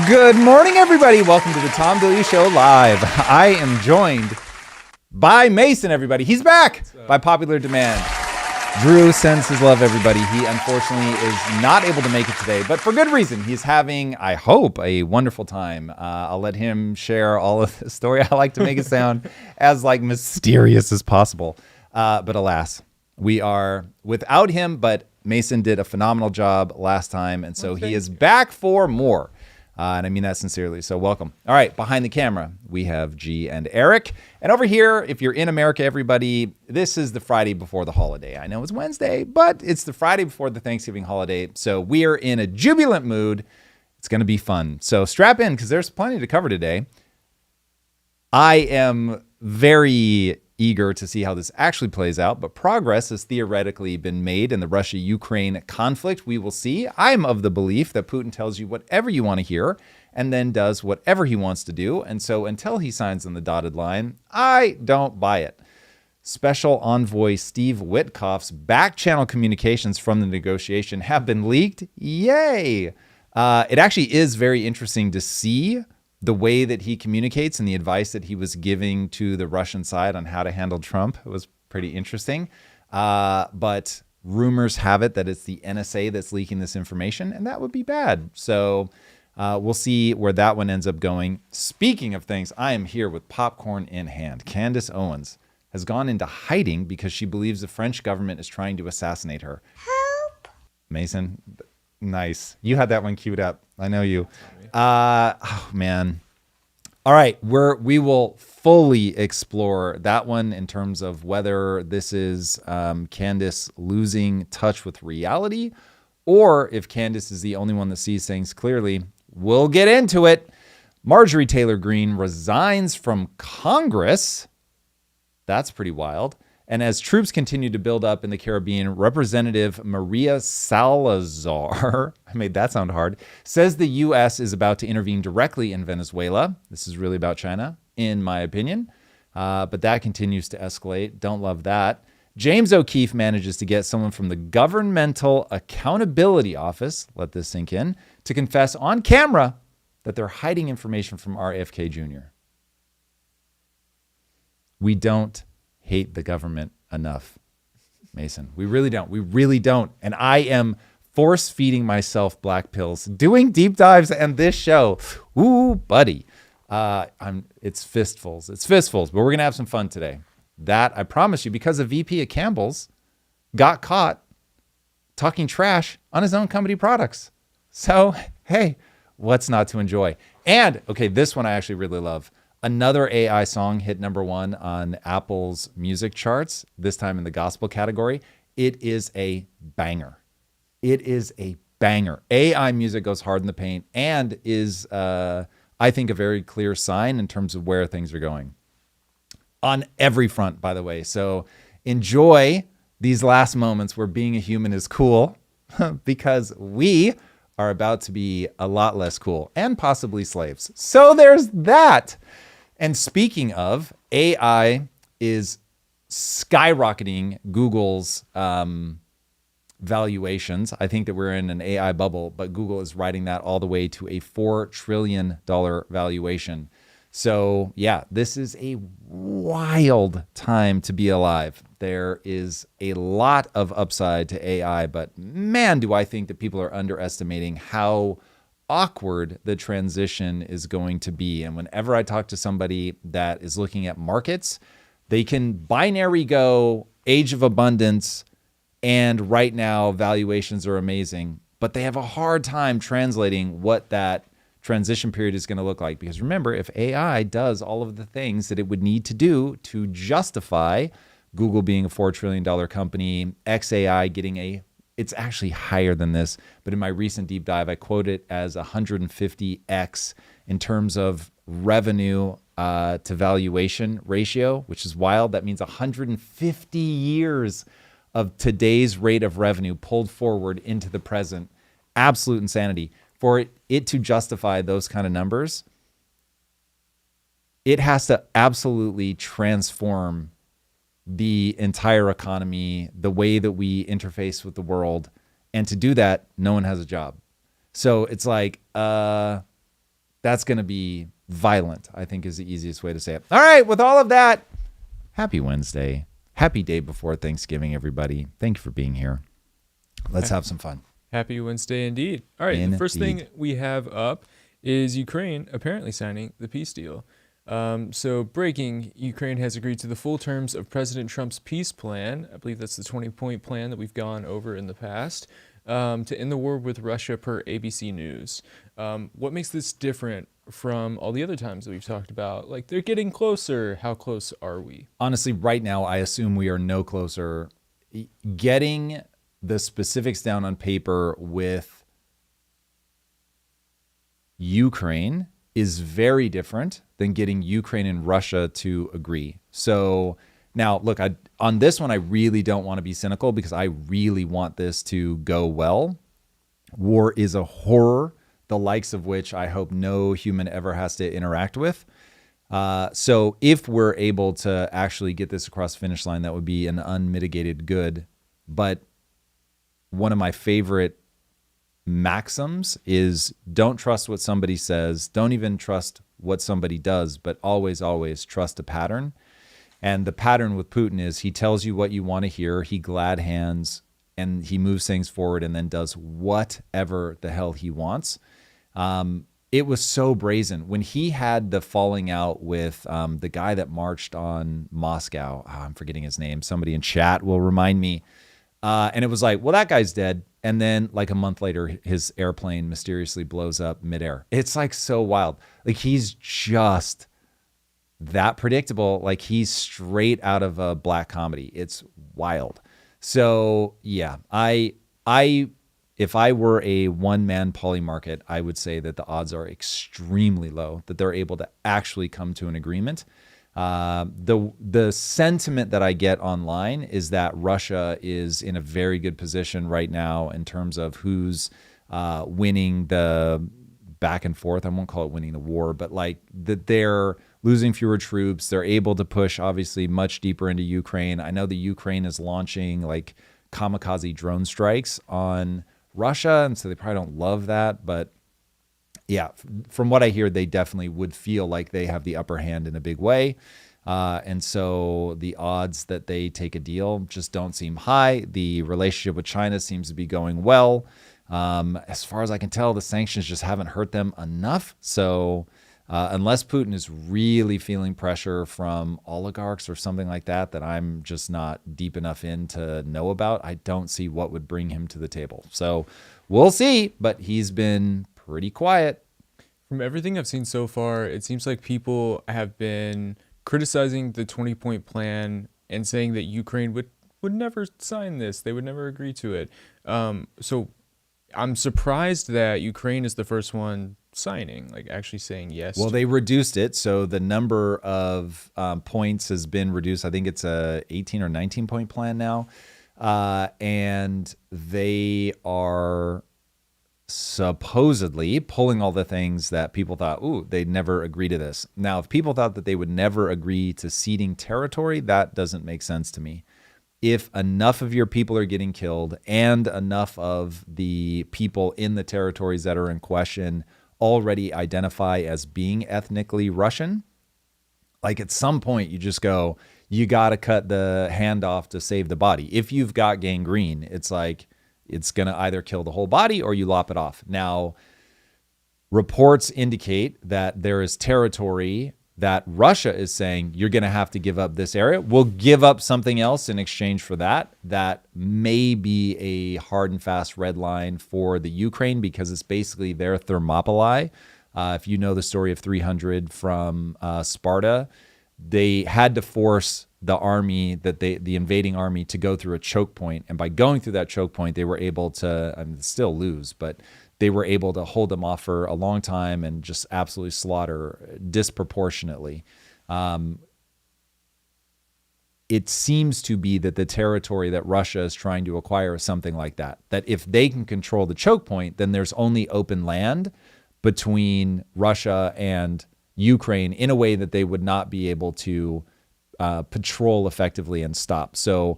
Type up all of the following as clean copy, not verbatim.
Good morning, everybody. Welcome to the Tom Bilyeu Show live. I am joined by Mason, everybody. He's back by popular demand. Drew sends his love, everybody. He unfortunately is not able to make it today, but for good reason. He's having, I hope, a wonderful time. I'll let him share all of the story. I like to make it sound as mysterious as possible. But alas, we are without him, but Mason did a phenomenal job last time, and so he is back for more. And I mean that sincerely, so welcome. All right, behind the camera, we have G and Eric. And over here, if you're in America, everybody, this is the Friday before the holiday. I know it's Wednesday, but it's the Friday before the Thanksgiving holiday. So we are in a jubilant mood. It's going to be fun. So strap in, because there's plenty to cover today. I am very eager to see how this actually plays out, but progress has theoretically been made in the Russia-Ukraine conflict. We will see. I'm of the belief that Putin tells you whatever you want to hear and then does whatever he wants to do. And so until he signs on the dotted line, I don't buy it. Special Envoy Steve Witkoff's back-channel communications from the negotiation have been leaked. Yay! It actually is very interesting to see the way that he communicates and the advice that he was giving to the Russian side on how to handle Trump. It was pretty interesting. But rumors have it that it's the NSA that's leaking this information, and that would be bad. So we'll see where that one ends up going. Speaking of things, I am here with popcorn in hand. Candace Owens has gone into hiding because she believes the French government is trying to assassinate her. Help! Mason, nice. You had that one queued up. I know you. Oh, man. All right. We will fully explore that one in terms of whether this is Candace losing touch with reality or if Candace is the only one that sees things clearly. We'll get into it. Marjorie Taylor Greene resigns from Congress. That's pretty wild. And as troops continue to build up in the Caribbean, Representative Maria Salazar, I made that sound hard, says the U.S. is about to intervene directly in Venezuela. This is really about China, in my opinion. But that continues to escalate. Don't love that. James O'Keefe manages to get someone from the Governmental Accountability Office, let this sink in, to confess on camera that they're hiding information from RFK Jr. We don't hate the government enough, Mason. We really don't. We really don't. And I am force feeding myself black pills, doing deep dives and this show. Ooh, buddy. It's fistfuls. It's fistfuls, but we're going to have some fun today. That I promise you, because a VP at Campbell's got caught talking trash on his own company products. So, hey, what's not to enjoy? And, okay, this one I actually really love. Another AI song hit #1 on Apple's music charts, this time in the gospel category. It is a banger. It is a banger. AI music goes hard in the paint and is, I think, a very clear sign in terms of where things are going. On every front, by the way. So enjoy these last moments where being a human is cool because we are about to be a lot less cool and possibly slaves. So there's that. And speaking of, AI is skyrocketing Google's valuations. I think that we're in an AI bubble, but Google is riding that all the way to a $4 trillion valuation. So yeah, this is a wild time to be alive. There is a lot of upside to AI, but man, do I think that people are underestimating how awkward the transition is going to be. And whenever I talk to somebody that is looking at markets, they can binary go age of abundance and right now valuations are amazing, but they have a hard time translating what that transition period is going to look like. Because remember, if AI does all of the things that it would need to do to justify Google being a $4 trillion company, XAI getting it's actually higher than this, but in my recent deep dive, I quote it as 150x in terms of revenue to valuation ratio, which is wild. That means 150 years of today's rate of revenue pulled forward into the present. Absolute insanity. For it to justify those kind of numbers, it has to absolutely transform the entire economy, the way that we interface with the world. And to do that, no one has a job. So it's like, That's going to be violent, I think is the easiest way to say it. All right, with all of that, happy Wednesday. Happy day before Thanksgiving, everybody. Thank you for being here. Let's have some fun. Happy Wednesday indeed. All right, the first thing we have up is Ukraine apparently signing the peace deal. So breaking, Ukraine has agreed to the full terms of President Trump's peace plan. I believe that's the 20-point plan that we've gone over in the past, to end the war with Russia per ABC News. What makes this different from all the other times that we've talked about? Like, they're getting closer. How close are we? Honestly, right now, I assume we are no closer. Getting the specifics down on paper with Ukraine is very different than getting Ukraine and Russia to agree. So now, look, on this one, I really don't want to be cynical because I really want this to go well. War is a horror, the likes of which I hope no human ever has to interact with. So if we're able to actually get this across the finish line, that would be an unmitigated good. But one of my favorite maxims is don't trust what somebody says. Don't even trust what somebody does, but always, always trust a pattern. And the pattern with Putin is he tells you what you want to hear. He glad hands and he moves things forward and then does whatever the hell he wants. It was so brazen. When he had the falling out with the guy that marched on Moscow, I'm forgetting his name. Somebody in chat will remind me. And it was like, well, that guy's dead. And then like a month later, his airplane mysteriously blows up midair. It's like so wild. Like he's just that predictable. Like he's straight out of a black comedy. It's wild. So yeah, if I were a one-man poly market, I would say that the odds are extremely low that they're able to actually come to an agreement. The sentiment that I get online is that Russia is in a very good position right now in terms of who's winning the back and forth. I won't call it winning the war, but like that they're losing fewer troops. They're able to push obviously much deeper into Ukraine. I know the Ukraine is launching like kamikaze drone strikes on Russia, and so they probably don't love that, but yeah, from what I hear, they definitely would feel like they have the upper hand in a big way. And so the odds that they take a deal just don't seem high. The relationship with China seems to be going well. As far as I can tell, the sanctions just haven't hurt them enough. So unless Putin is really feeling pressure from oligarchs or something like that, that I'm just not deep enough in to know about, I don't see what would bring him to the table. So we'll see, but he's been pretty quiet. From everything I've seen so far, it seems like people have been criticizing the 20-point plan and saying that Ukraine would never sign this. They would never agree to it. So I'm surprised that Ukraine is the first one signing, like actually saying yes. Well, they reduced it. So the number of points has been reduced. I think it's a 18 or 19 point plan now. And they are supposedly pulling all the things that people thought, ooh, they'd never agree to this. Now, if people thought that they would never agree to ceding territory, that doesn't make sense to me. If enough of your people are getting killed and enough of the people in the territories that are in question already identify as being ethnically Russian, like at some point you just go, you got to cut the hand off to save the body. If you've got gangrene, it's like, it's going to either kill the whole body or you lop it off. Now, reports indicate that there is territory that Russia is saying, you're going to have to give up this area. We'll give up something else in exchange for that. That may be a hard and fast red line for the Ukraine because it's basically their Thermopylae. If you know the story of 300 from Sparta, they had to force the army, the invading army, to go through a choke point. And by going through that choke point, they were able to, I mean, still lose, but they were able to hold them off for a long time and just absolutely slaughter disproportionately. It seems to be that the territory that Russia is trying to acquire is something like that. That if they can control the choke point, then there's only open land between Russia and Ukraine in a way that they would not be able to patrol effectively and stop. So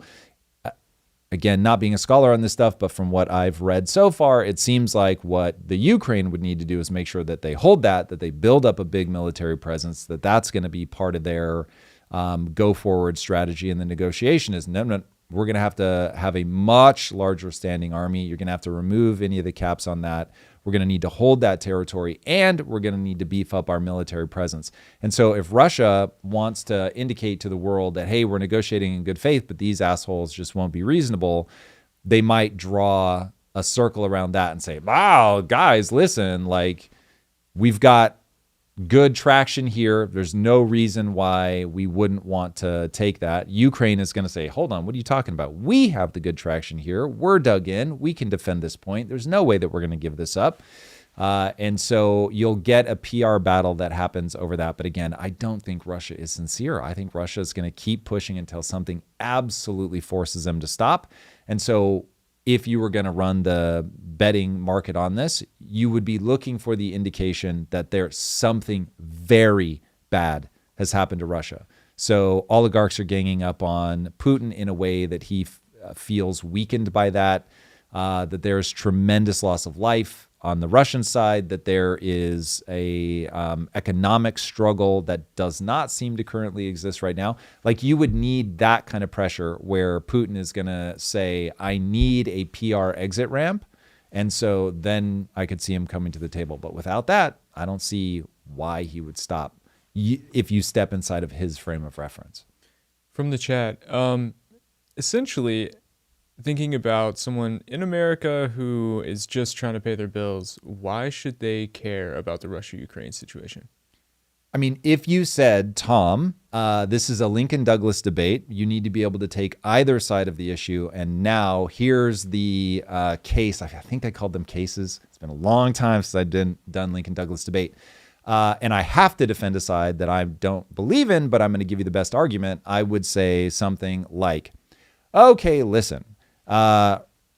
again, not being a scholar on this stuff, but from what I've read so far, it seems like what the Ukraine would need to do is make sure that they hold that they build up a big military presence, that's going to be part of their go forward strategy. And the negotiation is, no, we're going to have a much larger standing army. You're going to have to remove any of the caps on that. We're going to need to hold that territory, and we're going to need to beef up our military presence. And so if Russia wants to indicate to the world that, hey, we're negotiating in good faith, but these assholes just won't be reasonable, they might draw a circle around that and say, wow, guys, listen, like, we've got good traction here. There's no reason why we wouldn't want to take that. Ukraine is going to say, hold on, what are you talking about? We have the good traction here. We're dug in. We can defend this point. There's no way that we're going to give this up. And so you'll get a PR battle that happens over that. But again, I don't think Russia is sincere. I think Russia is going to keep pushing until something absolutely forces them to stop. And so if you were going to run the betting market on this, you would be looking for the indication that there's something very bad has happened to Russia. So oligarchs are ganging up on Putin in a way that he feels weakened by that there's tremendous loss of life on the Russian side, that there is a economic struggle that does not seem to currently exist right now. Like, you would need that kind of pressure where Putin is going to say, I need a PR exit ramp. And so then I could see him coming to the table. But without that, I don't see why he would stop if you step inside of his frame of reference. From the chat, essentially, thinking about someone in America who is just trying to pay their bills, why should they care about the Russia-Ukraine situation? I mean, if you said, Tom, this is a Lincoln Douglas debate, you need to be able to take either side of the issue, and now here's the case. I think I called them cases. It's been a long time since I've done Lincoln Douglas debate. And I have to defend a side that I don't believe in, but I'm going to give you the best argument. I would say something like, okay, listen,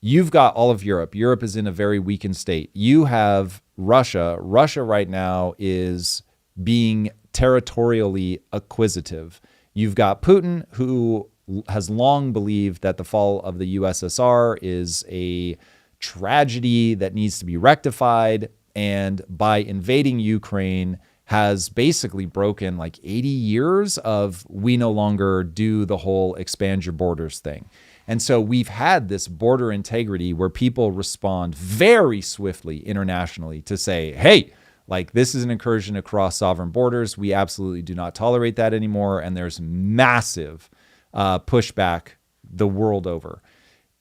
you've got all of Europe. Europe is in a very weakened state. You have Russia. Russia right now is being territorially acquisitive. You've got Putin, who has long believed that the fall of the USSR is a tragedy that needs to be rectified, and by invading Ukraine has basically broken like 80 years of we no longer do the whole expand your borders thing. And so we've had this border integrity where people respond very swiftly internationally to say, hey, like, this is an incursion across sovereign borders. We absolutely do not tolerate that anymore. And there's massive pushback the world over.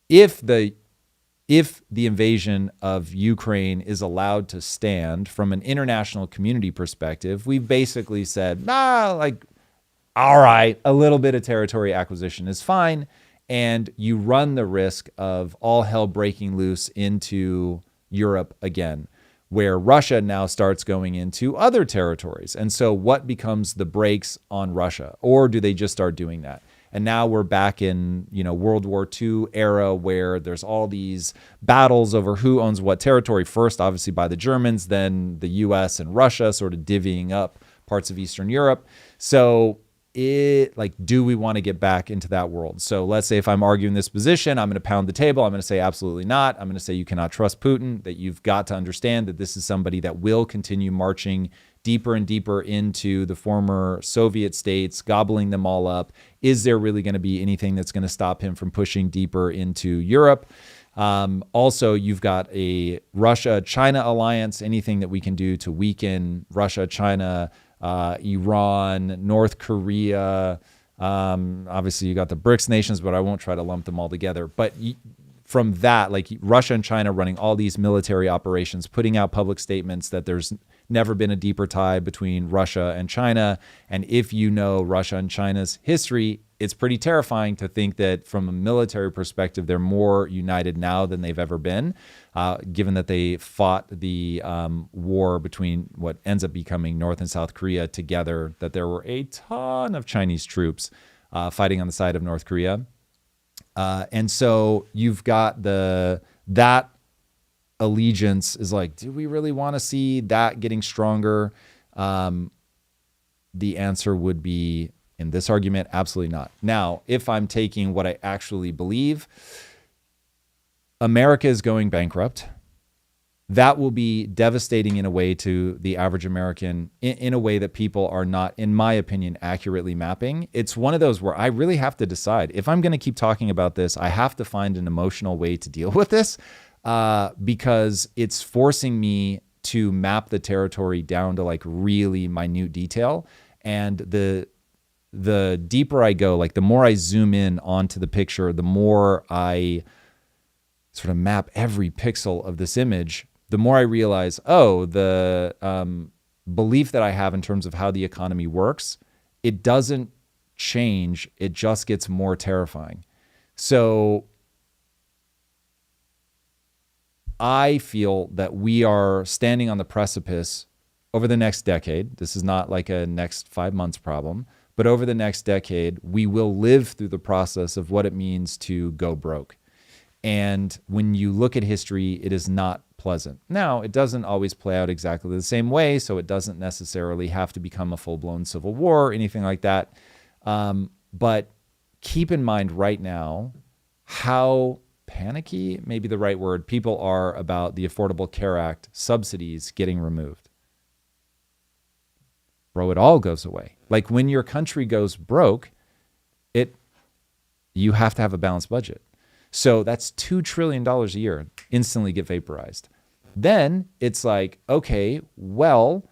If the invasion of Ukraine is allowed to stand from an international community perspective, we've basically said, all right, a little bit of territory acquisition is fine. And you run the risk of all hell breaking loose into Europe again, where Russia now starts going into other territories. And so what becomes the brakes on Russia? Or do they just start doing that? And now we're back in, World War II era, where there's all these battles over who owns what territory. First, obviously, by the Germans, then the US and Russia sort of divvying up parts of Eastern Europe. So do we want to get back into that world? So let's say if I'm arguing this position, I'm going to pound the table. I'm going to say absolutely not. I'm going to say you cannot trust Putin, that you've got to understand that this is somebody that will continue marching deeper and deeper into the former Soviet states, gobbling them all up. Is there really going to be anything that's going to stop him from pushing deeper into Europe? Also, you've got a Russia-China alliance, anything that we can do to weaken Russia, China, Iran, North Korea. Obviously, you got the BRICS nations, but I won't try to lump them all together. But from that, like Russia and China running all these military operations, putting out public statements that there's never been a deeper tie between Russia and China. And if you know Russia and China's history, it's pretty terrifying to think that from a military perspective, they're more united now than they've ever been, given that they fought the war between what ends up becoming North and South Korea together, that there were a ton of Chinese troops fighting on the side of North Korea. And so you've got that allegiance is like, do we really want to see that getting stronger? The answer would be, in this argument, absolutely not. Now, if I'm taking what I actually believe, America is going bankrupt. That will be devastating in a way to the average American in a way that people are not, in my opinion, accurately mapping. It's one of those where I really have to decide if I'm going to keep talking about this. I have to find an emotional way to deal with this because it's forcing me to map the territory down to like really minute detail. And the deeper I go, like the more I zoom in onto the picture, the more I sort of map every pixel of this image, the more I realize, the belief that I have in terms of how the economy works, it doesn't change. It just gets more terrifying. So I feel that we are standing on the precipice over the next decade. This is not like a next 5 months problem, but over the next decade, we will live through the process of what it means to go broke. And when you look at history, it is not pleasant. Now, it doesn't always play out exactly the same way, so it doesn't necessarily have to become a full-blown civil war or anything like that. But keep in mind right now how panicky, maybe the right word, people are about the Affordable Care Act subsidies getting removed. Bro, it all goes away. Like when your country goes broke, you have to have a balanced budget. So that's $2 trillion a year instantly get vaporized. Then it's like, okay, well,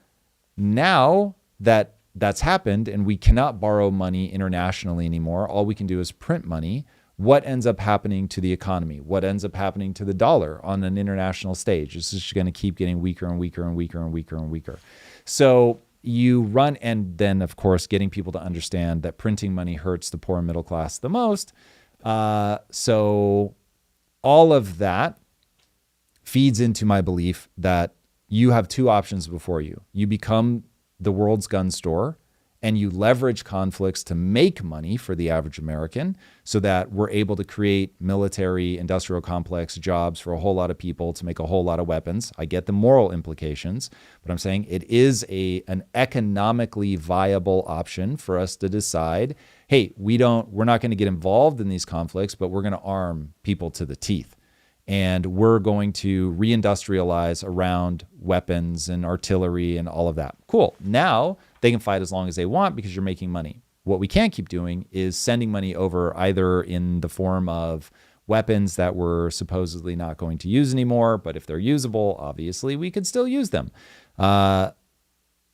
now that that's happened and we cannot borrow money internationally anymore, all we can do is print money. What ends up happening to the economy? What ends up happening to the dollar on an international stage? It's just going to keep getting weaker and weaker and weaker and weaker and weaker. So you run, and then, of course, getting people to understand that printing money hurts the poor and middle class the most. So all of that feeds into my belief that you have two options before you. You become the world's gun store and you leverage conflicts to make money for the average American so that we're able to create military industrial complex jobs for a whole lot of people to make a whole lot of weapons. I get the moral implications, but I'm saying it is an economically viable option for us to decide, hey, we're not going to get involved in these conflicts, but we're going to arm people to the teeth. And we're going to reindustrialize around weapons and artillery and all of that. Cool. Now they can fight as long as they want because you're making money. What we can't keep doing is sending money over either in the form of weapons that we're supposedly not going to use anymore, but if they're usable, obviously we could still use them.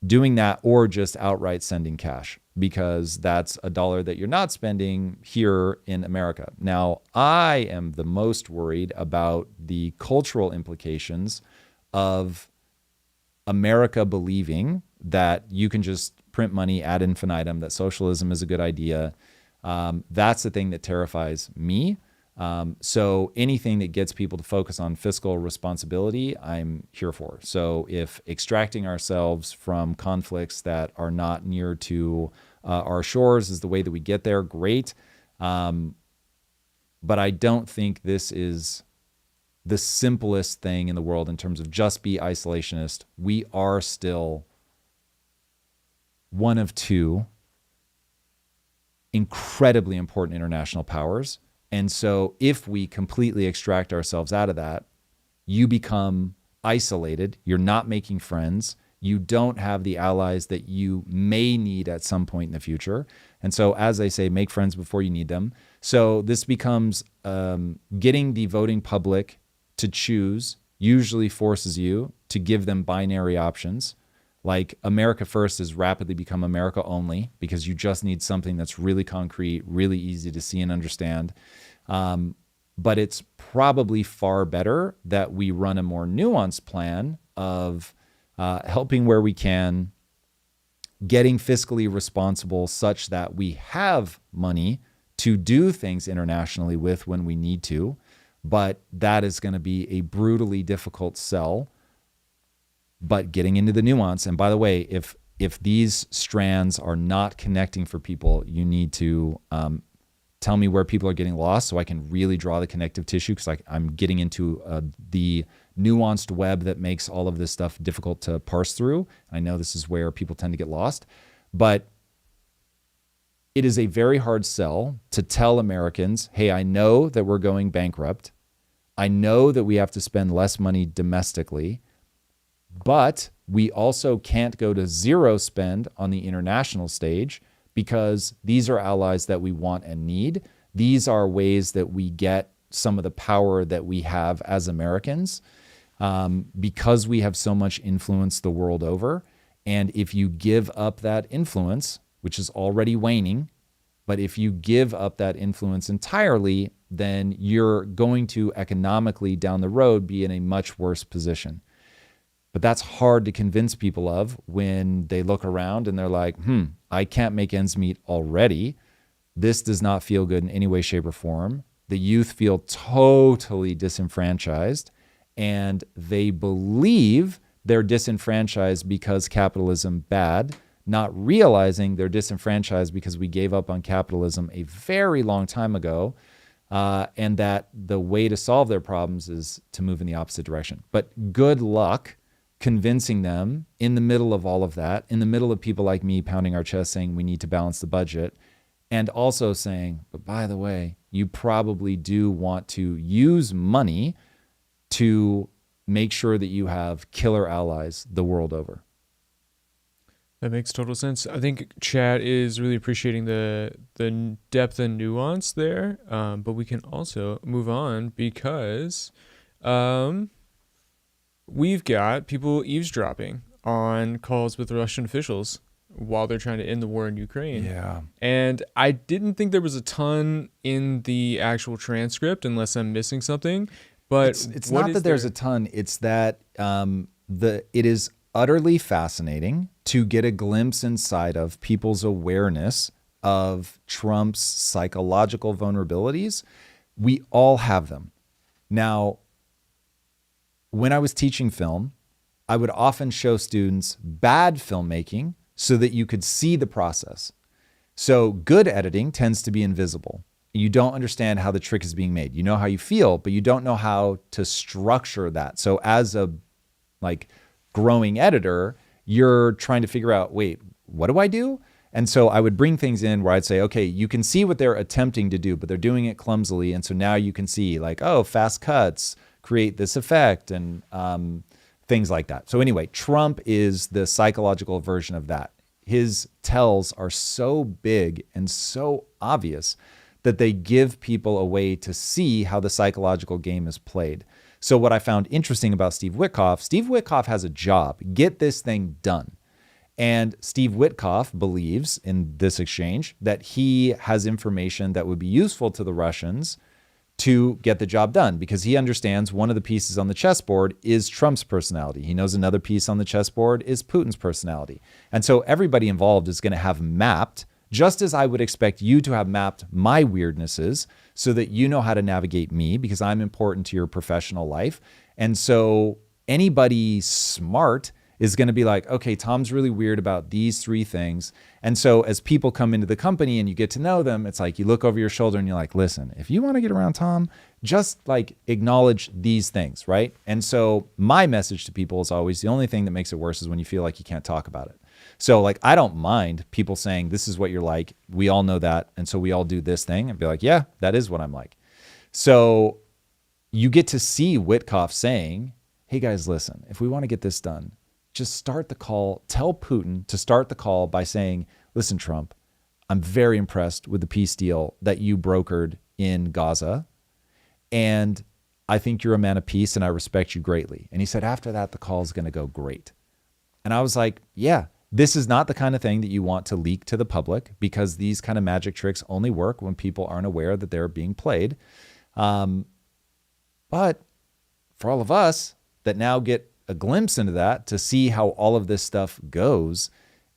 Doing that, or just outright sending cash, because that's a dollar that you're not spending here in America. Now, I am the most worried about the cultural implications of America believing that you can just print money ad infinitum, that socialism is a good idea. That's the thing that terrifies me. So anything that gets people to focus on fiscal responsibility, I'm here for. So if extracting ourselves from conflicts that are not near to our shores is the way that we get there, great. But I don't think this is the simplest thing in the world in terms of just be isolationist. We are still one of two incredibly important international powers. And so if we completely extract ourselves out of that, you become isolated. You're not making friends. You don't have the allies that you may need at some point in the future. And so, as I say, make friends before you need them. So this becomes getting the voting public to choose usually forces you to give them binary options. Like America First has rapidly become America Only because you just need something that's really concrete, really easy to see and understand. But it's probably far better that we run a more nuanced plan of helping where we can, getting fiscally responsible such that we have money to do things internationally with when we need to. But that is going to be a brutally difficult sell. But getting into the nuance, and by the way, if these strands are not connecting for people, you need to tell me where people are getting lost so I can really draw the connective tissue, because I'm getting into the nuanced web that makes all of this stuff difficult to parse through. I know this is where people tend to get lost, but it is a very hard sell to tell Americans, hey, I know that we're going bankrupt. I know that we have to spend less money domestically, but we also can't go to zero spend on the international stage because these are allies that we want and need. These are ways that we get some of the power that we have as Americans because we have so much influence the world over. And if you give up that influence, which is already waning, but if you give up that influence entirely, then you're going to economically down the road be in a much worse position. But that's hard to convince people of when they look around and they're like, I can't make ends meet already. This does not feel good in any way, shape, or form. The youth feel totally disenfranchised, and they believe they're disenfranchised because capitalism bad, not realizing they're disenfranchised because we gave up on capitalism a very long time ago, and that the way to solve their problems is to move in the opposite direction. But good luck convincing them in the middle of all of that, in the middle of people like me pounding our chest saying we need to balance the budget, and also saying, but by the way, you probably do want to use money to make sure that you have killer allies the world over. That makes total sense. I think chat is really appreciating the depth and nuance there, but we can also move on because we've got people eavesdropping on calls with Russian officials while they're trying to end the war in Ukraine. Yeah. And I didn't think there was a ton in the actual transcript unless I'm missing something. But it's not that there's a ton. It's that it is utterly fascinating to get a glimpse inside of people's awareness of Trump's psychological vulnerabilities. We all have them. Now, when I was teaching film, I would often show students bad filmmaking so that you could see the process. So good editing tends to be invisible. You don't understand how the trick is being made. You know how you feel, but you don't know how to structure that. So as a growing editor, you're trying to figure out, wait, what do I do? And so I would bring things in where I'd say, okay, you can see what they're attempting to do, but they're doing it clumsily. And so now you can see fast cuts create this effect and things like that. So anyway, Trump is the psychological version of that. His tells are so big and so obvious that they give people a way to see how the psychological game is played. So what I found interesting about Steve Witkoff has a job. Get this thing done. And Steve Witkoff believes in this exchange that he has information that would be useful to the Russians to get the job done, because he understands one of the pieces on the chessboard is Trump's personality. He knows another piece on the chessboard is Putin's personality. And so everybody involved is going to have mapped, just as I would expect you to have mapped my weirdnesses so that you know how to navigate me, because I'm important to your professional life. And so anybody smart is going to be like, okay, Tom's really weird about these three things. And so as people come into the company and you get to know them, it's like you look over your shoulder and you're like, listen, if you want to get around Tom, just acknowledge these things, right? And so my message to people is always, the only thing that makes it worse is when you feel like you can't talk about it. So I don't mind people saying, this is what you're like. We all know that. And so we all do this thing, and be like, yeah, that is what I'm like. So you get to see Witkoff saying, hey guys, listen, if we want to get this done, just start the call. Tell Putin to start the call by saying, listen, Trump, I'm very impressed with the peace deal that you brokered in Gaza. And I think you're a man of peace and I respect you greatly. And he said, after that, the call is going to go great. And I was like, yeah, this is not the kind of thing that you want to leak to the public, because these kind of magic tricks only work when people aren't aware that they're being played. But for all of us that now get a glimpse into that to see how all of this stuff goes,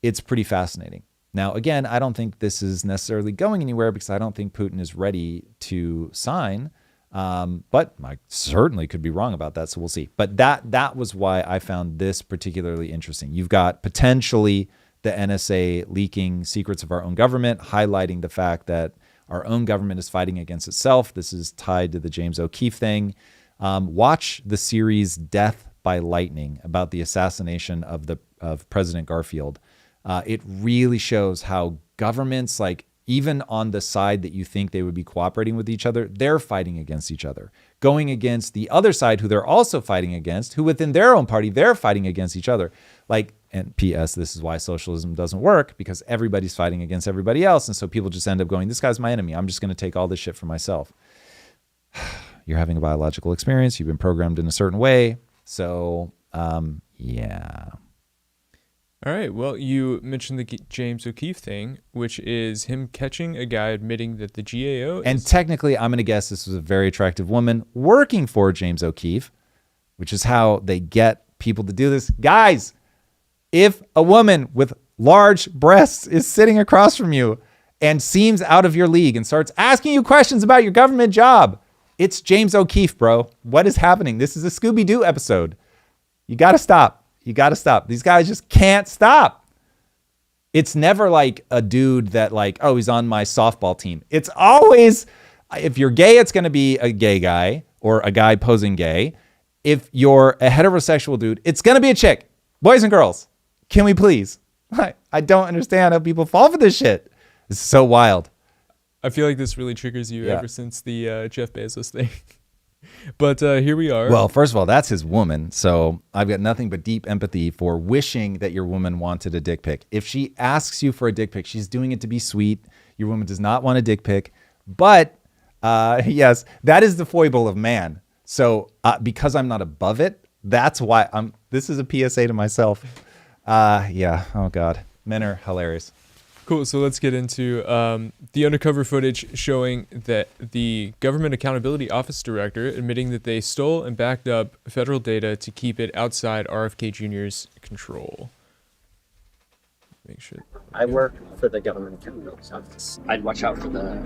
it's pretty fascinating. Now, again, I don't think this is necessarily going anywhere, because I don't think Putin is ready to sign. But I certainly could be wrong about that, so we'll see. But that was why I found this particularly interesting. You've got potentially the NSA leaking secrets of our own government, highlighting the fact that our own government is fighting against itself. This is tied to the James O'Keefe thing. Watch the series Death by Lightning about the assassination of President Garfield. It really shows how governments, even on the side that you think they would be cooperating with each other, they're fighting against each other. going against the other side who they're also fighting against, who within their own party, they're fighting against each other. Like, and P.S., this is why socialism doesn't work, because everybody's fighting against everybody else. And so people just end up going, this guy's my enemy. I'm just going to take all this shit for myself. You're having a biological experience. You've been programmed in a certain way. So, yeah. All right. Well, you mentioned the James O'Keefe thing, which is him catching a guy admitting that the GAO And technically, I'm going to guess this was a very attractive woman working for James O'Keefe, which is how they get people to do this. Guys, if a woman with large breasts is sitting across from you and seems out of your league and starts asking you questions about your government job, it's James O'Keefe, bro. What is happening? This is a Scooby-Doo episode. You got to stop. You got to stop. These guys just can't stop. It's never like a dude that like, oh, he's on my softball team. It's always, if you're gay, it's going to be a gay guy or a guy posing gay. If you're a heterosexual dude, it's going to be a chick. Boys and girls, can we please? I don't understand how people fall for this shit. It's so wild. I feel like this really triggers you ever since the Jeff Bezos thing. But here we are. Well, first of all, that's his woman. So I've got nothing but deep empathy for wishing that your woman wanted a dick pic. If she asks you for a dick pic, she's doing it to be sweet. Your woman does not want a dick pic. But yes, that is the foible of man. So because I'm not above it, that's why this is a PSA to myself. Yeah. Oh, God. Men are hilarious. Cool. So let's get into the undercover footage showing that the Government Accountability Office director admitting that they stole and backed up federal data to keep it outside RFK Jr.'s control. Make sure. I work for the Government Accountability Office. I'd watch out for the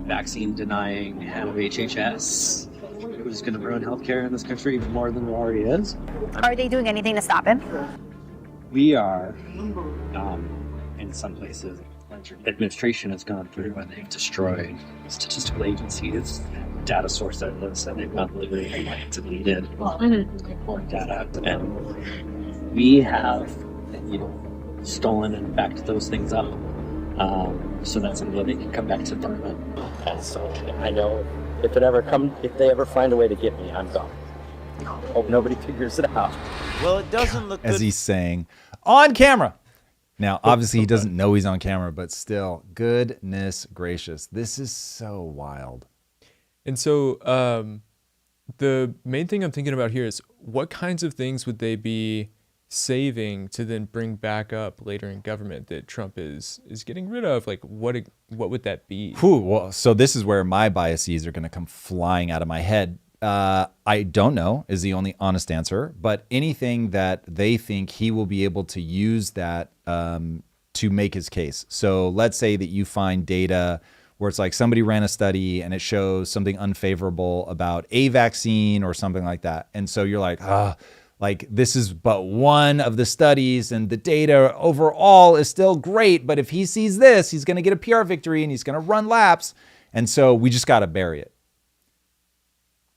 vaccine denying head of HHS, who's going to ruin healthcare in this country even more than it already is. Are they doing anything to stop him? We are. In some places, administration has gone through and they've destroyed statistical agencies, data sources, and they've not literally deleted data. And we have, stolen and backed those things up. So that's something they can come back to the government. And so I know if they ever find a way to get me, I'm gone. Hope nobody figures it out. Well, it doesn't look good. As he's saying on camera. Now, obviously, he doesn't know he's on camera, but still, goodness gracious. This is so wild. And so the main thing I'm thinking about here is what kinds of things would they be saving to then bring back up later in government that Trump is getting rid of? Like, what would that be? Well, so this is where my biases are going to come flying out of my head. I don't know is the only honest answer, but anything that they think he will be able to use that to make his case. So let's say that you find data where it's like somebody ran a study and it shows something unfavorable about a vaccine or something like that. And so you're like, like this is but one of the studies and the data overall is still great. But if he sees this, he's going to get a PR victory and he's going to run laps. And so we just got to bury it.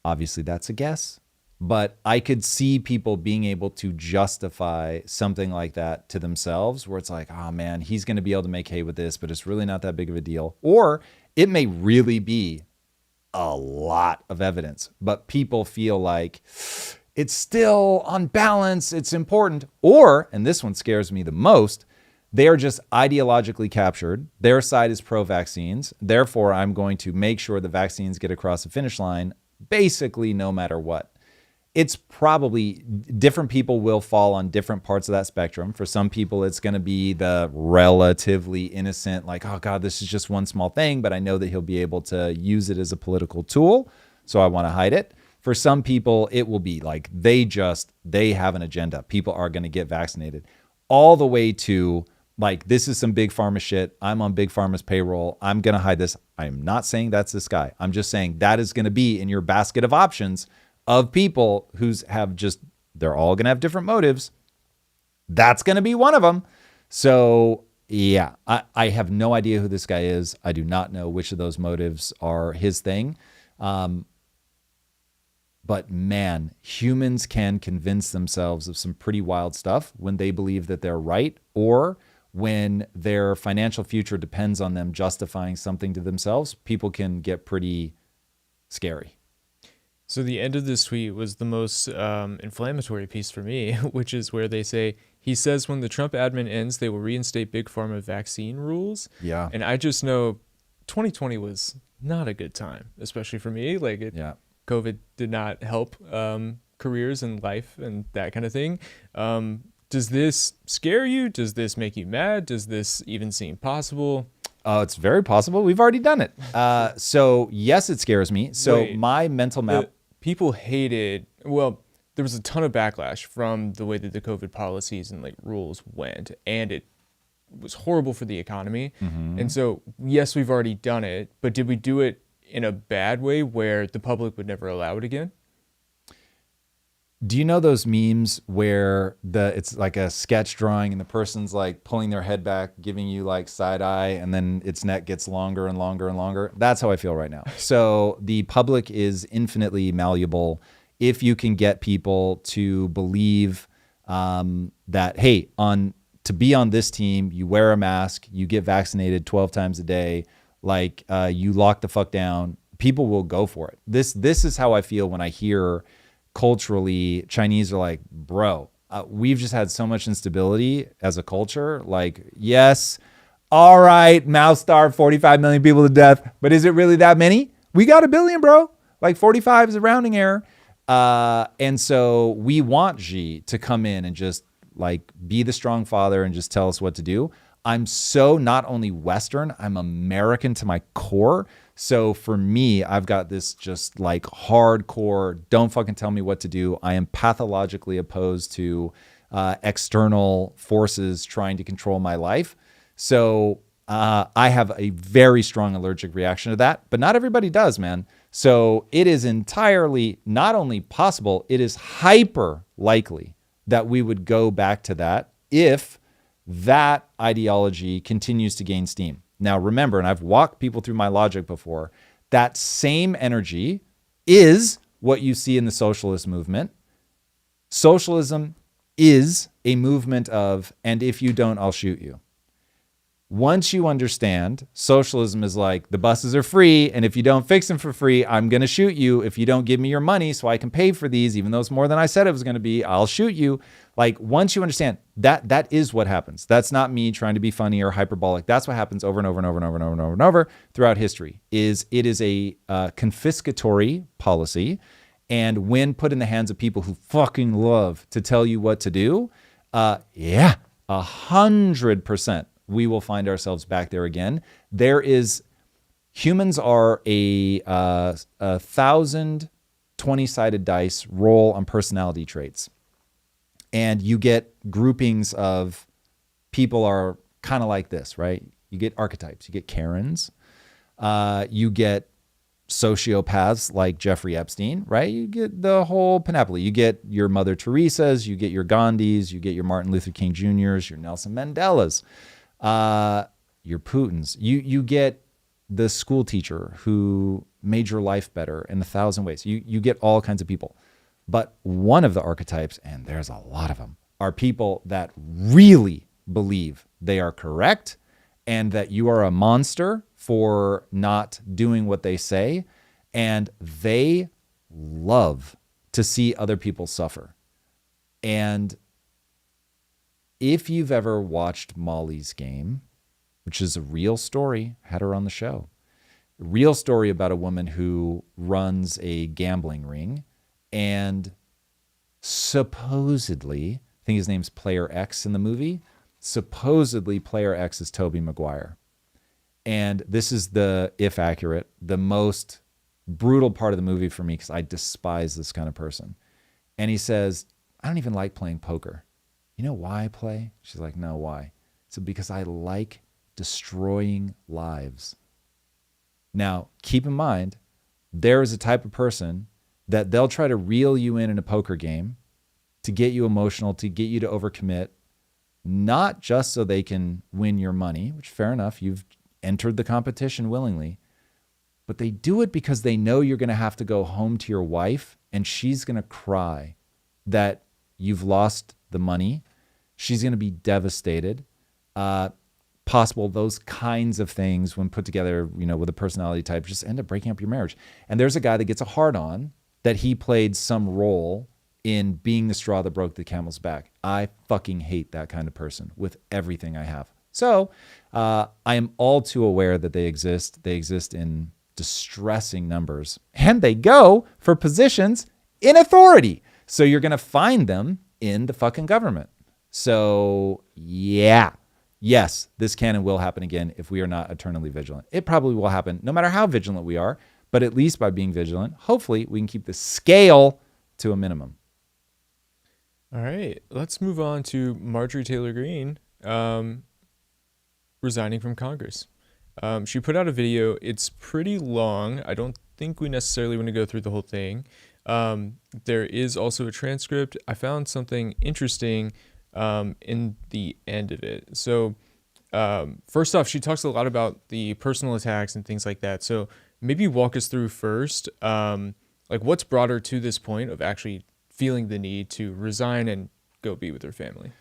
Obviously, that's a guess, but I could see people being able to justify something like that to themselves where it's like, oh man, he's going to be able to make hay with this, but it's really not that big of a deal. Or it may really be a lot of evidence, but people feel like it's still on balance, it's important. Or, and this one scares me the most, they are just ideologically captured. Their side is pro-vaccines. Therefore, I'm going to make sure the vaccines get across the finish line basically no matter what. It's probably different people will fall on different parts of that spectrum. For some people, it's going to be the relatively innocent, like, oh God, this is just one small thing, but I know that he'll be able to use it as a political tool, so I want to hide it. For some people, it will be like they have an agenda. People are going to get vaccinated. All the way to like, this is some big pharma shit. I'm on big pharma's payroll. I'm going to hide this. I'm not saying that's this guy. I'm just saying that is going to be in your basket of options of people who's have just, they're all going to have different motives. That's going to be one of them. So yeah, I have no idea who this guy is. I do not know which of those motives are his thing. But man, humans can convince themselves of some pretty wild stuff when they believe that they're right, or when their financial future depends on them justifying something to themselves. People can get pretty scary. So the end of this tweet was the most inflammatory piece for me, which is where they say, he says when the Trump admin ends, they will reinstate Big Pharma vaccine rules. Yeah. And I just know 2020 was not a good time, especially for me. Like, COVID did not help careers and life and that kind of thing. Does this scare you? Does this make you mad? Does this even seem possible? It's very possible. We've already done it. So yes, it scares me. So my mental map. People hated, well, there was a ton of backlash from the way that the COVID policies and like rules went, and it was horrible for the economy. And so, yes, we've already done it, but did we do it in a bad way where the public would never allow it again? Do you know those memes where it's like a sketch drawing and the person's like pulling their head back, giving you like side eye, and then its neck gets longer and longer and longer? That's how I feel right now. So the public is infinitely malleable. If you can get people to believe that, hey, to be on this team, you wear a mask, you get vaccinated 12 times a day, like you lock the fuck down, people will go for it. This is how I feel when I hear culturally Chinese are like, bro, we've just had so much instability as a culture. Like, yes, all right, mouse starved 45 million people to death, but is it really that many? We got 1 billion, bro. Like 45 is a rounding error. And so we want Xi to come in and just like be the strong father and just tell us what to do. I'm so not only Western, I'm American to my core. So for me, I've got this just like hardcore, don't fucking tell me what to do. I am pathologically opposed to external forces trying to control my life. So I have a very strong allergic reaction to that, but not everybody does, man. So it is entirely not only possible, it is hyper likely that we would go back to that if that ideology continues to gain steam. Now, remember, and I've walked people through my logic before, that same energy is what you see in the socialist movement. Socialism is a movement of, and if you don't, I'll shoot you. Once you understand, socialism is like, the buses are free, and if you don't fix them for free, I'm going to shoot you. If you don't give me your money so I can pay for these, even though it's more than I said it was going to be, I'll shoot you. Like, once you understand, that is what happens. That's not me trying to be funny or hyperbolic. That's what happens over and over and over and over and over and over and over throughout history. It is a confiscatory policy, and when put in the hands of people who fucking love to tell you what to do, 100%. We will find ourselves back there again. Humans are a 1,000 20-sided dice roll on personality traits. And you get groupings of people are kind of like this, right? You get archetypes. You get Karens. You get sociopaths like Jeffrey Epstein, right? You get the whole panoply. You get your Mother Teresas. You get your Gandhis. You get your Martin Luther King Jr.'s, your Nelson Mandelas. Your Putins. You get the school teacher who made your life better in 1,000 ways. You get all kinds of people. But one of the archetypes, and there's a lot of them, are people that really believe they are correct and that you are a monster for not doing what they say. And they love to see other people suffer. And if you've ever watched Molly's Game, which is a real story, had her on the show, a real story about a woman who runs a gambling ring, and supposedly, I think his name's Player X in the movie, supposedly Player X is Tobey Maguire. And this is if accurate, the most brutal part of the movie for me, because I despise this kind of person. And he says, I don't even like playing poker. You know why I play? She's like, no, why? So because I like destroying lives. Now, keep in mind, there is a type of person that they'll try to reel you in a poker game to get you emotional, to get you to overcommit, not just so they can win your money, which fair enough, you've entered the competition willingly, but they do it because they know you're going to have to go home to your wife and she's going to cry that you've lost the money. She's going to be devastated. Possible those kinds of things when put together, with a personality type, just end up breaking up your marriage. And there's a guy that gets a hard on that he played some role in being the straw that broke the camel's back. I fucking hate that kind of person with everything I have. So I am all too aware that they exist. They exist in distressing numbers, and they go for positions in authority. So you're going to find them in the fucking government. So yeah, yes, this can and will happen again if we are not eternally vigilant. It probably will happen no matter how vigilant we are, but at least by being vigilant, hopefully we can keep the scale to a minimum. All right, let's move on to Marjorie Taylor Greene resigning from Congress. She put out a video. It's pretty long. I don't think we necessarily want to go through the whole thing. There is also a transcript. I found something interesting in the end of it. So first off, she talks a lot about the personal attacks and things like that. So maybe walk us through first, like what's brought her to this point of actually feeling the need to resign and go be with her family.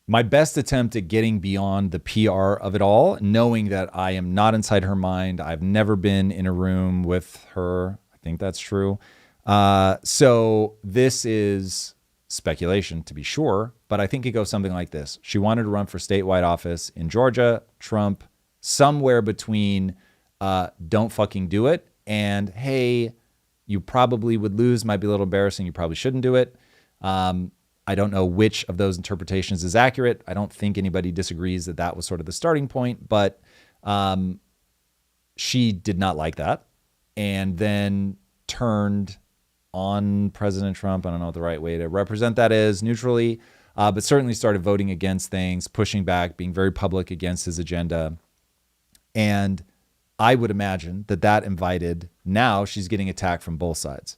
My best attempt at getting beyond the PR of it all, knowing that I am not inside her mind. I've never been in a room with her. I think that's true. So this is speculation to be sure, but I think it goes something like this. She wanted to run for statewide office in Georgia, Trump, somewhere between don't fucking do it and, hey, you probably would lose, might be a little embarrassing, you probably shouldn't do it. I don't know which of those interpretations is accurate. I don't think anybody disagrees that that was sort of the starting point, but she did not like that and then turned on President Trump. I don't know what the right way to represent that is neutrally, but certainly started voting against things, pushing back, being very public against his agenda. And I would imagine that that invited, now she's getting attacked from both sides.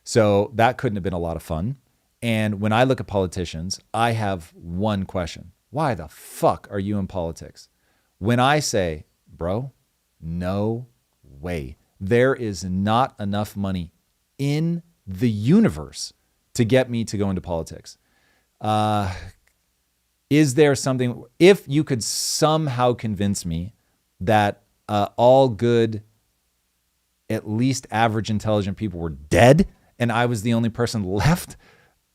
So that couldn't have been a lot of fun. And when I look at politicians, I have one question. Why the fuck are you in politics? When I say, bro, no way. There is not enough money in the universe to get me to go into politics. Is there something, if you could somehow convince me that all good, at least average intelligent people were dead and I was the only person left,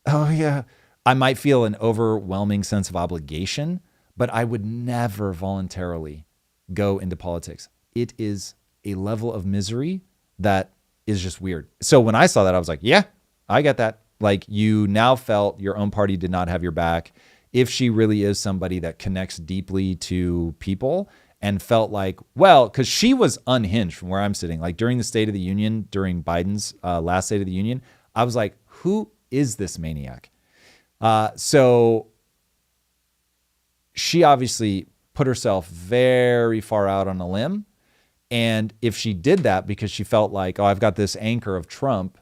oh yeah, I might feel an overwhelming sense of obligation, but I would never voluntarily go into politics. It is a level of misery that is just weird. So when I saw that, I was like, yeah, I get that. Like, you now felt your own party did not have your back. If she really is somebody that connects deeply to people and felt like, well, because she was unhinged from where I'm sitting, like during the State of the Union, during Biden's last State of the Union, I was like, who is this maniac? So she obviously put herself very far out on a limb. And if she did that because she felt like, oh, I've got this anchor of Trump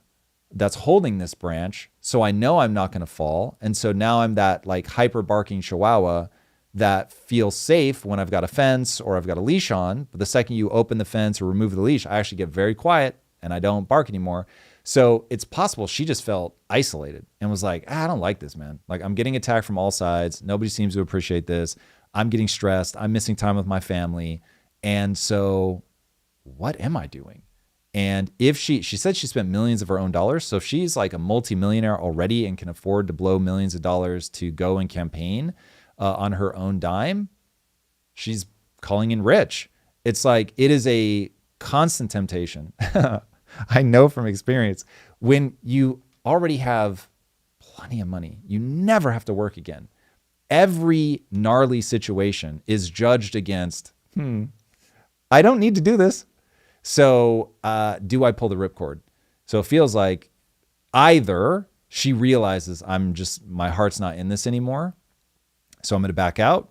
that's holding this branch, so I know I'm not going to fall. And so now I'm that like hyper barking chihuahua that feels safe when I've got a fence or I've got a leash on. But the second you open the fence or remove the leash, I actually get very quiet and I don't bark anymore. So it's possible she just felt isolated and was like, I don't like this, man. Like, I'm getting attacked from all sides. Nobody seems to appreciate this. I'm getting stressed. I'm missing time with my family. And so what am I doing? And if she said she spent millions of her own dollars. So if she's like a multimillionaire already and can afford to blow millions of dollars to go and campaign on her own dime, she's calling in rich. It's like, it is a constant temptation. I know from experience, when you already have plenty of money, you never have to work again. Every gnarly situation is judged against, I don't need to do this. So do I pull the ripcord? So it feels like either she realizes my heart's not in this anymore, so I'm going to back out,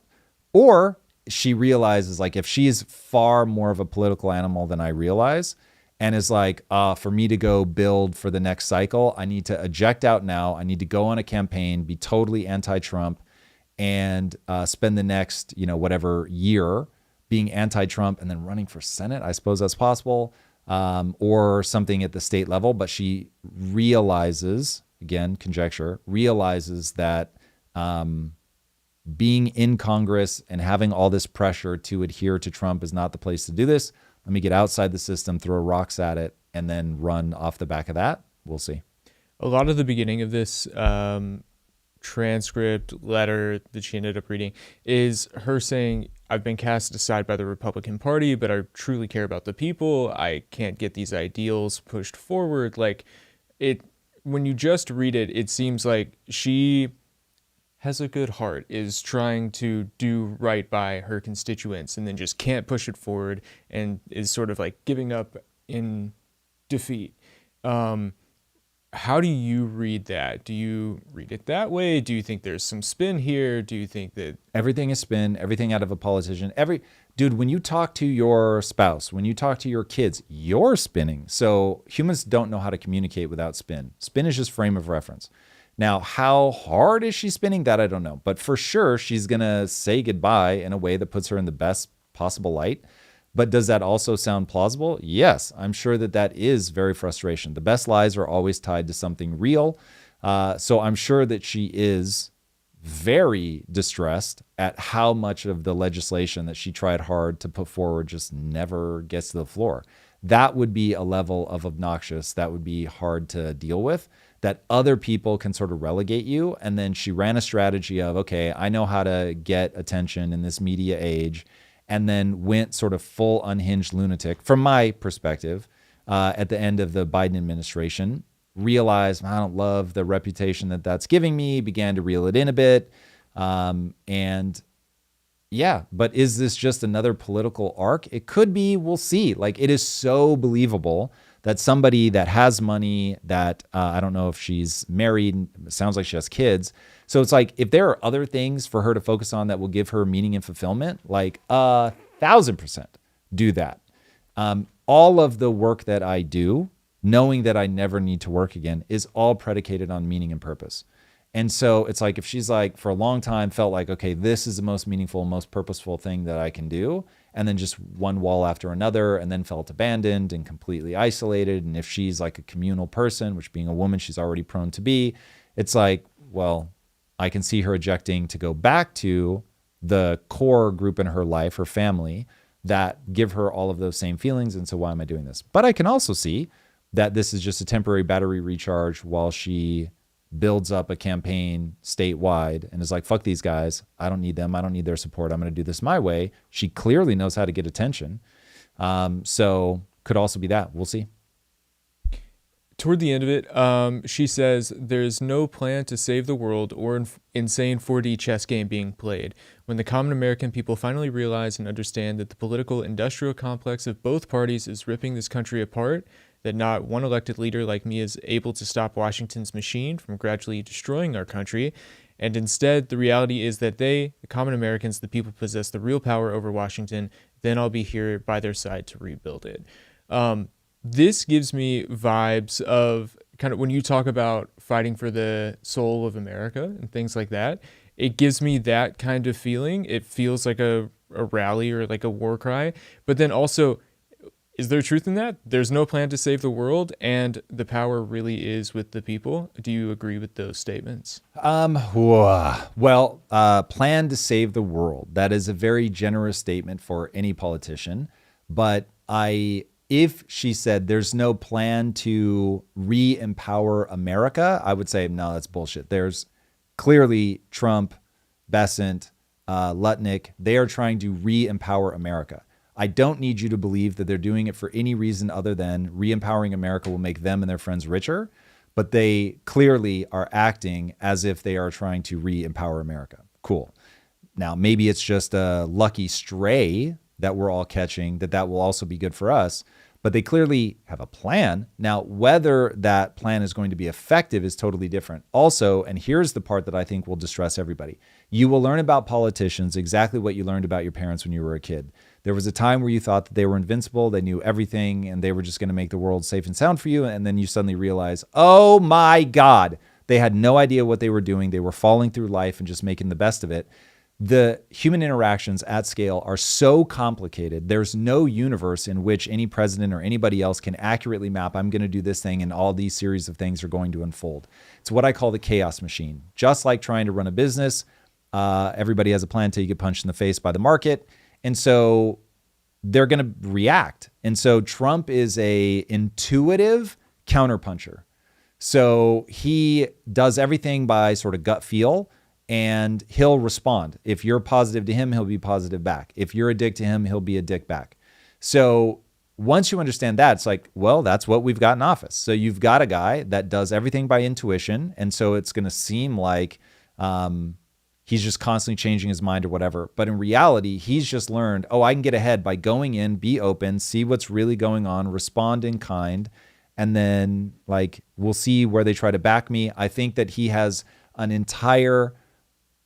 or she realizes, like, if she's far more of a political animal than I realize, and is like, for me to go build for the next cycle, I need to eject out now. I need to go on a campaign, be totally anti-Trump, and spend the next, whatever year being anti-Trump and then running for Senate. I suppose that's possible, or something at the state level. But she realizes, again, conjecture, realizes that being in Congress and having all this pressure to adhere to Trump is not the place to do this. Let me get outside the system, throw rocks at it, and then run off the back of that. We'll see. a lot of the beginning of this transcript letter that she ended up reading is her saying, I've been cast aside by the Republican Party, but I truly care about the people. I can't get these ideals pushed forward. Like it, when you just read it, it seems like she has a good heart, is trying to do right by her constituents, and then just can't push it forward and is sort of like giving up in defeat. How do you read that? Do you read it that way? Do you think there's some spin here? Do you think that everything is spin, everything out of a politician? Dude, when you talk to your spouse, when you talk to your kids, you're spinning. So humans don't know how to communicate without spin. Spin is just frame of reference. Now, how hard is she spinning? That I don't know. But for sure, she's going to say goodbye in a way that puts her in the best possible light. But does that also sound plausible? Yes, I'm sure that is very frustration. The best lies are always tied to something real. So I'm sure that she is very distressed at how much of the legislation that she tried hard to put forward just never gets to the floor. That would be a level of obnoxious that would be hard to deal with, that other people can sort of relegate you. And then she ran a strategy of, okay, I know how to get attention in this media age, and then went sort of full unhinged lunatic, from my perspective, at the end of the Biden administration, realized I don't love the reputation that's giving me, began to reel it in a bit. And yeah, but is this just another political arc? It could be, we'll see. Like, it is so believable that somebody that has money, that I don't know if she's married, it sounds like she has kids. So it's like, if there are other things for her to focus on that will give her meaning and fulfillment, like 1,000% do that. All of the work that I do, knowing that I never need to work again, is all predicated on meaning and purpose. And so it's like, if she's like, for a long time felt like, okay, this is the most meaningful, most purposeful thing that I can do, and then just one wall after another, and then felt abandoned and completely isolated. And if she's like a communal person, which being a woman, she's already prone to be, it's like, well, I can see her ejecting to go back to the core group in her life, her family, that give her all of those same feelings. And so why am I doing this? But I can also see that this is just a temporary battery recharge while she builds up a campaign statewide and is like, fuck these guys. I don't need them. I don't need their support. I'm going to do this my way. She clearly knows how to get attention. So could also be that. We'll see. Toward the end of it, she says there's no plan to save the world or insane 4D chess game being played. When the common American people finally realize and understand that the political industrial complex of both parties is ripping this country apart, that not one elected leader like me is able to stop Washington's machine from gradually destroying our country, and instead the reality is that they, the common Americans, the people, possess the real power over Washington, then I'll be here by their side to rebuild it. This gives me vibes of kind of when you talk about fighting for the soul of America and things like that, it gives me that kind of feeling. It feels like a rally or like a war cry, but then also, is there truth in that? There's no plan to save the world, and the power really is with the people. Do you agree with those statements? Well, plan to save the world. That is a very generous statement for any politician. But if she said there's no plan to re-empower America, I would say, no, that's bullshit. There's clearly Trump, Bessent, Lutnick, they are trying to re-empower America. I don't need you to believe that they're doing it for any reason other than re-empowering America will make them and their friends richer, but they clearly are acting as if they are trying to re-empower America. Cool. Now, maybe it's just a lucky stray that we're all catching, that will also be good for us, but they clearly have a plan. Now, whether that plan is going to be effective is totally different. Also, and here's the part that I think will distress everybody. You will learn about politicians exactly what you learned about your parents when you were a kid. There was a time where you thought that they were invincible, they knew everything, and they were just going to make the world safe and sound for you. And then you suddenly realize, oh my God, they had no idea what they were doing. They were falling through life and just making the best of it. The human interactions at scale are so complicated. There's no universe in which any president or anybody else can accurately map, I'm going to do this thing and all these series of things are going to unfold. It's what I call the chaos machine. Just like trying to run a business, everybody has a plan until you get punched in the face by the market. And so they're going to react. And so Trump is a intuitive counterpuncher. So he does everything by sort of gut feel, and he'll respond. If you're positive to him, he'll be positive back. If you're a dick to him, he'll be a dick back. So once you understand that, it's like, well, that's what we've got in office. So you've got a guy that does everything by intuition. And so it's going to seem like he's just constantly changing his mind or whatever. But in reality, he's just learned, oh, I can get ahead by going in, be open, see what's really going on, respond in kind. And then like, we'll see where they try to back me. I think that he has an entire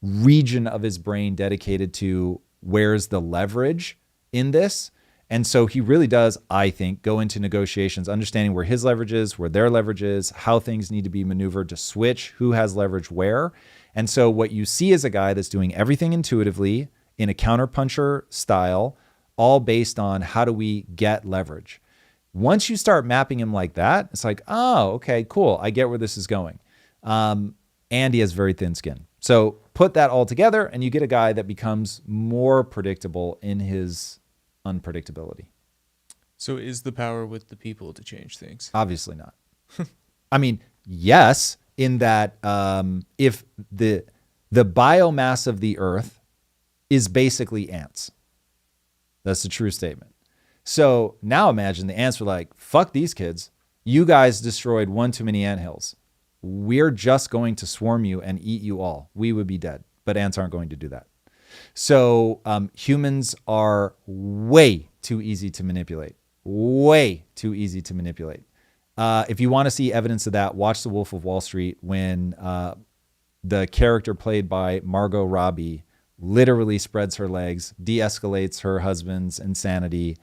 region of his brain dedicated to where's the leverage in this. And so he really does, I think, go into negotiations, understanding where his leverage is, where their leverage is, how things need to be maneuvered to switch, who has leverage where. And so what you see is a guy that's doing everything intuitively in a counterpuncher style, all based on how do we get leverage. Once you start mapping him like that, it's like, oh, okay, cool. I get where this is going. And he has very thin skin. So put that all together and you get a guy that becomes more predictable in his unpredictability. So is the power with the people to change things? Obviously not. I mean, yes, in that if the biomass of the earth is basically ants. That's a true statement. So now imagine the ants were like, fuck these kids. You guys destroyed one too many anthills. We're just going to swarm you and eat you all. We would be dead, but ants aren't going to do that. So humans are way too easy to manipulate. Way too easy to manipulate. If you want to see evidence of that, watch The Wolf of Wall Street when the character played by Margot Robbie literally spreads her legs, de-escalates her husband's insanity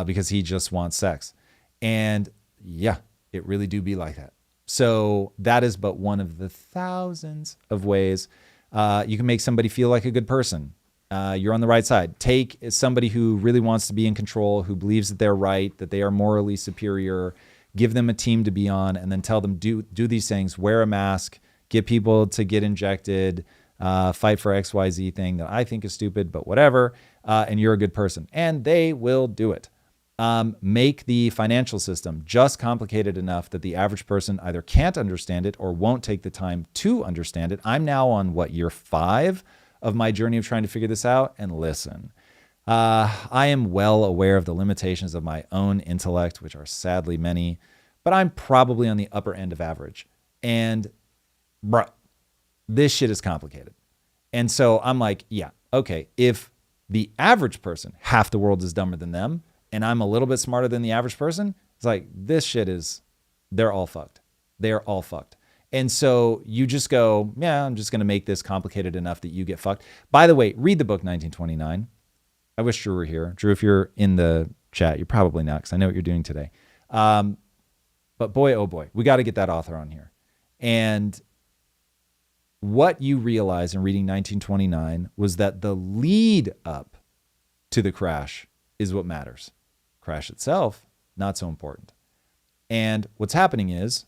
because he just wants sex. And yeah, it really do be like that. So that is but one of the thousands of ways you can make somebody feel like a good person. You're on the right side. Take somebody who really wants to be in control, who believes that they're right, that they are morally superior, give them a team to be on, and then tell them, do these things, wear a mask, get people to get injected, fight for XYZ thing that I think is stupid, but whatever, and you're a good person. And they will do it. Make the financial system just complicated enough that the average person either can't understand it or won't take the time to understand it. I'm now on year 5 of my journey of trying to figure this out. And listen, I am well aware of the limitations of my own intellect, which are sadly many, but I'm probably on the upper end of average. And bruh, this shit is complicated. And so I'm like, yeah, okay, if the average person, half the world is dumber than them, and I'm a little bit smarter than the average person, it's like, this shit is, they're all fucked. They're all fucked. And so you just go, yeah, I'm just going to make this complicated enough that you get fucked. By the way, read the book 1929. I wish Drew were here. Drew, if you're in the chat, you're probably not because I know what you're doing today. But boy, oh boy, we got to get that author on here. And what you realize in reading 1929 was that the lead up to the crash is what matters. Crash itself, not so important. And what's happening is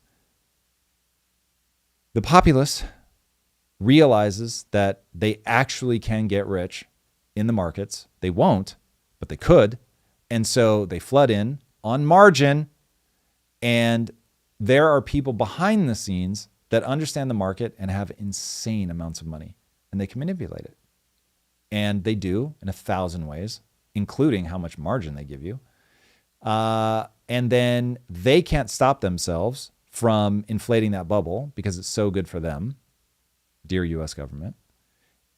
the populace realizes that they actually can get rich in the markets. They won't, but they could. And so they flood in on margin. And there are people behind the scenes that understand the market and have insane amounts of money. And they can manipulate it. And they do in 1,000 ways, including how much margin they give you. And then they can't stop themselves from inflating that bubble because it's so good for them, dear US government.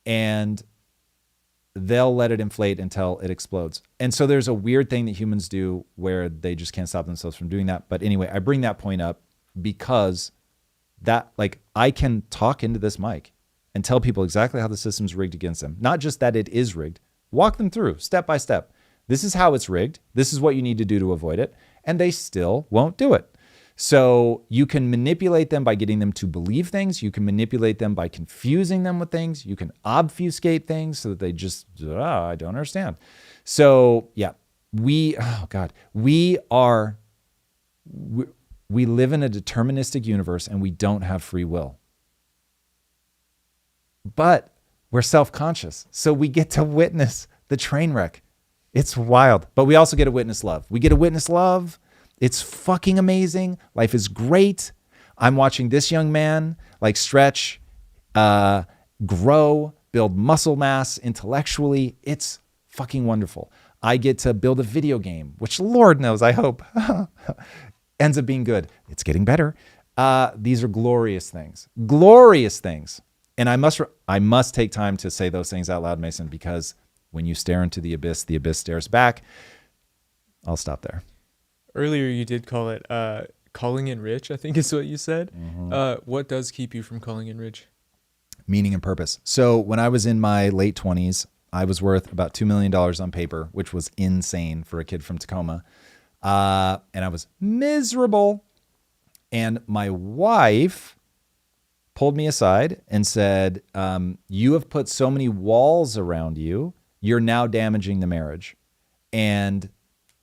And they'll let it inflate until it explodes. And so there's a weird thing that humans do where they just can't stop themselves from doing that. But anyway, I bring that point up because that, like, I can talk into this mic and tell people exactly how the system's rigged against them. Not just that it is rigged, walk them through step by step. This is how it's rigged. This is what you need to do to avoid it. And they still won't do it. So you can manipulate them by getting them to believe things. You can manipulate them by confusing them with things. You can obfuscate things so that they just, I don't understand. So yeah, we live in a deterministic universe and we don't have free will. But we're self-conscious. So we get to witness the train wreck. It's wild. But we also get to witness love. We get to witness love. It's fucking amazing. Life is great. I'm watching this young man like stretch, grow, build muscle mass intellectually. It's fucking wonderful. I get to build a video game, which Lord knows, I hope, ends up being good. It's getting better. These are glorious things. Glorious things. And I must take time to say those things out loud, Mason, because when you stare into the abyss stares back. I'll stop there. Earlier, you did call it calling in rich, I think is what you said. Mm-hmm. What does keep you from calling in rich? Meaning and purpose. So when I was in my late 20s, I was worth about $2 million on paper, which was insane for a kid from Tacoma. And I was miserable. And my wife pulled me aside and said, you have put so many walls around you, you're now damaging the marriage. And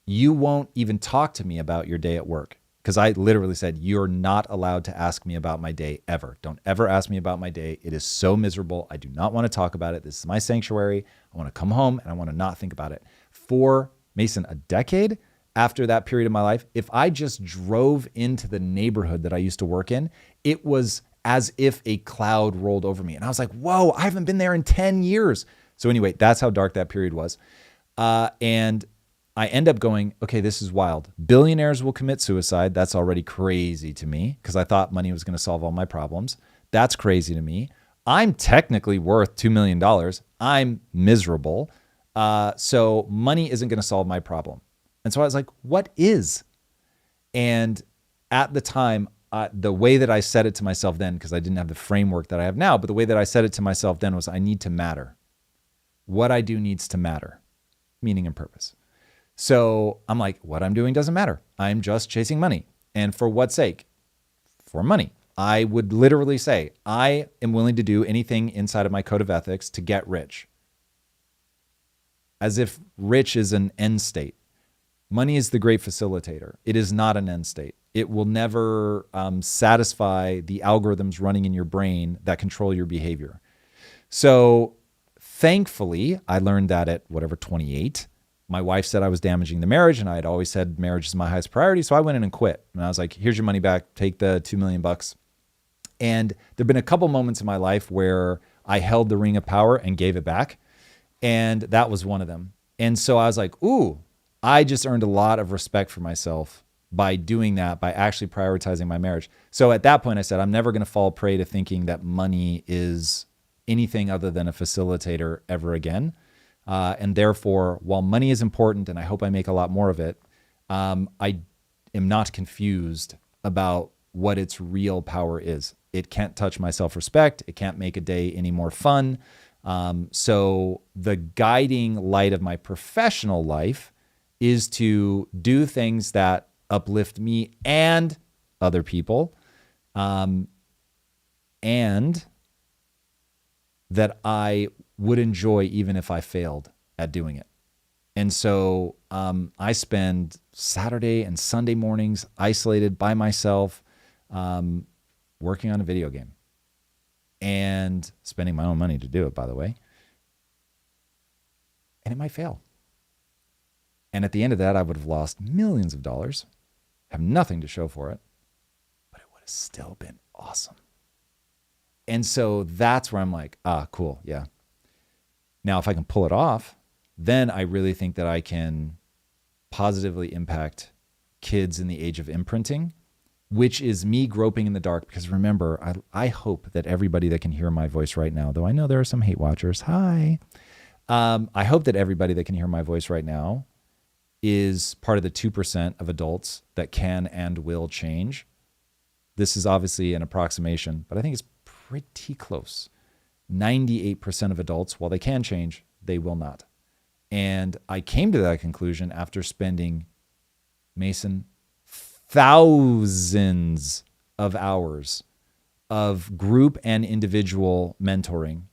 you won't even talk to me about your day at work. Because I literally said, you're not allowed to ask me about my day ever. Don't ever ask me about my day. It is so miserable. I do not want to talk about it. This is my sanctuary. I want to come home and I want to not think about it. For Mason, a decade after that period of my life, if I just drove into the neighborhood that I used to work in, it was as if a cloud rolled over me. And I was like, whoa, I haven't been there in 10 years. So anyway, that's how dark that period was. And I end up going, okay, this is wild. Billionaires will commit suicide. That's already crazy to me because I thought money was going to solve all my problems. That's crazy to me. I'm technically worth $2 million. I'm miserable. So money isn't going to solve my problem. And so I was like, what is? And at the time, the way that I said it to myself then, because I didn't have the framework that I have now, but the way that I said it to myself then was I need to matter. What I do needs to matter, meaning and purpose. So I'm like, what I'm doing doesn't matter. I'm just chasing money. And for what sake? For money. I would literally say, I am willing to do anything inside of my code of ethics to get rich. As if rich is an end state. Money is the great facilitator. It is not an end state. It will never satisfy the algorithms running in your brain that control your behavior. So thankfully, I learned that at 28. My wife said I was damaging the marriage, and I had always said marriage is my highest priority. So I went in and quit. And I was like, here's your money back. Take the $2 million. And there've been a couple moments in my life where I held the ring of power and gave it back. And that was one of them. And so I was like, ooh, I just earned a lot of respect for myself by doing that, by actually prioritizing my marriage. So at that point I said, I'm never going to fall prey to thinking that money is anything other than a facilitator ever again. And therefore, while money is important, and I hope I make a lot more of it, I am not confused about what its real power is. It can't touch my self-respect. It can't make a day any more fun. So the guiding light of my professional life is to do things that uplift me and other people, and that I would enjoy even if I failed at doing it. And so I spend Saturday and Sunday mornings isolated by myself, working on a video game and spending my own money to do it, by the way. And it might fail. And at the end of that, I would have lost millions of dollars, have nothing to show for it, but it would have still been awesome. And so that's where I'm like, cool, yeah. Now, if I can pull it off, then I really think that I can positively impact kids in the age of imprinting, which is me groping in the dark. Because remember, I hope that everybody that can hear my voice right now, though I know there are some hate watchers, hi. I hope that everybody that can hear my voice right now is part of the 2% of adults that can and will change. This is obviously an approximation, but I think it's pretty close. 98% of adults, while they can change, they will not. And I came to that conclusion after spending, Mason, thousands of hours of group and individual mentoring.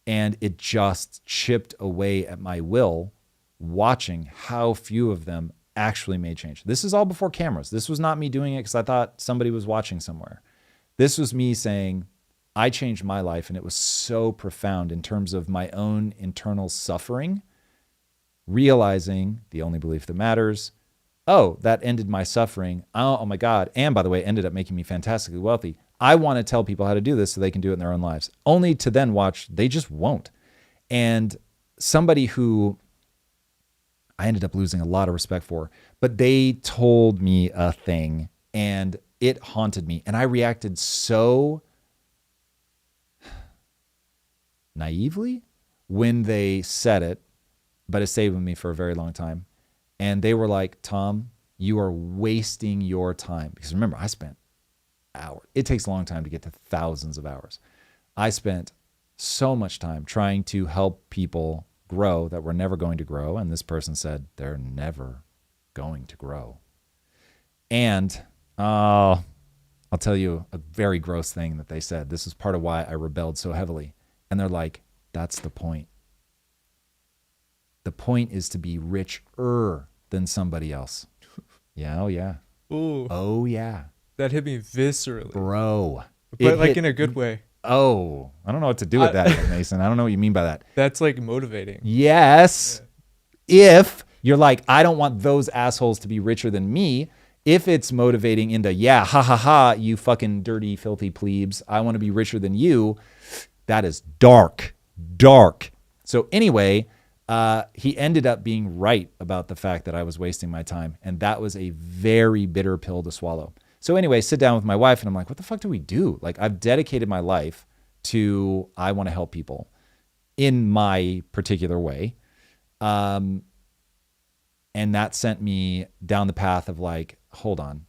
And it just chipped away at my will, watching how few of them actually made change. This is all before cameras. This was not me doing it because I thought somebody was watching somewhere. This was me saying, I changed my life, and it was so profound in terms of my own internal suffering, realizing the only belief that matters oh, that ended my suffering. Oh my God. And by the way, ended up making me fantastically wealthy. I want to tell people how to do this so they can do it in their own lives, only to then watch, they just won't. And somebody who I ended up losing a lot of respect for, but they told me a thing and it haunted me. And I reacted so naively when they said it, but it stayed with me for a very long time. And they were like, Tom, you are wasting your time. Because remember, I spent hours. It takes a long time to get to thousands of hours. I spent so much time trying to help people grow that were never going to grow. And this person said, they're never going to grow. And I'll tell you a very gross thing that they said. This is part of why I rebelled so heavily. And they're like, that's the point. The point is to be richer than somebody else. Yeah, oh yeah. Ooh. Oh yeah. That hit me viscerally. Bro. But like in a good way. Oh, I don't know what to do with that, Mason. I don't know what you mean by that. That's like motivating. Yes. Yeah. If you're like, I don't want those assholes to be richer than me. If it's motivating into, yeah, ha ha ha, you fucking dirty, filthy plebes, I want to be richer than you. That is dark. So anyway, he ended up being right about the fact that I was wasting my time. And that was a very bitter pill to swallow. So anyway, sit down with my wife and I'm like, what the fuck do we do? Like, I've dedicated my life to, I want to help people in my particular way. And that sent me down the path of like, hold on,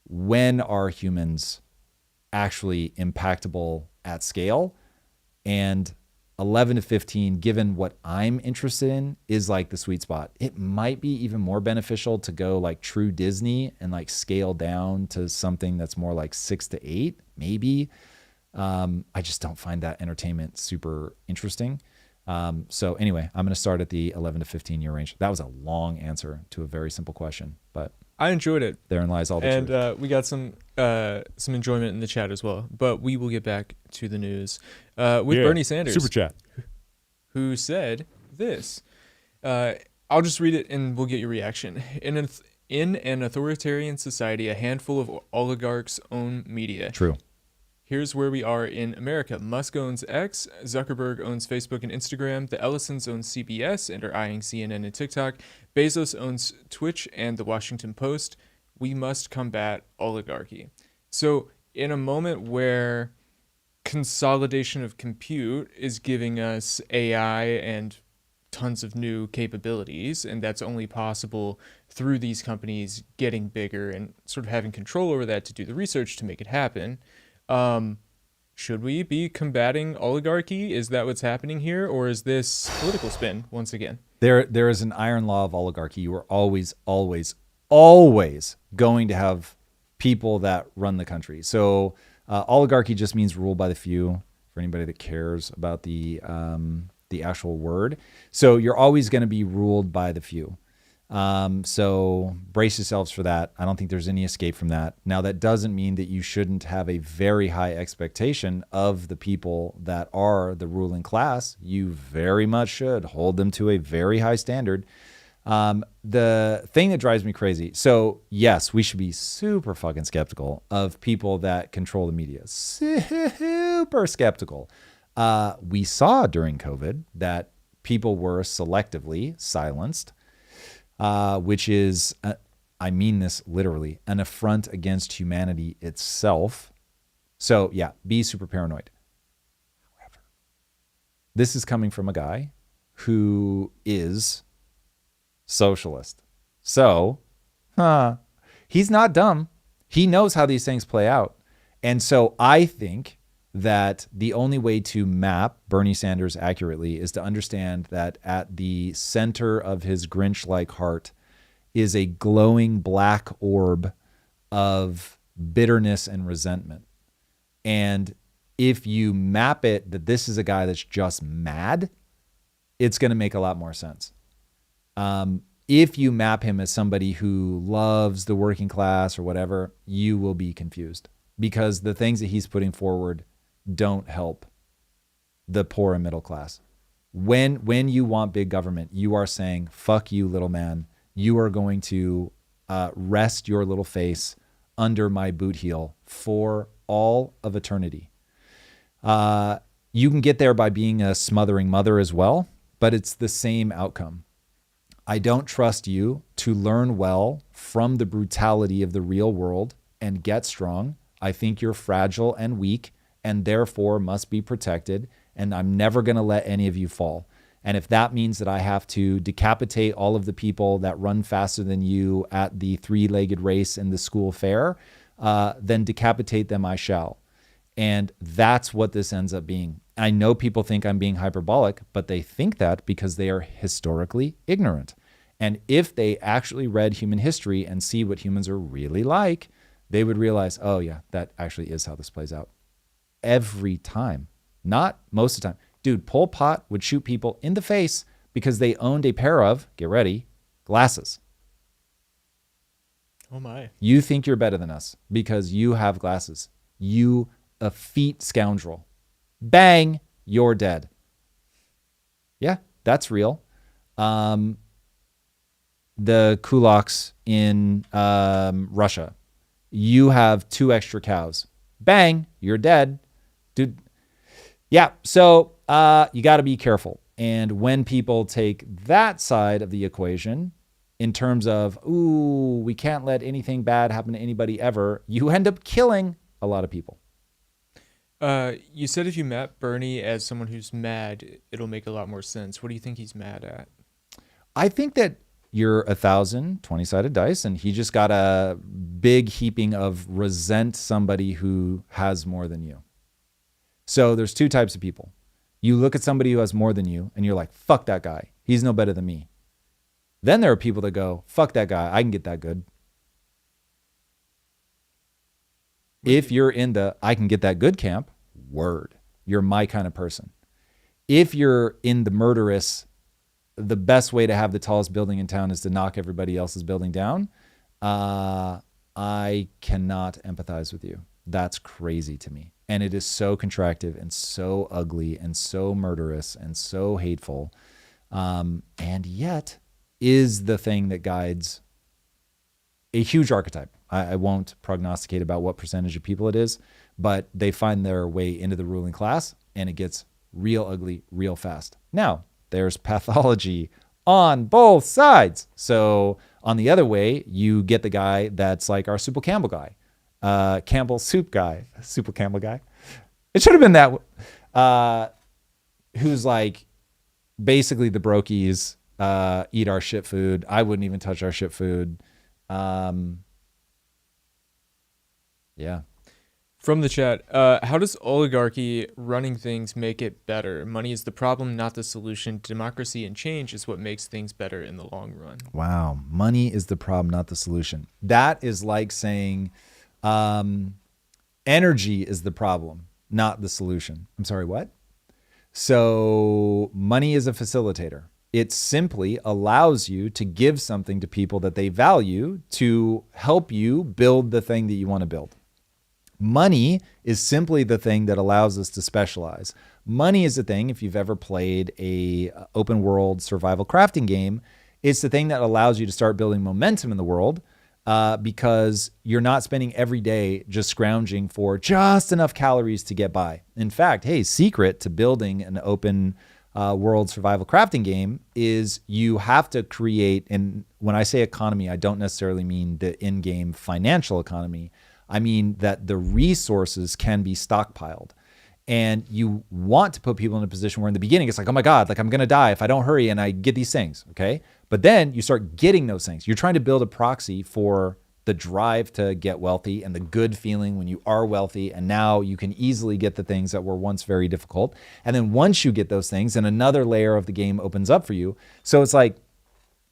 when are humans actually impactable at scale? And 11 to 15, given what I'm interested in, is like the sweet spot. It might be even more beneficial to go like true Disney and like scale down to something that's more like 6 to 8, maybe. I just don't find that entertainment super interesting. So anyway, I'm going to start at the 11 to 15 year range. That was a long answer to a very simple question, but I enjoyed it. Therein lies all the truth. And we got some enjoyment in the chat as well. But we will get back to the news with Bernie Sanders. Super chat. Who said this. I'll just read it and we'll get your reaction. In an authoritarian society, a handful of oligarchs own media. True. Here's where we are in America. Musk owns X, Zuckerberg owns Facebook and Instagram, the Ellisons own CBS and are eyeing CNN and TikTok, Bezos owns Twitch and the Washington Post. We must combat oligarchy. So in a moment where consolidation of compute is giving us AI and tons of new capabilities, and that's only possible through these companies getting bigger and sort of having control over that to do the research to make it happen, should we be combating oligarchy? Is that what's happening here? Or is this political spin once again? There is an iron law of oligarchy. You are always going to have people that run the country. So oligarchy just means ruled by the few, for anybody that cares about the actual word. So you're always going to be ruled by the few. So brace yourselves for that. I don't think there's any escape from that. Now, that doesn't mean that you shouldn't have a very high expectation of the people that are the ruling class. You very much should hold them to a very high standard. The thing that drives me crazy. So yes, we should be super fucking skeptical of people that control the media. Super skeptical. We saw during COVID that people were selectively silenced. Which is, I mean this literally, an affront against humanity itself. So yeah, be super paranoid. However, this is coming from a guy who is socialist. So, he's not dumb. He knows how these things play out. And so I think that the only way to map Bernie Sanders accurately is to understand that at the center of his Grinch-like heart is a glowing black orb of bitterness and resentment. And if you map it that this is a guy that's just mad, it's going to make a lot more sense. If you map him as somebody who loves the working class or whatever, you will be confused because the things that he's putting forward don't help the poor and middle class. When you want big government, you are saying, fuck you, little man. You are going to rest your little face under my boot heel for all of eternity. You can get there by being a smothering mother as well, but it's the same outcome. I don't trust you to learn well from the brutality of the real world and get strong. I think you're fragile and weak and therefore must be protected. And I'm never going to let any of you fall. And if that means that I have to decapitate all of the people that run faster than you at the 3-legged race in the school fair, then decapitate them I shall. And that's what this ends up being. I know people think I'm being hyperbolic, but they think that because they are historically ignorant. And if they actually read human history and see what humans are really like, they would realize, oh yeah, that actually is how this plays out. Every time. Not most of the time. Dude, Pol Pot would shoot people in the face because they owned a pair of, get ready, glasses. Oh my. You think you're better than us because you have glasses. You effete scoundrel. Bang, you're dead. Yeah, that's real. The kulaks in Russia. You have 2 extra cows. Bang, you're dead. Dude. Yeah, so you got to be careful. And when people take that side of the equation in terms of, ooh, we can't let anything bad happen to anybody ever, you end up killing a lot of people. You said if you map Bernie as someone who's mad, it'll make a lot more sense. What do you think he's mad at? I think that you're 1,000 20-sided dice, and he just got a big heaping of resent somebody who has more than you. So there's 2 types of people. You look at somebody who has more than you, and you're like, fuck that guy. He's no better than me. Then there are people that go, fuck that guy. I can get that good. If you're in the I can get that good camp, word, you're my kind of person. If you're in the murderous, the best way to have the tallest building in town is to knock everybody else's building down, I cannot empathize with you. That's crazy to me. And it is so contractive and so ugly and so murderous and so hateful. And yet is the thing that guides a huge archetype. I won't prognosticate about what percentage of people it is, but they find their way into the ruling class and it gets real ugly real fast. Now, there's pathology on both sides. So on the other way, you get the guy that's like our Super Campbell guy, Campbell soup guy, Super Campbell guy. It should have been that, who's like basically the brokies, eat our shit food. I wouldn't even touch our shit food. Yeah. From the chat, how does oligarchy running things make it better? Money is the problem, not the solution. Democracy and change is what makes things better in the long run. Wow. Money is the problem, not the solution. That is like saying energy is the problem, not the solution. I'm sorry, what? So money is a facilitator. It simply allows you to give something to people that they value to help you build the thing that you want to build. Money is simply the thing that allows us to specialize. Money is the thing, if you've ever played a open world survival crafting game, it's the thing that allows you to start building momentum in the world because you're not spending every day just scrounging for just enough calories to get by. In fact, hey, secret to building an open world survival crafting game is you have to create, and when I say economy, I don't necessarily mean the in-game financial economy. I mean that the resources can be stockpiled, and you want to put people in a position where in the beginning it's like, oh my God, like I'm going to die if I don't hurry and I get these things. Okay. But then you start getting those things. You're trying to build a proxy for the drive to get wealthy and the good feeling when you are wealthy. And now you can easily get the things that were once very difficult. And then once you get those things, then another layer of the game opens up for you. So it's like,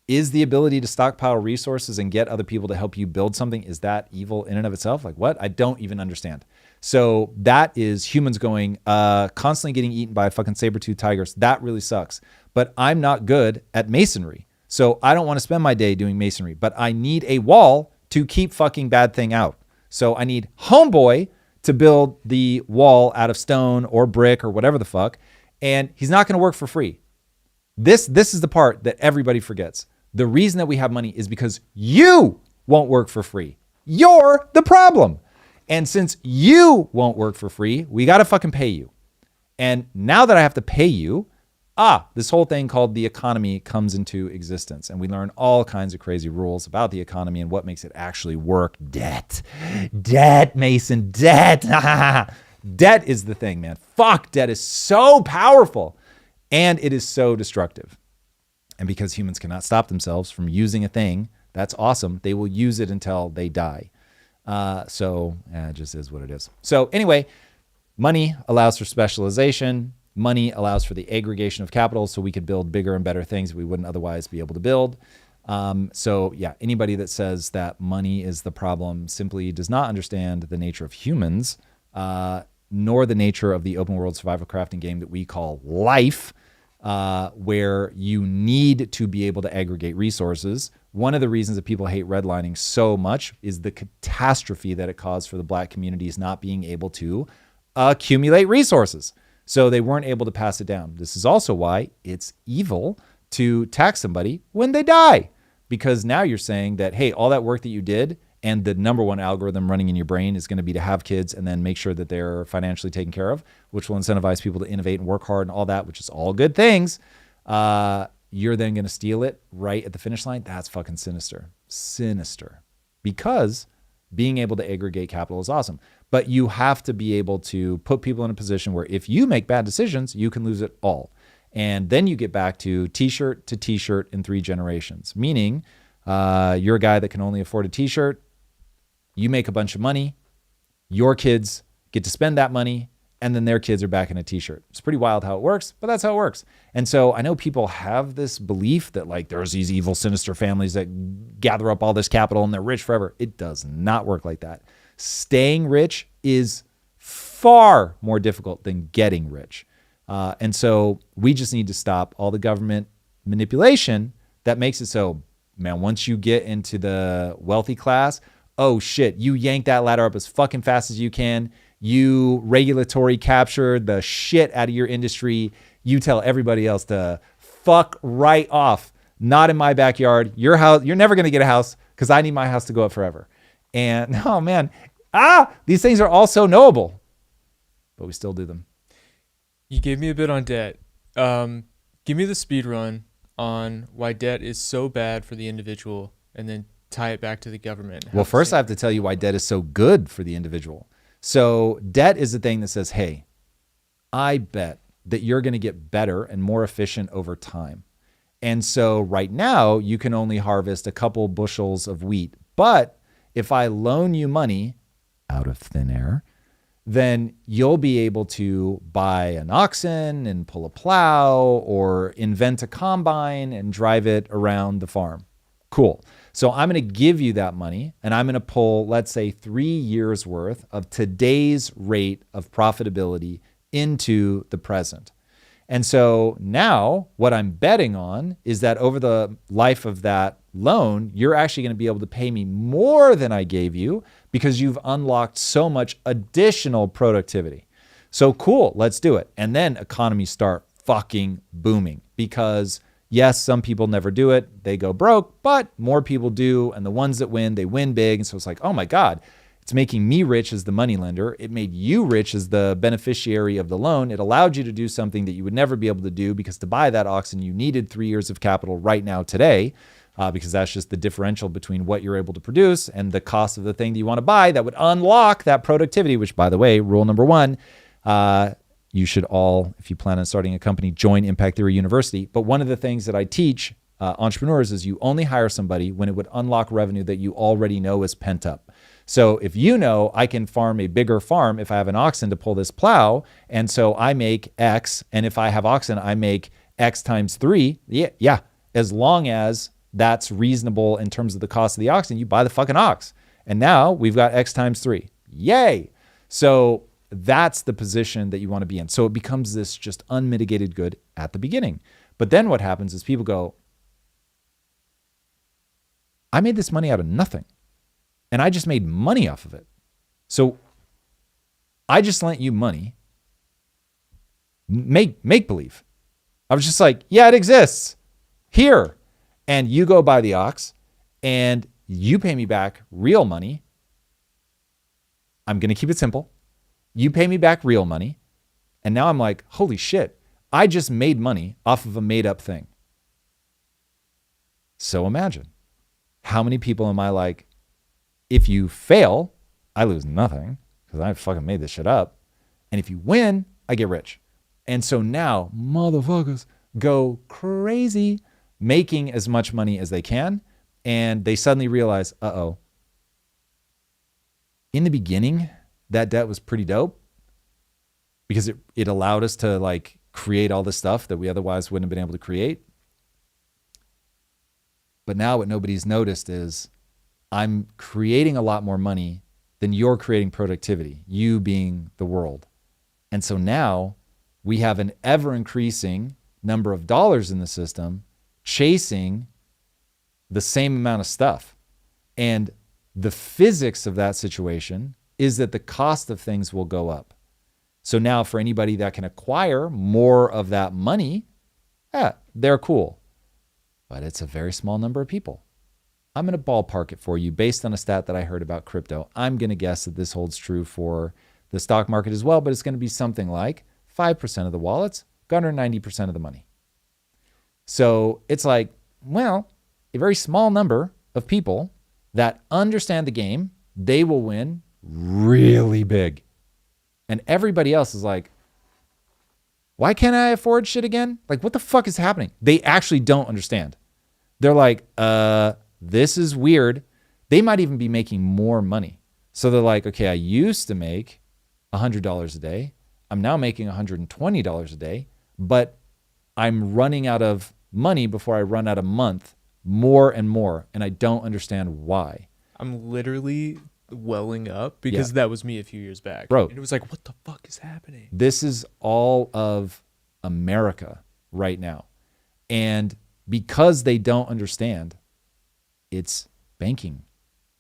is the ability to stockpile resources and get other people to help you build something, is that evil in and of itself? Like what? I don't even understand. So that is humans going, constantly getting eaten by fucking saber-toothed tigers. That really sucks. But I'm not good at masonry. So I don't want to spend my day doing masonry, but I need a wall to keep fucking bad thing out. So I need homeboy to build the wall out of stone or brick or whatever the fuck. And he's not going to work for free. This is the part that everybody forgets. The reason that we have money is because you won't work for free. You're the problem. And since you won't work for free, we got to fucking pay you. And now that I have to pay you, this whole thing called the economy comes into existence. And we learn all kinds of crazy rules about the economy and what makes it actually work. Debt, Mason, debt. Debt is the thing, man. Fuck, debt is so powerful and it is so destructive. And because humans cannot stop themselves from using a thing, that's awesome. They will use it until they die. It just is what it is. So anyway, money allows for specialization. Money allows for the aggregation of capital so we could build bigger and better things we wouldn't otherwise be able to build. Anybody that says that money is the problem simply does not understand the nature of humans, nor the nature of the open world survival crafting game that we call life, where you need to be able to aggregate resources. One of the reasons that people hate redlining so much is the catastrophe that it caused for the black communities not being able to accumulate resources. So they weren't able to pass it down. This is also why it's evil to tax somebody when they die, because now you're saying that, hey, all that work that you did and the number one algorithm running in your brain is going to be to have kids and then make sure that they're financially taken care of, which will incentivize people to innovate and work hard and all that, which is all good things. You're then going to steal it right at the finish line. That's fucking sinister. Sinister. Because being able to aggregate capital is awesome. But you have to be able to put people in a position where if you make bad decisions, you can lose it all. And then you get back to t-shirt to t-shirt in 3 generations. Meaning you're a guy that can only afford a t-shirt. You make a bunch of money. Your kids get to spend that money. And then their kids are back in a t-shirt. It's pretty wild how it works, but that's how it works. And so I know people have this belief that like there's these evil, sinister families that gather up all this capital and they're rich forever. It does not work like that. Staying rich is far more difficult than getting rich. And so we just need to stop all the government manipulation that makes it so, man, once you get into the wealthy class, oh shit, you yank that ladder up as fucking fast as you can. You regulatory capture the shit out of your industry. You tell everybody else to fuck right off. Not in my backyard. Your house, you're never going to get a house because I need my house to go up forever. And oh man, these things are all so knowable, but we still do them. You gave me a bit on debt. Give me the speed run on why debt is so bad for the individual and then tie it back to the government. Well, first I have to tell you why debt is so good for the individual. So debt is the thing that says, hey, I bet that you're going to get better and more efficient over time. And so right now you can only harvest a couple bushels of wheat. But if I loan you money out of thin air, then you'll be able to buy an oxen and pull a plow or invent a combine and drive it around the farm. Cool. So I'm going to give you that money and I'm going to pull, let's say, 3 years worth of today's rate of profitability into the present. And so now what I'm betting on is that over the life of that loan, you're actually going to be able to pay me more than I gave you because you've unlocked so much additional productivity. So cool, let's do it. And then economies start fucking booming because yes, some people never do it. They go broke, but more people do. And the ones that win, they win big. And so it's like, oh my God, it's making me rich as the money lender. It made you rich as the beneficiary of the loan. It allowed you to do something that you would never be able to do because to buy that oxen, you needed 3 years of capital right now today, because that's just the differential between what you're able to produce and the cost of the thing that you want to buy that would unlock that productivity, which by the way, rule number 1, you should all, if you plan on starting a company, join Impact Theory University. But one of the things that I teach entrepreneurs is you only hire somebody when it would unlock revenue that you already know is pent up. So if you know I can farm a bigger farm if I have an oxen to pull this plow, and so I make X, and if I have oxen, I make X times 3. Yeah. As long as that's reasonable in terms of the cost of the oxen, you buy the fucking ox. And now we've got X times 3. Yay. So that's the position that you want to be in. So it becomes this just unmitigated good at the beginning. But then what happens is people go, I made this money out of nothing. And I just made money off of it. So I just lent you money. Make believe. I was just like, yeah, it exists. Here. And you go buy the ox and you pay me back real money. I'm going to keep it simple. You pay me back real money. And now I'm like, holy shit, I just made money off of a made up thing. So imagine how many people am I like, if you fail, I lose nothing because I fucking made this shit up. And if you win, I get rich. And so now motherfuckers go crazy making as much money as they can. And they suddenly realize, uh-oh, in the beginning, that debt was pretty dope because it allowed us to like create all this stuff that we otherwise wouldn't have been able to create. But now what nobody's noticed is I'm creating a lot more money than you're creating productivity, you being the world. And so now we have an ever increasing number of dollars in the system chasing the same amount of stuff. And the physics of that situation is that the cost of things will go up. So now for anybody that can acquire more of that money, they're cool. But it's a very small number of people. I'm going to ballpark it for you based on a stat that I heard about crypto. I'm going to guess that this holds true for the stock market as well, but it's going to be something like 5% of the wallets garner 90% of the money. So it's like, well, a very small number of people that understand the game, they will win really big. And everybody else is like, why can't I afford shit again? Like, what the fuck is happening? They actually don't understand. They're like, this is weird. They might even be making more money. So they're like, okay, I used to make $100 a day. I'm now making $120 a day, but I'm running out of money before I run out of month more and more. And I don't understand why. I'm literally welling up because that was me a few years back. Bro. And it was like, what the fuck is happening? This is all of America right now. And because they don't understand, it's banking.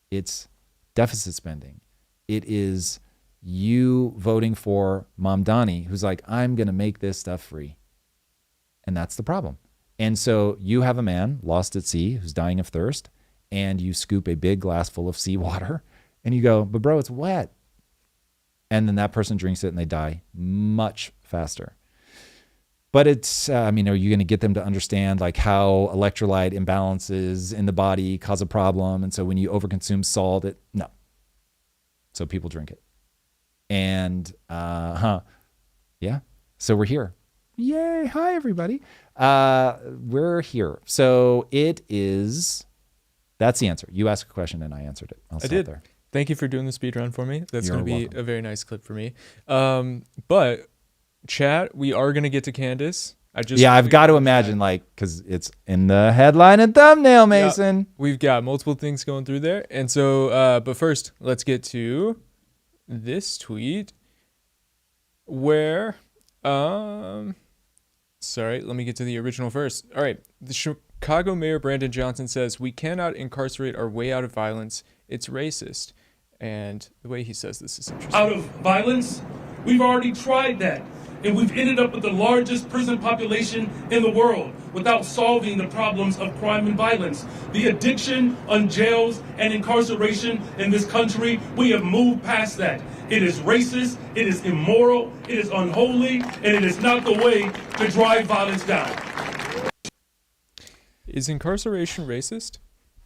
It's deficit spending. It is you voting for Mamdani, who's like, I'm going to make this stuff free. And that's the problem. And so you have a man lost at sea who's dying of thirst, and you scoop a big glass full of seawater, and you go, but bro, it's wet. And then that person drinks it and they die much faster. But it's, are you going to get them to understand like how electrolyte imbalances in the body cause a problem? And so when you overconsume salt, no. So people drink it. And, yeah. So we're here. Yay. Hi, everybody. We're here. So that's the answer. You asked a question and I answered it. I did. There. Thank you for doing the speed run for me. That's going to be welcome. A very nice clip for me. But chat, we are going to get to Candace. I've got to imagine because it's in the headline and thumbnail, Mason. Yeah, we've got multiple things going through there. And so, but first, let's get to this tweet where, sorry, let me get to the original first. All right. The Chicago Mayor Brandon Johnson says, we cannot incarcerate our way out of violence. It's racist. And the way he says this is interesting. Out of violence? We've already tried that. And we've ended up with the largest prison population in the world without solving the problems of crime and violence. The addiction on jails and incarceration in this country, we have moved past that. It is racist, it is immoral, it is unholy, and it is not the way to drive violence down. Is incarceration racist?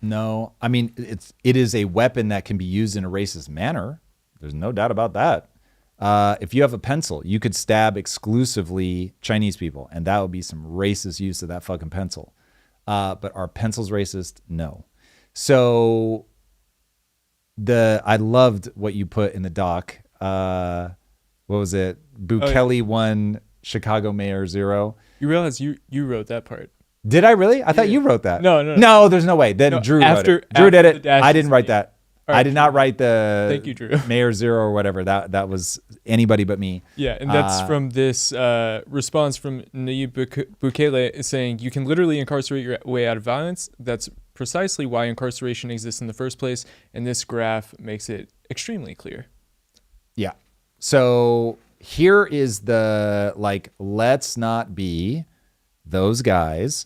No. It is a weapon that can be used in a racist manner. There's no doubt about that. If you have a pencil, you could stab exclusively Chinese people, and that would be some racist use of that fucking pencil. But are pencils racist? No. So I loved what you put in the doc. What was it? Bukele won, Chicago Mayor 0. You realize you wrote that part. Did I really? I thought you wrote that. No. No, there's no way. Then Drew wrote it. Drew did it. I didn't write that. Right, I did not write the Thank you, Drew. Mayor 0 or whatever. That was anybody but me. Yeah, and that's from this response from Nayib Bukele saying, you can literally incarcerate your way out of violence. That's precisely why incarceration exists in the first place, and this graph makes it extremely clear. Yeah. So here is the, let's not be those guys.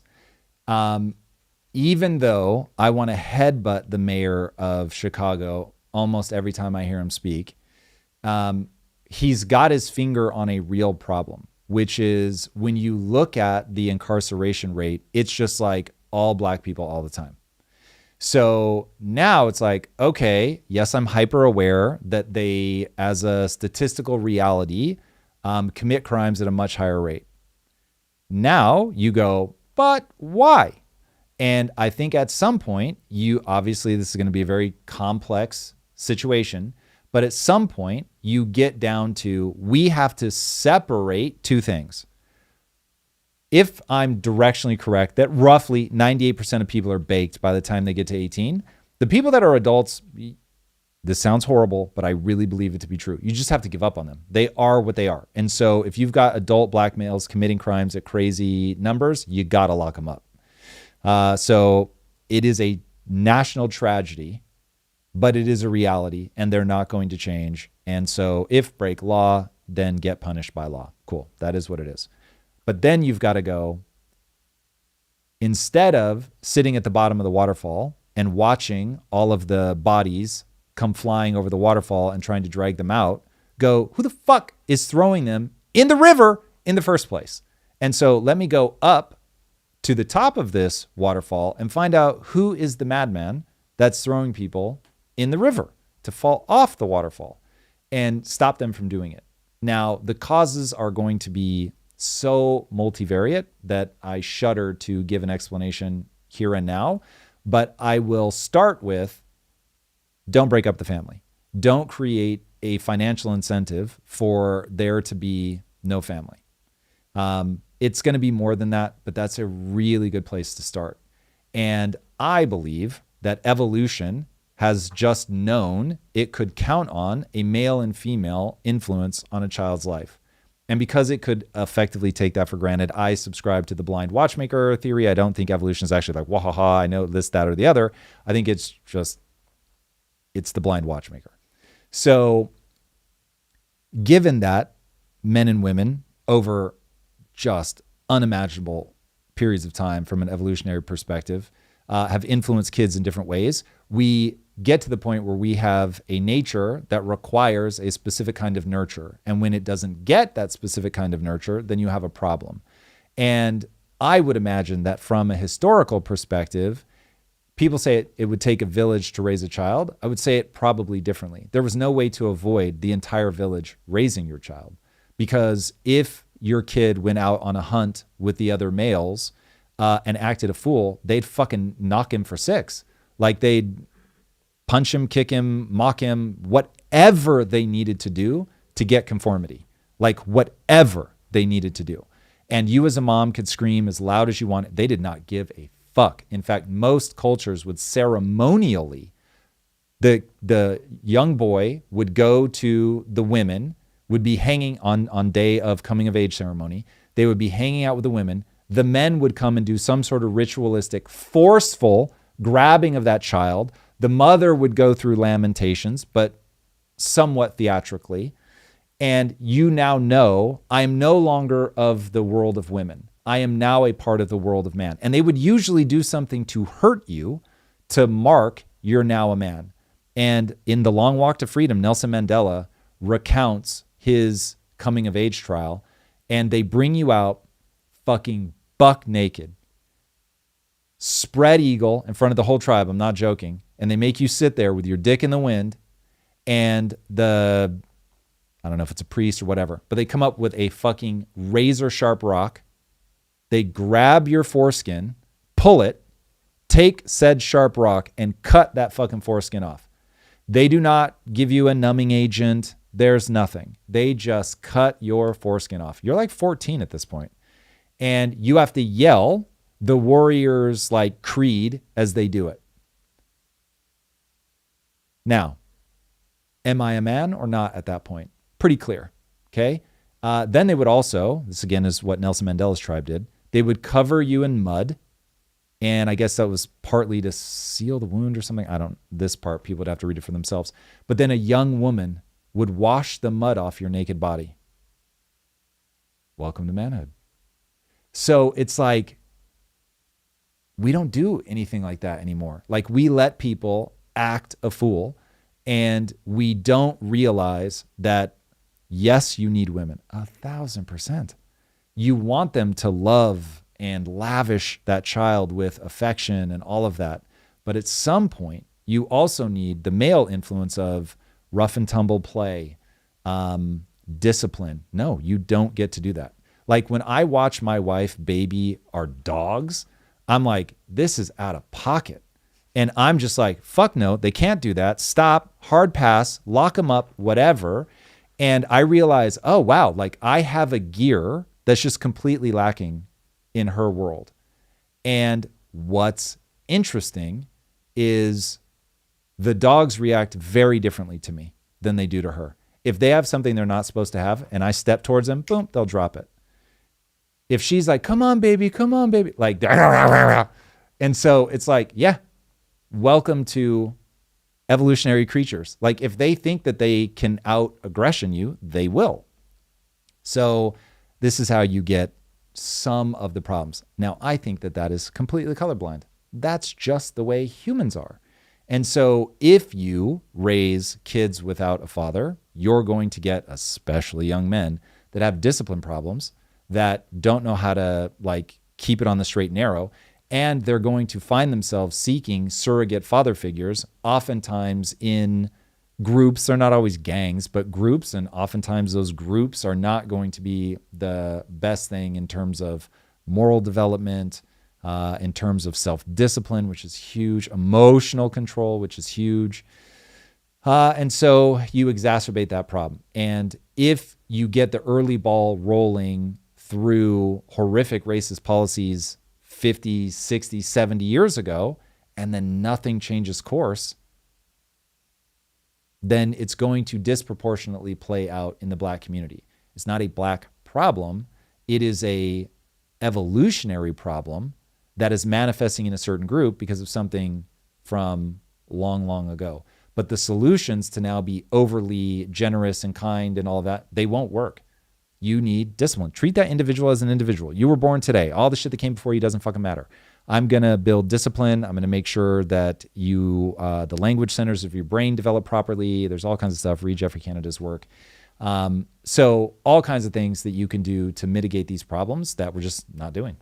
even though I want to headbutt the mayor of Chicago almost every time I hear him speak, he's got his finger on a real problem, which is when you look at the incarceration rate, it's just like all black people all the time. So now it's like, okay, yes, I'm hyper aware that they, as a statistical reality, commit crimes at a much higher rate. Now you go, but why? And I think at some point, obviously this is going to be a very complex situation, but at some point you get down to, we have to separate two things. If I'm directionally correct, that roughly 98% of people are baked by the time they get to 18, the people that are adults, this sounds horrible, but I really believe it to be true. You just have to give up on them. They are what they are. And so if you've got adult black males committing crimes at crazy numbers, you got to lock them up. So it is a national tragedy, but it is a reality, and they're not going to change. And so if break law, then get punished by law. Cool. That is what it is. But then you've got to go, instead of sitting at the bottom of the waterfall and watching all of the bodies come flying over the waterfall and trying to drag them out, go, who the fuck is throwing them in the river in the first place? And so let me go up to the top of this waterfall and find out who is the madman that's throwing people in the river to fall off the waterfall and stop them from doing it. Now, the causes are going to be so multivariate that I shudder to give an explanation here and now, but I will start with, don't break up the family. Don't create a financial incentive for there to be no family. It's going to be more than that, but that's a really good place to start. And I believe that evolution has just known it could count on a male and female influence on a child's life. And because it could effectively take that for granted, I subscribe to the blind watchmaker theory. I don't think evolution is actually like, wahaha, I know this, that, or the other. I think it's the blind watchmaker. So given that men and women over just unimaginable periods of time from an evolutionary perspective have influenced kids in different ways, we get to the point where we have a nature that requires a specific kind of nurture. And when it doesn't get that specific kind of nurture, then you have a problem. And I would imagine that from a historical perspective, people say it would take a village to raise a child. I would say it probably differently. There was no way to avoid the entire village raising your child, because if your kid went out on a hunt with the other males and acted a fool, they'd fucking knock him for six. Like they'd punch him, kick him, mock him, whatever they needed to do to get conformity. Like whatever they needed to do. And you as a mom could scream as loud as you wanted. They did not give a fuck. In fact, most cultures would ceremonially, the young boy would go to the women, would be hanging on day of coming of age ceremony. They would be hanging out with the women. The men would come and do some sort of ritualistic, forceful grabbing of that child. The mother would go through lamentations, but somewhat theatrically. And you now know, I am no longer of the world of women. I am now a part of the world of man. And they would usually do something to hurt you to mark you're now a man. And in The Long Walk to Freedom, Nelson Mandela recounts his coming of age trial, and they bring you out fucking buck naked, spread eagle in front of the whole tribe. I'm not joking. And they make you sit there with your dick in the wind, and I don't know if it's a priest or whatever, but they come up with a fucking razor sharp rock. They grab your foreskin, pull it, take said sharp rock, and cut that fucking foreskin off. They do not give you a numbing agent. There's nothing. They just cut your foreskin off. You're like 14 at this point. And you have to yell the warrior's like creed as they do it. Now, am I a man or not at that point? Pretty clear. Okay. Then they would also, this again is what Nelson Mandela's tribe did. They would cover you in mud. And I guess that was partly to seal the wound or something. This part, people would have to read it for themselves. But then a young woman would wash the mud off your naked body. Welcome to manhood. So it's like we don't do anything like that anymore. Like, we let people act a fool, and we don't realize that, yes, you need women 1,000%. You want them to love and lavish that child with affection and all of that. But at some point, you also need the male influence of rough and tumble play, discipline. No, you don't get to do that. Like, when I watch my wife baby our dogs, I'm like, this is out of pocket. And I'm just like, fuck no, they can't do that. Stop, hard pass, lock them up, whatever. And I realize, oh, wow, like, I have a gear that's just completely lacking in her world. And what's interesting is the dogs react very differently to me than they do to her. If they have something they're not supposed to have and I step towards them, boom, they'll drop it. If she's like, come on, baby, like, and so it's like, yeah, welcome to evolutionary creatures. Like, if they think that they can out aggression you, they will. So this is how you get some of the problems. Now, I think that that is completely colorblind. That's just the way humans are. And so if you raise kids without a father, you're going to get, especially young men, that have discipline problems, that don't know how to, like, keep it on the straight and narrow. And they're going to find themselves seeking surrogate father figures, oftentimes in groups. They're not always gangs, but groups. And oftentimes those groups are not going to be the best thing in terms of moral development, in terms of self-discipline, which is huge, emotional control, which is huge. And so you exacerbate that problem. And if you get the early ball rolling through horrific racist policies 50, 60, 70 years ago, and then nothing changes course, then it's going to disproportionately play out in the black community. It's not a black problem. It is a evolutionary problem that is manifesting in a certain group because of something from long, long ago. But the solutions to now be overly generous and kind and all of that, they won't work. You need discipline. Treat that individual as an individual. You were born today. All the shit that came before you doesn't fucking matter. I'm going to build discipline. I'm going to make sure that you, the language centers of your brain develop properly. There's all kinds of stuff. Read Jeffrey Canada's work. So all kinds of things that you can do to mitigate these problems that we're just not doing.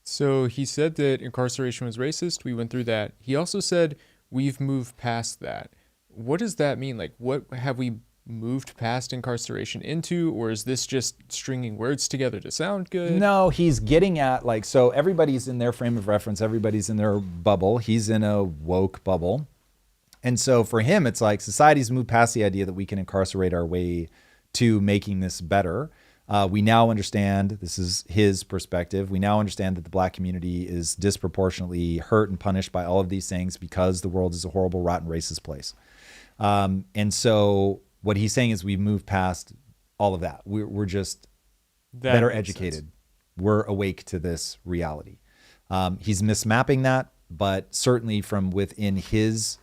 So he said that incarceration was racist. We went through that. He also said we've moved past that. What does that mean? Like, what have we moved past incarceration into, or is this just stringing words together to sound good? No, he's getting at, like, so everybody's in their frame of reference. Everybody's in their bubble. He's in a woke bubble. And so for him, it's like society's moved past the idea that we can incarcerate our way to making this better. We now understand, this is his perspective, we now understand that the black community is disproportionately hurt and punished by all of these things because the world is a horrible, rotten, racist place. And so what he's saying is we've moved past all of that. We're just better educated. Sense. We're awake to this reality. He's mismapping that, but certainly from within his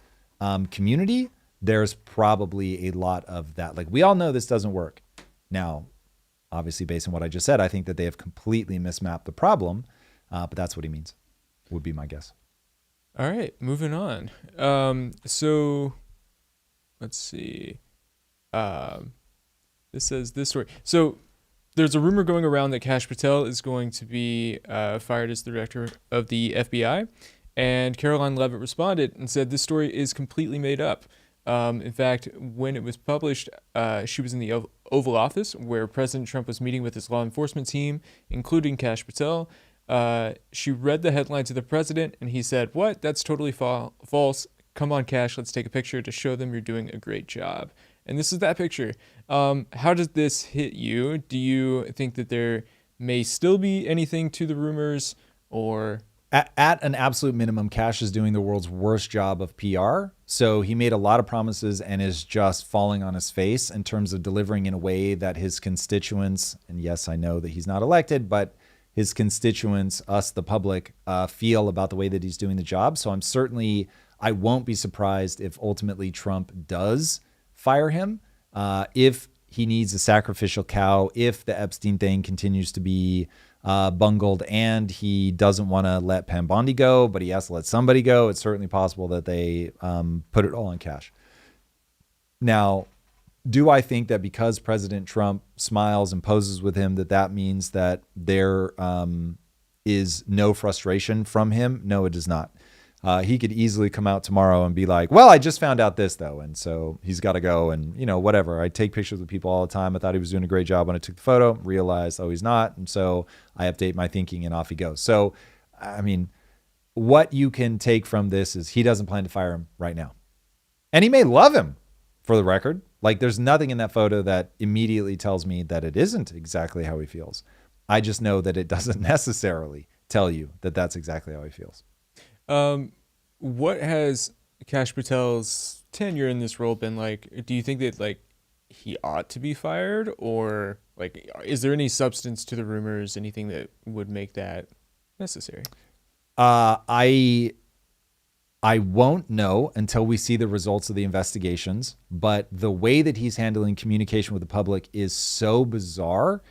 community, there's probably a lot of that. Like, we all know this doesn't work. Now, obviously, based on what I just said, I think that they have completely mismapped the problem, but that's what he means, would be my guess. All right, moving on. So let's see. This says this story. So there's a rumor going around that Kash Patel is going to be fired as the director of the FBI. And Caroline Leavitt responded and said this story is completely made up. In fact, when it was published, she was in the Oval Office where President Trump was meeting with his law enforcement team, including Kash Patel. She read the headline to the president and he said, "What? That's totally false. Come on, Kash, let's take a picture to show them you're doing a great job." And this is that picture. How does this hit you? Do you think that there may still be anything to the rumors, or... At an absolute minimum, Kash is doing the world's worst job of PR. So he made a lot of promises and is just falling on his face in terms of delivering in a way that his constituents, and yes, I know that he's not elected, but his constituents, us, the public, feel about the way that he's doing the job. So I won't be surprised if ultimately Trump does fire him. If he needs a sacrificial cow, if the Epstein thing continues to be bungled, and he doesn't want to let Pam Bondi go, but he has to let somebody go. It's certainly possible that they put it all in cash. Now, do I think that because President Trump smiles and poses with him, that means that there is no frustration from him? No, it does not. He could easily come out tomorrow and be like, well, I just found out this, though. And so he's got to go and, whatever. I take pictures with people all the time. I thought he was doing a great job when I took the photo, realized, oh, he's not. And so I update my thinking and off he goes. So, I mean, what you can take from this is he doesn't plan to fire him right now. And he may love him, for the record. Like, there's nothing in that photo that immediately tells me that it isn't exactly how he feels. I just know that it doesn't necessarily tell you that that's exactly how he feels. What has Kash Patel's tenure in this role been like? Do you think that like he ought to be fired, or like is there any substance to the rumors, anything that would make that necessary? I won't know until we see the results of the investigations, but the way that he's handling communication with the public is so bizarre.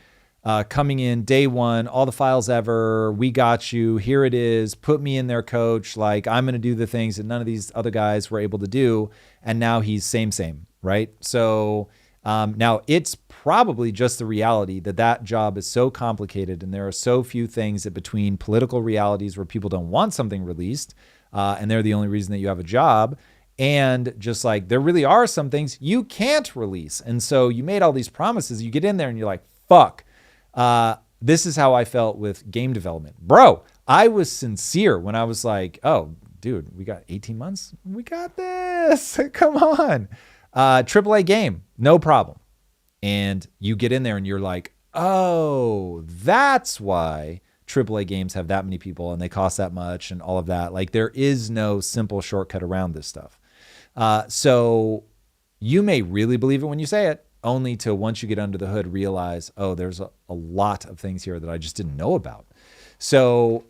Coming in day one, all the files ever, we got you, here it is, put me in there, coach. Like, I'm going to do the things that none of these other guys were able to do. And now he's same, right? So now it's probably just the reality that job is so complicated and there are so few things that between political realities where people don't want something released and they're the only reason that you have a job, and just like there really are some things you can't release. And so you made all these promises, you get in there and you're like, fuck. This is how I felt with game development. Bro, I was sincere when I was like, oh, dude, we got 18 months. We got this. Come on. AAA game, no problem. And you get in there and you're like, oh, that's why AAA games have that many people and they cost that much and all of that. Like, there is no simple shortcut around this stuff. So you may really believe it when you say it, only to once you get under the hood realize, oh, there's a lot of things here that I just didn't know about. So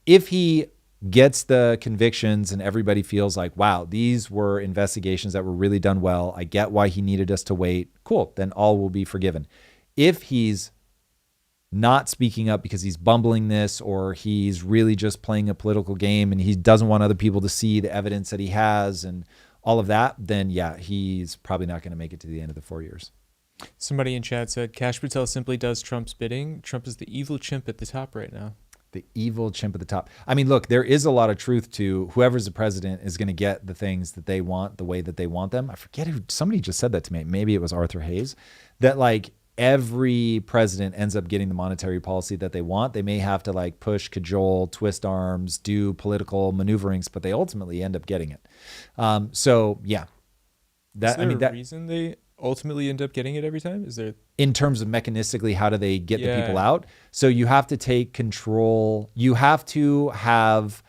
if he gets the convictions and everybody feels like, wow, these were investigations that were really done well, I get why he needed us to wait, cool, then all will be forgiven. If he's not speaking up because he's bumbling this, or he's really just playing a political game and he doesn't want other people to see the evidence that he has and all of that, then yeah, he's probably not going to make it to the end of the 4 years. Somebody in chat said Kash Patel simply does Trump's bidding. Trump is the evil chimp at the top right now. The evil chimp at the top. I mean, look, there is a lot of truth to whoever's the president is going to get the things that they want the way that they want them. I forget who, somebody just said that to me. Maybe it was Arthur Hayes, that like every president ends up getting the monetary policy that they want. They may have to like push, cajole, twist arms, do political maneuverings, but they ultimately end up getting it. So yeah, that, is there a reason they ultimately end up getting it every time? Is there, in terms of mechanistically, how do they get the people out? So you have to take control. You have to have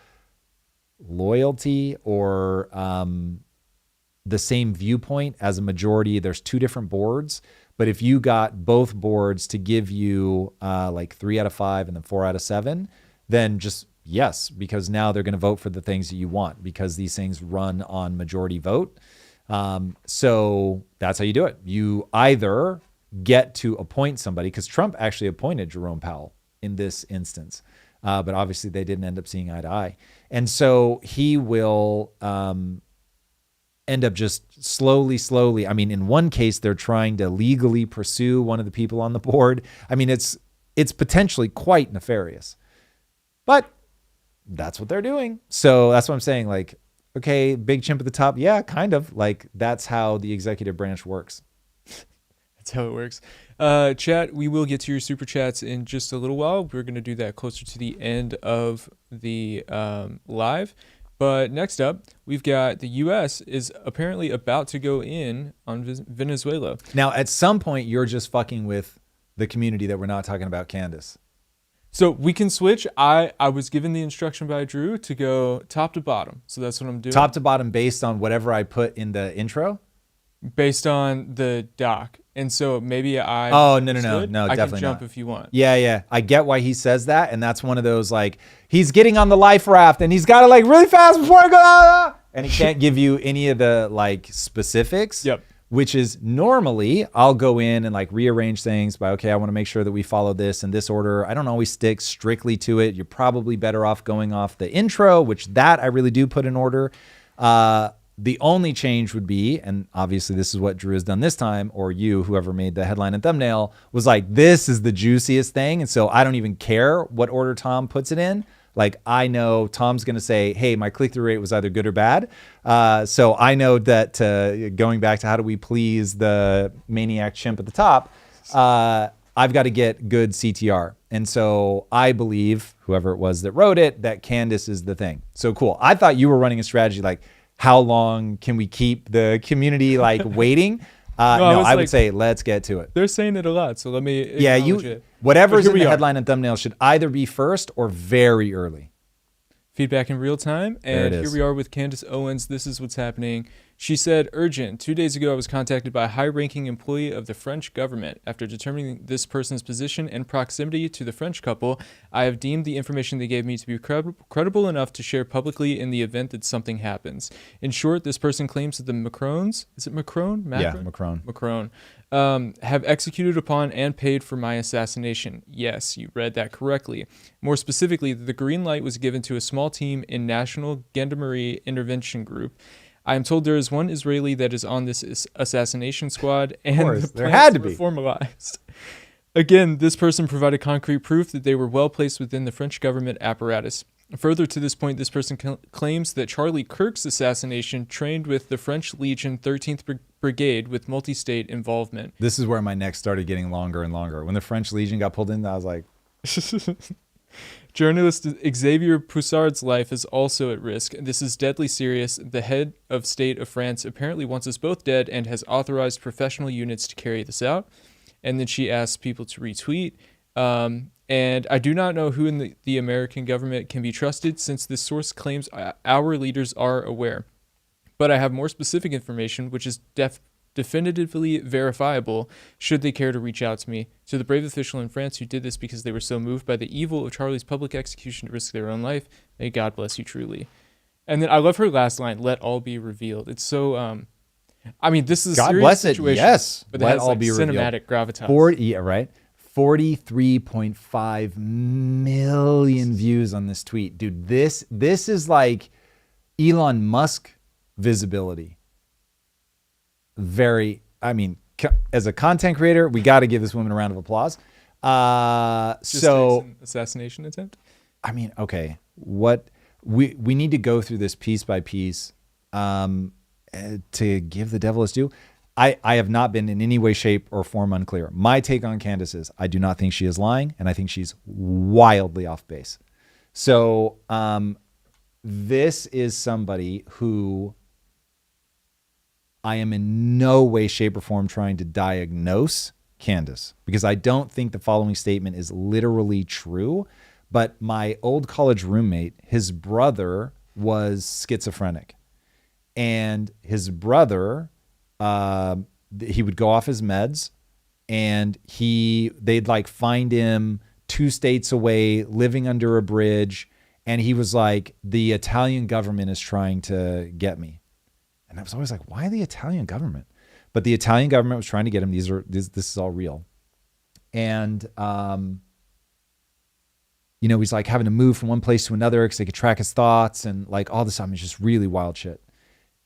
loyalty or the same viewpoint as a majority. There's two different boards. But if you got both boards to give you like 3 out of 5 and then 4 out of 7, then just yes, because now they're going to vote for the things that you want because these things run on majority vote. So that's how you do it. You either get to appoint somebody, because Trump actually appointed Jerome Powell in this instance, but obviously they didn't end up seeing eye to eye. And so he will end up just slowly. I mean, in one case, they're trying to legally pursue one of the people on the board. I mean, it's potentially quite nefarious, but that's what they're doing. So that's what I'm saying. Like, okay, big chimp at the top. Yeah, kind of. Like, that's how the executive branch works. That's how it works. Chat, we will get to your super chats in just a little while. We're going to do that closer to the end of the live. But next up, we've got the U.S. is apparently about to go in on Venezuela. Now, at some point, you're just fucking with the community that we're not talking about, Candace. So we can switch. I was given the instruction by Drew to go top to bottom. So that's what I'm doing. Top to bottom based on whatever I put in the intro? Based on the doc. And so maybe I... Oh, no, definitely I can jump not. if you want. Yeah. I get why he says that. And that's one of those, like, he's getting on the life raft and he's got to, like, really fast before I go, and he can't give you any of the, like, specifics. Yep. which is normally I'll go in and like rearrange things by, okay, I want to make sure that we follow this in this order. I don't always stick strictly to it. You're probably better off going off the intro, which that I really do put in order. The only change would be, and obviously this is what Drew has done this time, or you, whoever made the headline and thumbnail, was like, this is the juiciest thing. And so I don't even care what order Tom puts it in. Like, I know Tom's going to say, hey, my click-through rate was either good or bad. So I know that going back to how do we please the maniac chimp at the top, I've got to get good CTR. And so I believe, whoever it was that wrote it, that Candace is the thing. So cool. I thought you were running a strategy like, how long can we keep the community like waiting? No, I would say let's get to it. They're saying it a lot, so let me acknowledge it. Whatever's in the headline and thumbnail should either be first or very early. Feedback in real time, and here we are with Candace Owens. This is what's happening. She said, urgent. 2 days ago, I was contacted by a high-ranking employee of the French government. After determining this person's position and proximity to the French couple, I have deemed the information they gave me to be credible enough to share publicly in the event that something happens. In short, this person claims that the Macrons, is it Macron? Yeah, Macron. Macron. Have executed upon and paid for my assassination. Yes, you read that correctly. More specifically, the green light was given to a small team in National Gendarmerie Intervention Group. I am told there is one Israeli that is on this assassination squad, and the there had to be formalized. Again, this person provided concrete proof that they were well placed within the French government apparatus. Further to this point, this person claims that Charlie Kirk's assassination trained with the French Legion 13th Brigade with multi-state involvement. This is where my neck started getting longer and longer. When the French Legion got pulled in, I was like... Journalist Xavier Poussard's life is also at risk. This is deadly serious. The head of state of France apparently wants us both dead and has authorized professional units to carry this out. And then she asks people to retweet. And I do not know who in the American government can be trusted, since this source claims our leaders are aware. But I have more specific information, which is definitively verifiable, should they care to reach out to me. To the brave official in France who did this because they were so moved by the evil of Charlie's public execution to risk their own life, may God bless you truly. And then I love her last line, let all be revealed. It's so, I mean, this is a serious situation. Yes, but it has like cinematic gravitas. 43.5 million views on this tweet. Dude, this is like Elon Musk visibility. As a content creator, we got to give this woman a round of applause. Just an assassination attempt. I mean, okay, what we need to go through this piece by piece to give the devil his due. I have not been in any way, shape, or form unclear. My take on Candace is I do not think she is lying, and I think she's wildly off base. So this is somebody who I am in no way, shape, or form trying to diagnose Candace, because I don't think the following statement is literally true. But my old college roommate, his brother was schizophrenic, and his brother, he would go off his meds, and they'd like find him 2 states away, living under a bridge, and he was like, the Italian government is trying to get me. And I was always like, why the Italian government? But the Italian government was trying to get him. This is all real. And, he's like having to move from one place to another because they could track his thoughts and like all this stuff. It's just really wild shit.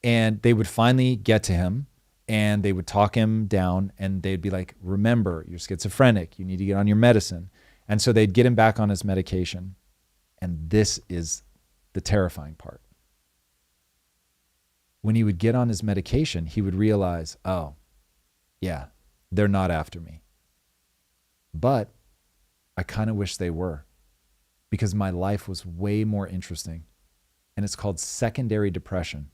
And they would finally get to him and they would talk him down and they'd be like, remember, you're schizophrenic. You need to get on your medicine. And so they'd get him back on his medication. And this is the terrifying part. When he would get on his medication, he would realize, oh, yeah, they're not after me. But I kind of wish they were, because my life was way more interesting. And it's called secondary depression.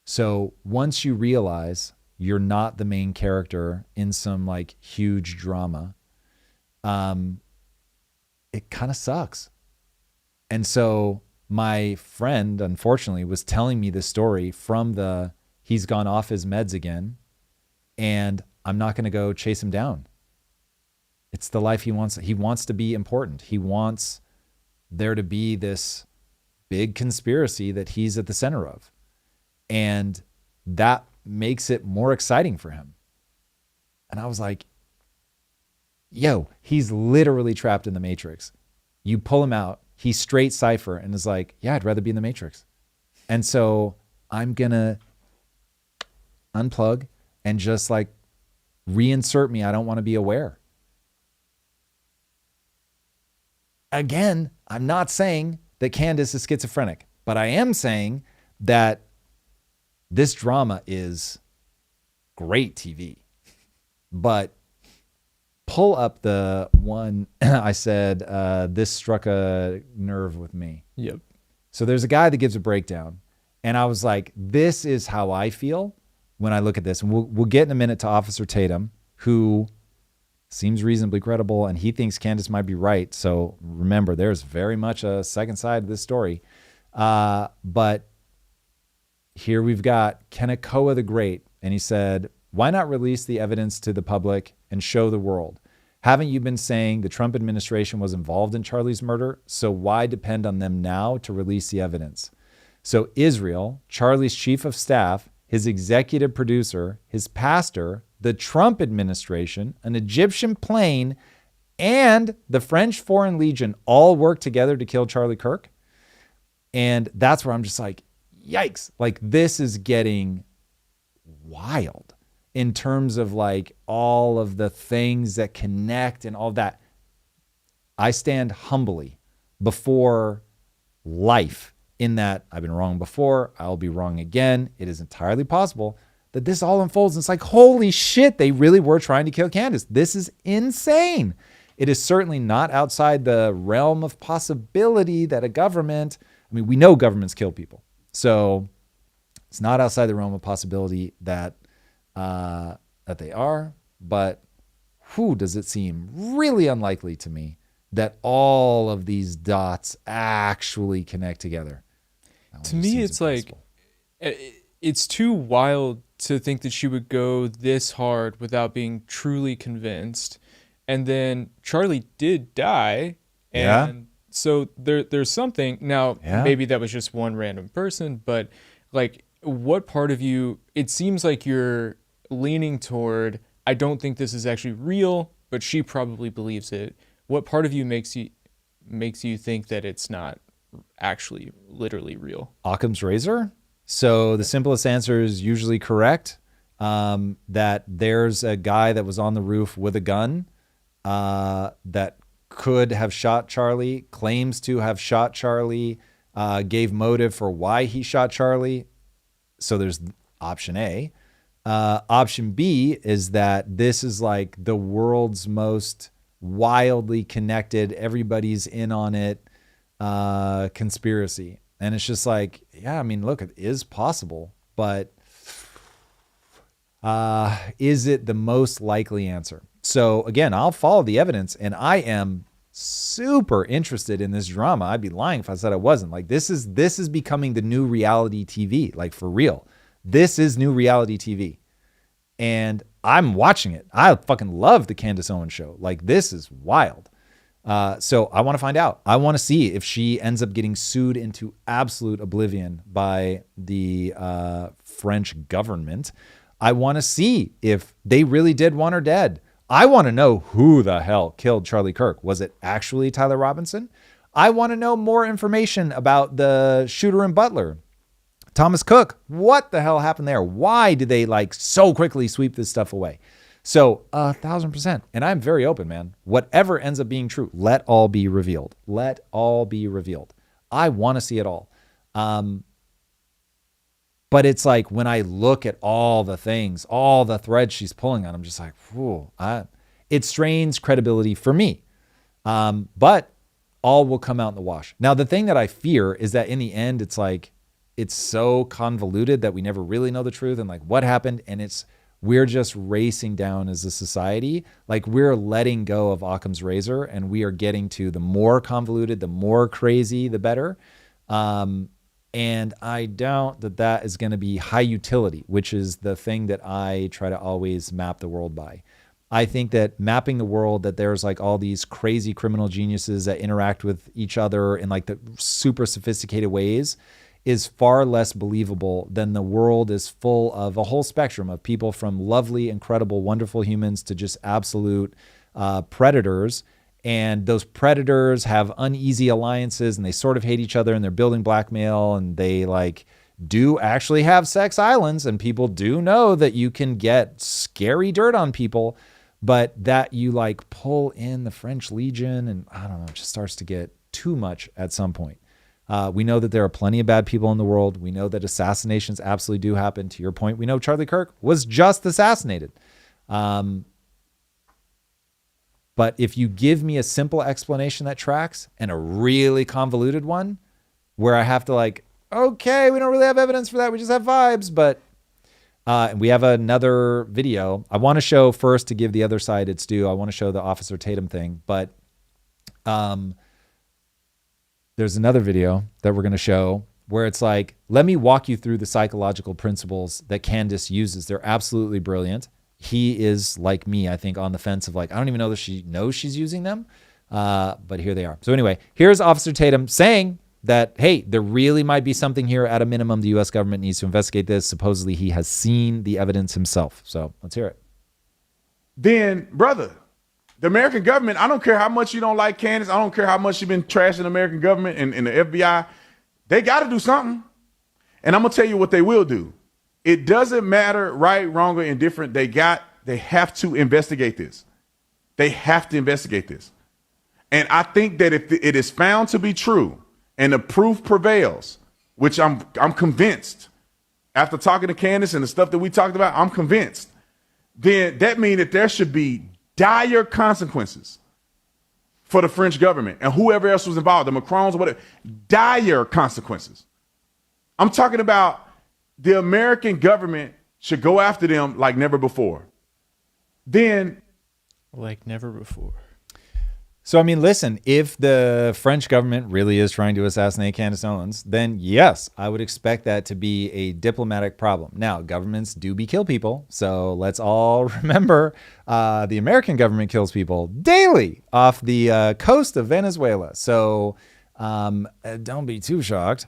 So once you realize you're not the main character in some like huge drama, it kind of sucks. And so my friend, unfortunately, was telling me this story from he's gone off his meds again, and I'm not going to go chase him down. It's the life he wants. He wants to be important. He wants there to be this big conspiracy that he's at the center of. And that makes it more exciting for him. And I was like, yo, he's literally trapped in the Matrix. You pull him out, he's straight Cypher and is like, yeah, I'd rather be in the Matrix. And so I'm going to unplug and just like reinsert me. I don't want to be aware. Again, I'm not saying that Candace is schizophrenic, but I am saying that this drama is great TV. But pull up the one I said, this struck a nerve with me. Yep. So there's a guy that gives a breakdown. And I was like, this is how I feel when I look at this. And we'll get in a minute to Officer Tatum, who seems reasonably credible. And he thinks Candace might be right. So remember, there's very much a second side to this story. But here we've got Kenakoa the Great. And he said, why not release the evidence to the public and show the world? Haven't you been saying the Trump administration was involved in Charlie's murder? So why depend on them now to release the evidence? So Israel, Charlie's chief of staff, his executive producer, his pastor, the Trump administration, an Egyptian plane, and the French Foreign Legion all worked together to kill Charlie Kirk. And that's where I'm just like, yikes. Like, this is getting wild in terms of like all of the things that connect and all that. I stand humbly before life in that I've been wrong before. I'll be wrong again. It is entirely possible that this all unfolds. And it's like, holy shit, they really were trying to kill Candace. This is insane. It is certainly not outside the realm of possibility that a government, I mean, we know governments kill people. So it's not outside the realm of possibility that they are, but does it seem really unlikely to me that all of these dots actually connect together. To me, it's impossible. Like, it's too wild to think that she would go this hard without being truly convinced. And then Charlie did die. And so there's something. Now, maybe that was just one random person, but like, what part of you, it seems like you're leaning toward, I don't think this is actually real, but she probably believes it. What part of you makes you think that it's not actually literally real? Occam's razor. So the simplest answer is usually correct. That there's a guy that was on the roof with a gun that could have shot Charlie, claims to have shot Charlie, gave motive for why he shot Charlie. So there's option A. Option B is that this is like the world's most wildly connected, everybody's in on it, conspiracy. And it's just like, yeah, I mean, look, it is possible, but is it the most likely answer? So again, I'll follow the evidence, and I am super interested in this drama. I'd be lying if I said I wasn't. Like, this is becoming the new reality TV, like, for real. This is new reality TV. And I'm watching it. I fucking love the Candace Owens show. Like, this is wild. So I want to find out. I want to see if she ends up getting sued into absolute oblivion by the French government. I want to see if they really did want her dead. I want to know who the hell killed Charlie Kirk. Was it actually Tyler Robinson? I want to know more information about the shooter and butler, Thomas Cook. What the hell happened there? Why did they like so quickly sweep this stuff away? So 1,000%. And I'm very open, man. Whatever ends up being true, let all be revealed. Let all be revealed. I want to see it all. But it's like, when I look at all the things, all the threads she's pulling on, I'm just like, whoa, it strains credibility for me. But all will come out in the wash. Now, the thing that I fear is that in the end, it's like, it's so convoluted that we never really know the truth and like what happened. And we're just racing down as a society. Like, we're letting go of Occam's razor, and we are getting to the more convoluted, the more crazy, the better. And I doubt that is going to be high utility, which is the thing that I try to always map the world by. I think that mapping the world, that there's like all these crazy criminal geniuses that interact with each other in like the super sophisticated ways, is far less believable than the world is full of a whole spectrum of people from lovely, incredible, wonderful humans to just absolute predators. And those predators have uneasy alliances and they sort of hate each other and they're building blackmail and they like do actually have sex islands, and people do know that you can get scary dirt on people, but that you like pull in the French Legion and I don't know, it just starts to get too much at some point. We know that there are plenty of bad people in the world. We know that assassinations absolutely do happen. To your point, we know Charlie Kirk was just assassinated. But if you give me a simple explanation that tracks and a really convoluted one where I have to like, okay, we don't really have evidence for that. We just have vibes. But and we have another video. I want to show first, to give the other side its due, I want to show the Officer Tatum thing. But there's another video that we're going to show where it's like, let me walk you through the psychological principles that Candace uses. They're absolutely brilliant. He is like me, I think, on the fence of like, I don't even know that she knows she's using them. But here they are. So anyway, here's Officer Tatum saying that, hey, there really might be something here. At a minimum, the U.S. government needs to investigate this. Supposedly, he has seen the evidence himself. So let's hear it. Then, brother, the American government, I don't care how much you don't like Candace. I don't care how much you've been trashing the American government and the FBI. They got to do something. And I'm going to tell you what they will do. It doesn't matter right, wrong, or indifferent. They have to investigate this. They have to investigate this. And I think that if it is found to be true, and the proof prevails, which I'm convinced, after talking to Candace and the stuff that we talked about, I'm convinced, then that means that there should be dire consequences for the French government and whoever else was involved, the Macrons or whatever, dire consequences. I'm talking about the American government should go after them like never before. Then, like never before. So, I mean, listen, if the French government really is trying to assassinate Candace Owens, then yes, I would expect that to be a diplomatic problem. Now, governments do kill people. So let's all remember the American government kills people daily off the coast of Venezuela. So don't be too shocked.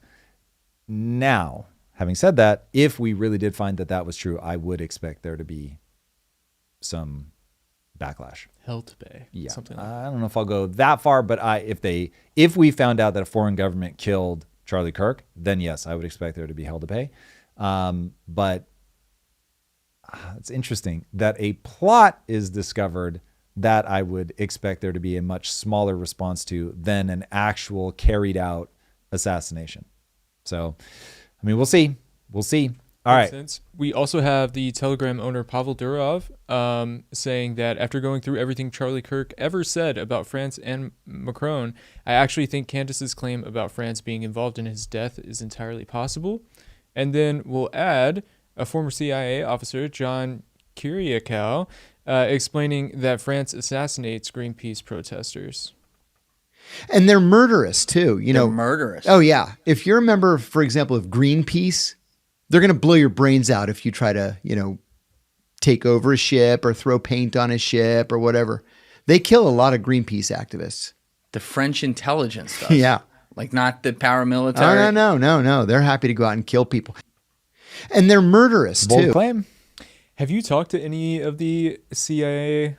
Now, having said that, if we really did find that that was true, I would expect there to be some backlash. Hell to pay. Yeah. Something like I don't know if I'll go that far, but if we found out that a foreign government killed Charlie Kirk, then yes, I would expect there to be hell to pay. But it's interesting that a plot is discovered that I would expect there to be a much smaller response to than an actual carried out assassination. So, I mean, we'll see. We'll see. All right. Sense. We also have the Telegram owner Pavel Durov saying that after going through everything Charlie Kirk ever said about France and Macron, I actually think Candace's claim about France being involved in his death is entirely possible. And then we'll add a former CIA officer, John Kiriakou, explaining that France assassinates Greenpeace protesters. And they're murderous too. They're murderous. Oh yeah. If you're a member, for example, of Greenpeace, they're going to blow your brains out if you try to, take over a ship or throw paint on a ship or whatever. They kill a lot of Greenpeace activists. The French intelligence does. Yeah. Like not the paramilitary. Oh, no. They're happy to go out and kill people. And they're murderous Bold too. claim. Have you talked to any of the CIA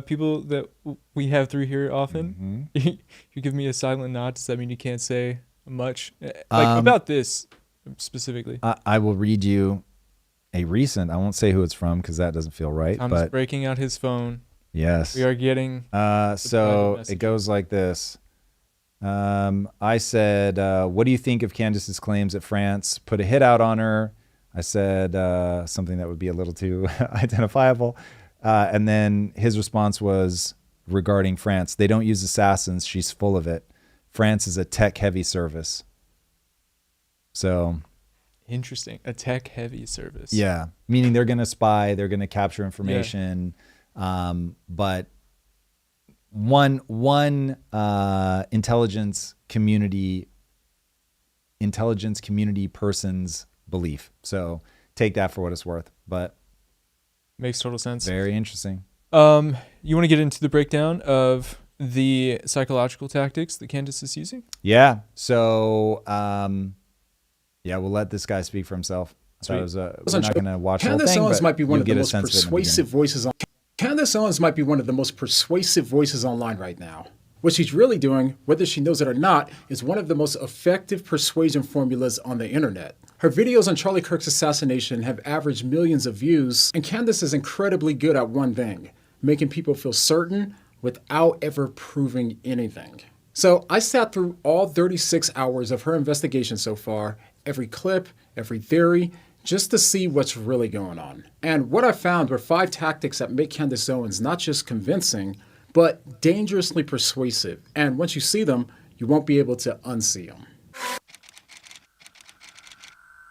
people that we have through here often? Mm-hmm. You give me a silent nod. Does that mean you can't say much about this specifically? I will read you a recent. I won't say who it's from because that doesn't feel right. Tom's breaking out his phone. Yes. We are getting. So it goes like this. I said, what do you think of Candace's claims that France put a hit out on her? I said something that would be a little too identifiable. And then his response was regarding France. They don't use assassins. She's full of it. France is a tech-heavy service. So interesting. A tech-heavy service. Yeah. Meaning they're going to spy. They're going to capture information. Yeah. But one intelligence community person's belief. So take that for what it's worth. But makes total sense. Very interesting. You want to get into the breakdown of the psychological tactics that Candace is using? Yeah. So Yeah, we'll let this guy speak for himself. So we're not going to watch Candace the whole thing, Owens might be one of the get a most sense of it in the persuasive voices on. Candace Owens might be one of the most persuasive voices online right now. What she's really doing, whether she knows it or not, is one of the most effective persuasion formulas on the internet. Her videos on Charlie Kirk's assassination have averaged millions of views, and Candace is incredibly good at one thing, making people feel certain without ever proving anything. So I sat through all 36 hours of her investigation so far, every clip, every theory, just to see what's really going on. And what I found were 5 tactics that make Candace Owens not just convincing, but dangerously persuasive. And once you see them, you won't be able to unsee them.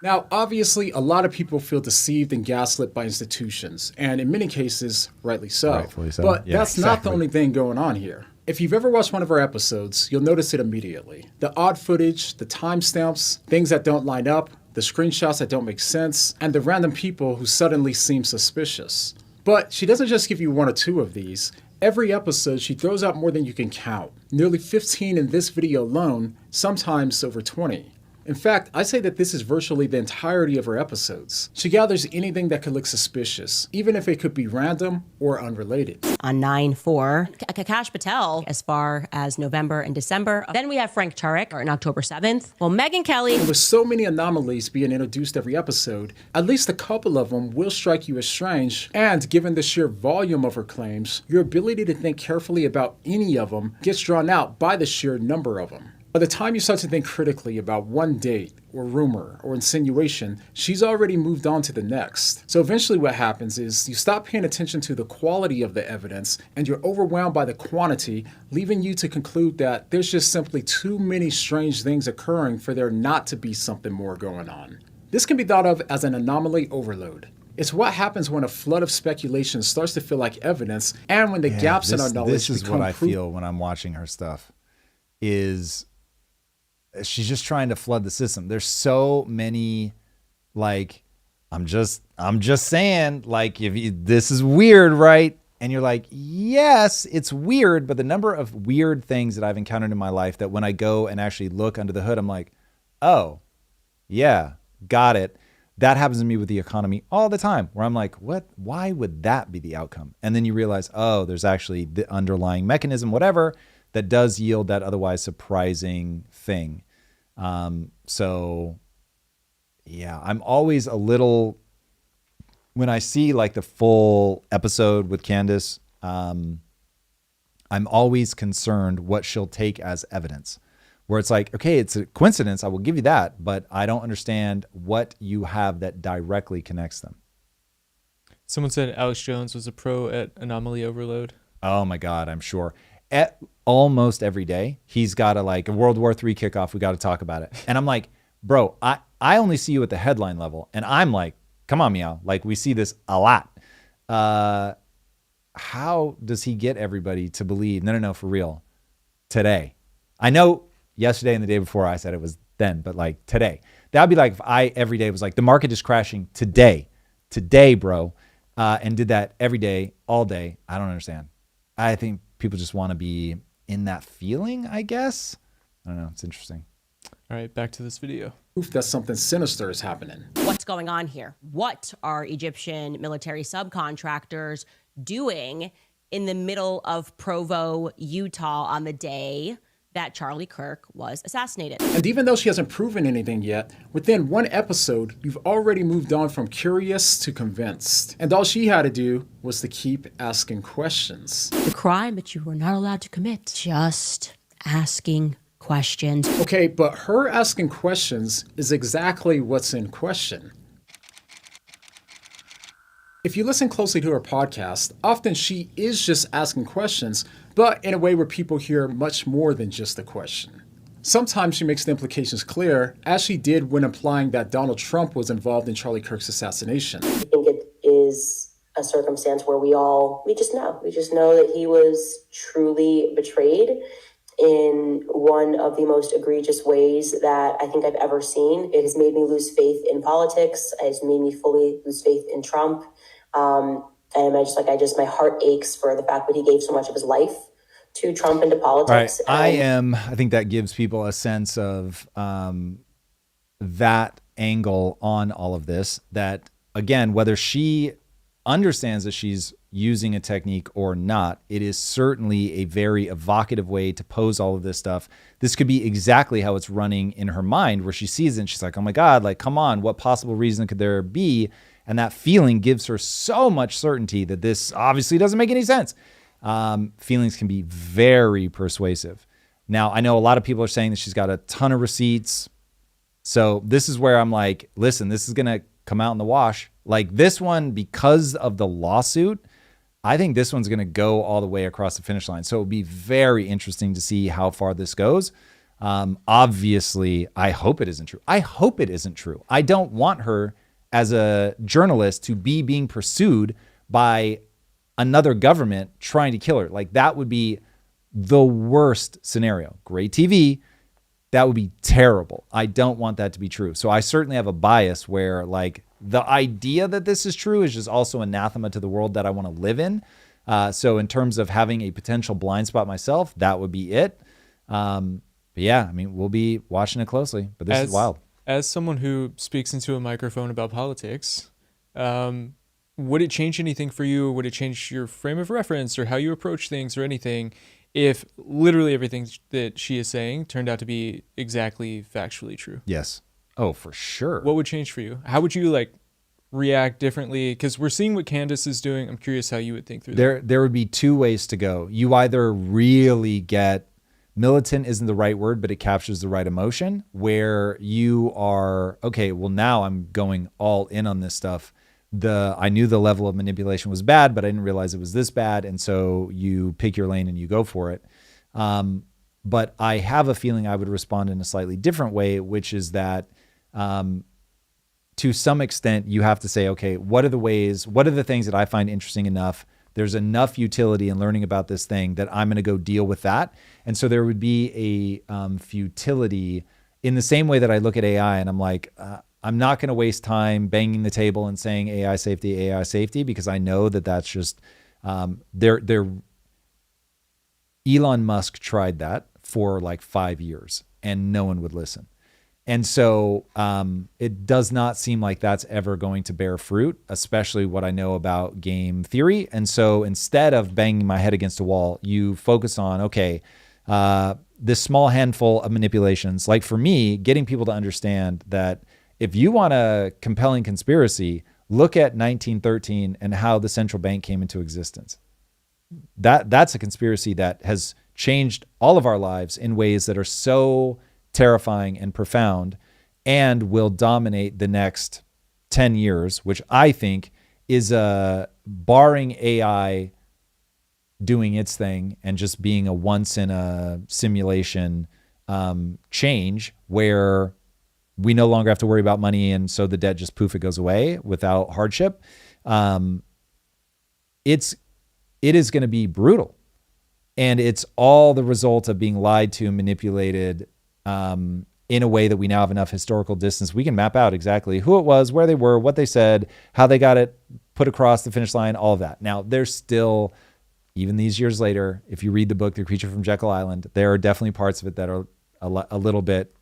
Now, obviously, a lot of people feel deceived and gaslit by institutions, and in many cases, rightly so. Rightfully so. But Yeah, that's not the only thing going on here. If you've ever watched one of our episodes, you'll notice it immediately. The odd footage, the timestamps, things that don't line up, the screenshots that don't make sense, and the random people who suddenly seem suspicious. But she doesn't just give you 1 or 2 of these. Every episode, she throws out more than you can count. Nearly 15 in this video alone, sometimes over 20. In fact, I say that this is virtually the entirety of her episodes. She gathers anything that could look suspicious, even if it could be random or unrelated. On 9/4, Akash Patel as far as November and December. Then we have Frank Turek on October 7th. Well, Megyn Kelly. And with so many anomalies being introduced every episode, at least a couple of them will strike you as strange. And given the sheer volume of her claims, your ability to think carefully about any of them gets drawn out by the sheer number of them. By the time you start to think critically about one date, or rumor, or insinuation, she's already moved on to the next. So eventually what happens is you stop paying attention to the quality of the evidence, and you're overwhelmed by the quantity, leaving you to conclude that there's just simply too many strange things occurring for there not to be something more going on. This can be thought of as an anomaly overload. It's what happens when a flood of speculation starts to feel like evidence, and when the gaps in our knowledge become This is what I feel when I'm watching her stuff, is she's just trying to flood the system. There's so many, like, I'm just saying, like, this is weird, right? And you're like, yes, it's weird, but the number of weird things that I've encountered in my life that when I go and actually look under the hood, I'm like, oh, yeah, got it. That happens to me with the economy all the time, where I'm like, what? Why would that be the outcome? And then you realize, oh, there's actually the underlying mechanism, whatever, that does yield that otherwise surprising thing. So yeah, I'm always a little, when I see like the full episode with Candace, I'm always concerned what she'll take as evidence, where it's like, okay, it's a coincidence, I will give you that, but I don't understand what you have that directly connects them. Someone said Alex Jones was a pro at anomaly overload. Oh my God, I'm sure. Almost every day, he's got a World War III kickoff. We got to talk about it. And I'm like, bro, I only see you at the headline level. And I'm like, come on, Meow. Like, we see this a lot. How does he get everybody to believe? No, for real. Today. I know yesterday and the day before I said it was then, but like today. That would be like if I every day was like, the market is crashing today, bro. And did that every day, all day. I don't understand. I think people just want to be in that feeling, I guess. I don't know. It's interesting. All right, back to this video. Proof that something sinister is happening. What's going on here? What are Egyptian military subcontractors doing in the middle of Provo, Utah on the day that Charlie Kirk was assassinated? And even though she hasn't proven anything yet, within one episode, you've already moved on from curious to convinced. And all she had to do was to keep asking questions. The crime that you were not allowed to commit. Just asking questions. Okay, but her asking questions is exactly what's in question. If you listen closely to her podcast, often she is just asking questions, but in a way where people hear much more than just a question. Sometimes she makes the implications clear, as she did when implying that Donald Trump was involved in Charlie Kirk's assassination. I think it is a circumstance where we just know that he was truly betrayed in one of the most egregious ways that I think I've ever seen. It has made me lose faith in politics. It has made me fully lose faith in Trump. And my heart aches for the fact that he gave so much of his life to Trump and to politics. Right. I think that gives people a sense of that angle on all of this that, again, whether she understands that she's using a technique or not, it is certainly a very evocative way to pose all of this stuff. This could be exactly how it's running in her mind, where she sees it and she's like, oh my God, like, come on, what possible reason could there be? And that feeling gives her so much certainty that this obviously doesn't make any sense. Feelings can be very persuasive. Now, I know a lot of people are saying that she's got a ton of receipts. So this is where I'm like, listen, this is going to come out in the wash. Like this one, because of the lawsuit, I think this one's going to go all the way across the finish line. So it'll be very interesting to see how far this goes. Obviously, I hope it isn't true. I hope it isn't true. I don't want her as a journalist to be being pursued by another government trying to kill her. Like that would be the worst scenario. Great TV. That would be terrible. I don't want that to be true. So I certainly have a bias where like the idea that this is true is just also anathema to the world that I want to live in. So in terms of having a potential blind spot myself, that would be it. But yeah, I mean, we'll be watching it closely, but this is wild. As someone who speaks into a microphone about politics, would it change anything for you? Would it change your frame of reference or how you approach things or anything if literally everything that she is saying turned out to be exactly factually true? Yes. Oh, for sure. What would change for you? How would you like react differently? Because we're seeing what Candace is doing. I'm curious how you would think through that. There would be two ways to go. You either really get militant isn't the right word, but it captures the right emotion where you are, okay, well now I'm going all in on this stuff. I knew the level of manipulation was bad, but I didn't realize it was this bad. And so you pick your lane and you go for it. But I have a feeling I would respond in a slightly different way, which is that to some extent you have to say, okay, what are the things that I find interesting enough? There's enough utility in learning about this thing that I'm going to go deal with that. And so there would be a futility in the same way that I look at AI and I'm like, I'm not going to waste time banging the table and saying AI safety, because I know that that's just, Elon Musk tried that for like 5 years and no one would listen. And so it does not seem like that's ever going to bear fruit, especially what I know about game theory. And so instead of banging my head against a wall, you focus on, okay, this small handful of manipulations, like for me, getting people to understand that if you want a compelling conspiracy, look at 1913 and how the central bank came into existence. That's a conspiracy that has changed all of our lives in ways that are so terrifying and profound and will dominate the next 10 years, which I think is barring AI doing its thing and just being a once in a simulation change where we no longer have to worry about money and so the debt just poof, it goes away without hardship. It is going to be brutal. And it's all the result of being lied to, manipulated, in a way that we now have enough historical distance. We can map out exactly who it was, where they were, what they said, how they got it put across the finish line, all of that. Now, there's still, even these years later, if you read the book, The Creature from Jekyll Island, there are definitely parts of it that are a little bit,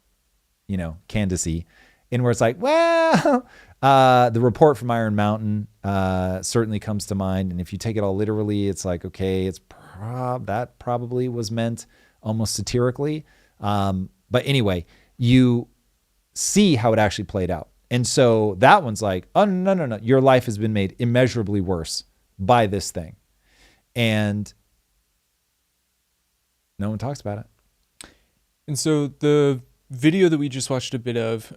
Candace-y, in where it's like, well, the report from Iron Mountain certainly comes to mind. And if you take it all literally, it's like, okay, that probably was meant almost satirically. But anyway, you see how it actually played out. And so that one's like, oh, no. Your life has been made immeasurably worse by this thing. And no one talks about it. And so the video that we just watched a bit of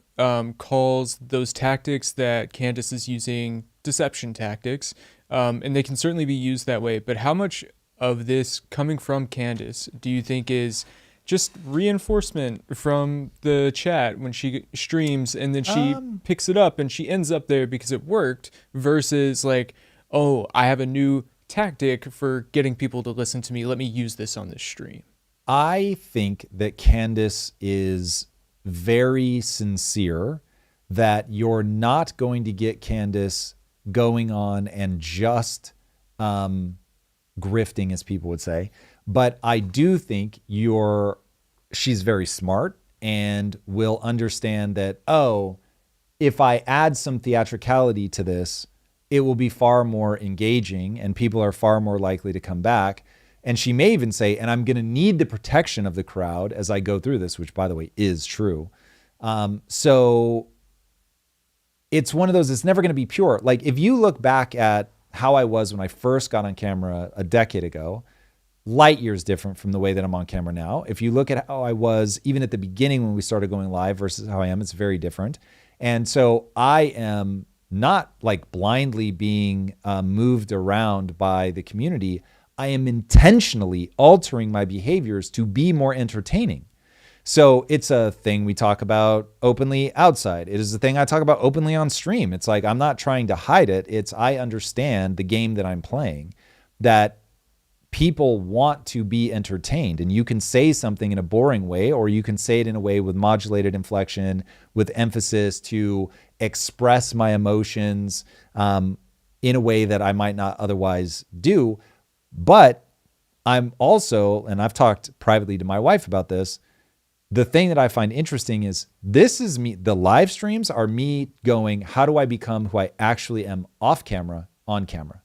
calls those tactics that Candace is using deception tactics. And they can certainly be used that way. But how much of this coming from Candace do you think is just reinforcement from the chat when she streams and then she picks it up and she ends up there because it worked, versus like, oh, I have a new tactic for getting people to listen to me. Let me use this on this stream. I think that Candace is very sincere, that you're not going to get Candace going on and just grifting, as people would say. But I do think she's very smart and will understand that, if I add some theatricality to this, it will be far more engaging and people are far more likely to come back. And she may even say, and I'm going to need the protection of the crowd as I go through this, which, by the way, is true. So it's one of those, it's never going to be pure. Like, if you look back at how I was when I first got on camera a decade ago, light years different from the way that I'm on camera now. If you look at how I was even at the beginning when we started going live versus how I am, it's very different. And so I am not like blindly being moved around by the community. I am intentionally altering my behaviors to be more entertaining. So it's a thing we talk about openly outside. It is a thing I talk about openly on stream. It's like, I'm not trying to hide it. It's, I understand the game that I'm playing, that people want to be entertained, and you can say something in a boring way, or you can say it in a way with modulated inflection, with emphasis to express my emotions in a way that I might not otherwise do. But I'm also, and I've talked privately to my wife about this, the thing that I find interesting is this is me, the live streams are me going, how do I become who I actually am off camera, on camera?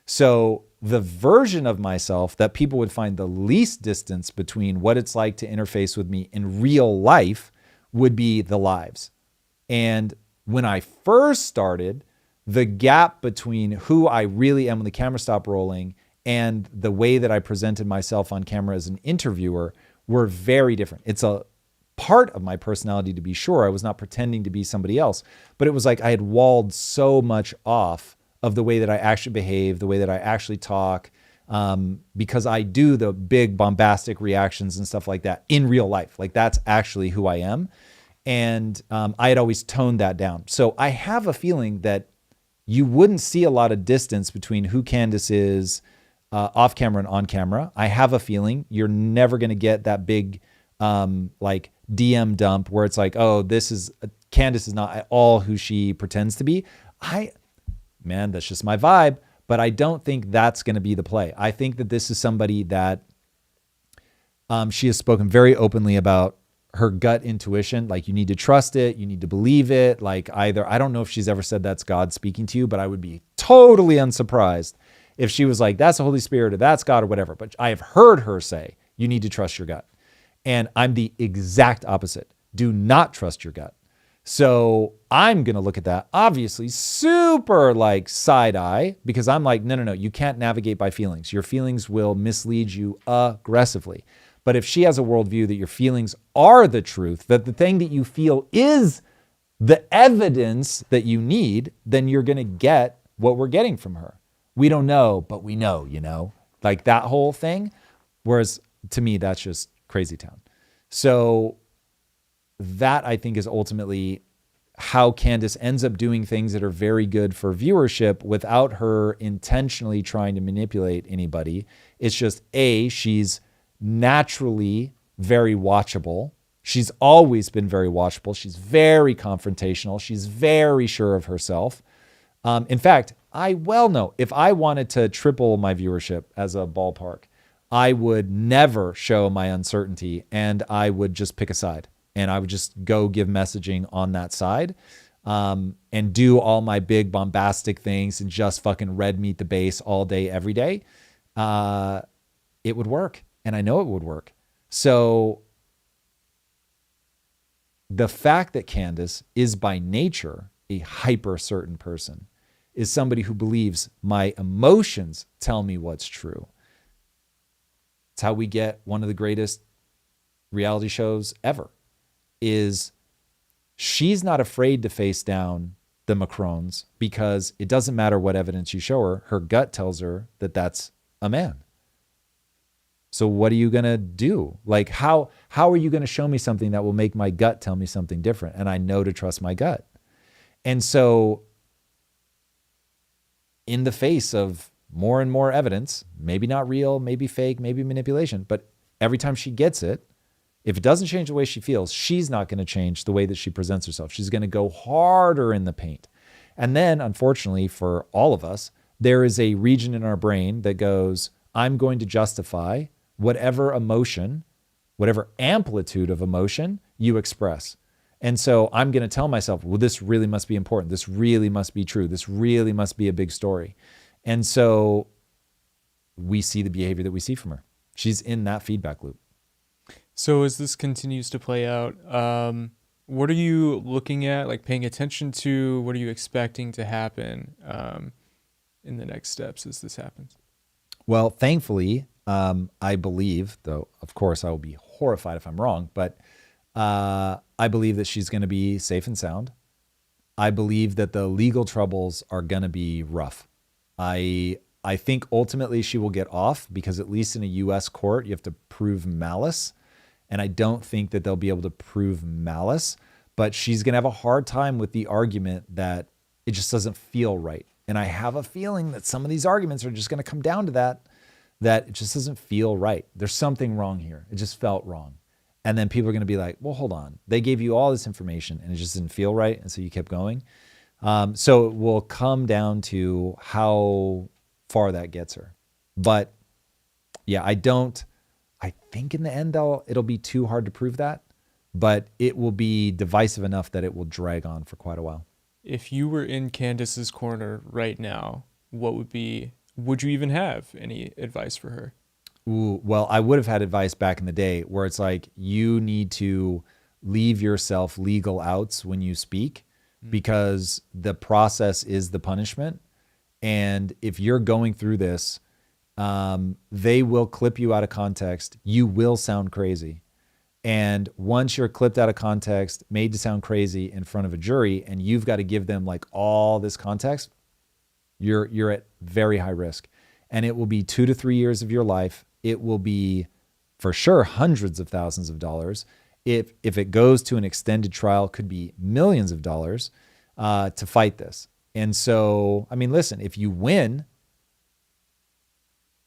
So the version of myself that people would find the least distance between what it's like to interface with me in real life would be the lives. And when I first started, the gap between who I really am when the camera stopped rolling and the way that I presented myself on camera as an interviewer were very different. It's a part of my personality, to be sure. I was not pretending to be somebody else, but it was like I had walled so much off of the way that I actually behave, the way that I actually talk, because I do the big bombastic reactions and stuff like that in real life. Like, that's actually who I am. And I had always toned that down. So I have a feeling that you wouldn't see a lot of distance between who Candace is off camera and on camera. I have a feeling you're never going to get that big like DM dump where it's like, oh, Candace is not at all who she pretends to be. Man, that's just my vibe. But I don't think that's going to be the play. I think that this is somebody that she has spoken very openly about her gut intuition. Like, you need to trust it. You need to believe it. Like, either, I don't know if she's ever said that's God speaking to you, but I would be totally unsurprised if she was like, that's the Holy Spirit or that's God or whatever. But I have heard her say, you need to trust your gut. And I'm the exact opposite. Do not trust your gut. So I'm going to look at that, obviously, super like side eye, because I'm like, no, you can't navigate by feelings. Your feelings will mislead you aggressively. But if she has a worldview that your feelings are the truth, that the thing that you feel is the evidence that you need, then you're going to get what we're getting from her. We don't know, but we know, like that whole thing. Whereas to me, that's just crazy town. So that, I think, is ultimately how Candace ends up doing things that are very good for viewership without her intentionally trying to manipulate anybody. It's just, she's naturally very watchable. She's always been very watchable. She's very confrontational. She's very sure of herself. In fact, I well know if I wanted to triple my viewership as a ballpark, I would never show my uncertainty and I would just pick a side and I would just go give messaging on that side and do all my big bombastic things and just fucking red meat the base all day, every day. It would work. And I know it would work. So the fact that Candace is by nature a hyper certain person is somebody who believes my emotions tell me what's true. It's how we get one of the greatest reality shows ever. Is she's not afraid to face down the Macrons because it doesn't matter what evidence you show her. Her gut tells her that that's a man. So what are you going to do? Like, how are you going to show me something that will make my gut tell me something different? And I know to trust my gut. And so in the face of more and more evidence, maybe not real, maybe fake, maybe manipulation, but every time she gets it, if it doesn't change the way she feels, she's not going to change the way that she presents herself. She's going to go harder in the paint. And then, unfortunately, for all of us, there is a region in our brain that goes, I'm going to justify whatever emotion, whatever amplitude of emotion you express. And so I'm going to tell myself, well, this really must be important. This really must be true. This really must be a big story. And so we see the behavior that we see from her. She's in that feedback loop. So as this continues to play out, what are you looking at, like paying attention to? What are you expecting to happen in the next steps as this happens? Well, thankfully, I believe, though, of course, I will be horrified if I'm wrong, but I believe that she's going to be safe and sound. I believe that the legal troubles are going to be rough. I think ultimately she will get off because at least in a U.S. court, you have to prove malice. And I don't think that they'll be able to prove malice, but she's going to have a hard time with the argument that it just doesn't feel right. And I have a feeling that some of these arguments are just going to come down to that it just doesn't feel right. There's something wrong here. It just felt wrong. And then people are going to be like, well, hold on. They gave you all this information and it just didn't feel right. And so you kept going. So it will come down to how far that gets her. But yeah, I think in the end, it'll be too hard to prove that, but it will be divisive enough that it will drag on for quite a while. If you were in Candace's corner right now, would you even have any advice for her? Ooh, well, I would have had advice back in the day where it's like, you need to leave yourself legal outs when you speak because the process is the punishment. And if you're going through this, they will clip you out of context. You will sound crazy. And once you're clipped out of context, made to sound crazy in front of a jury, and you've got to give them like all this context, you're at very high risk. And it will be 2 to 3 years of your life. It will be for sure hundreds of thousands of dollars. If it goes to an extended trial, could be millions of dollars to fight this. And so, I mean, listen, if you win,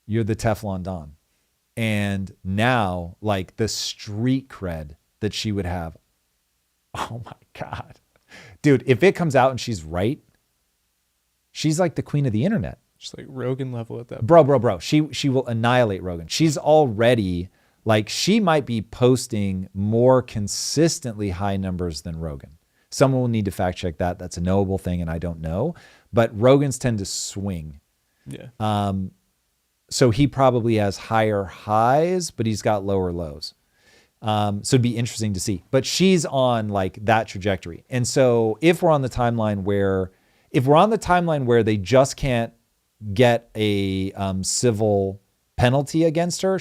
you're the Teflon Don. And now, like the street cred that she would have. Oh my God. Dude, if it comes out and she's right, she's like the queen of the internet. Just like Rogan level at that point. Bro. She will annihilate Rogan. She's already, like, she might be posting more consistently high numbers than Rogan. Someone will need to fact check that. That's a knowable thing, and I don't know. But Rogans tend to swing. Yeah. So he probably has higher highs, but he's got lower lows. So it'd be interesting to see. But she's on like that trajectory. And so if we're on the timeline where they just can't get a civil penalty against her,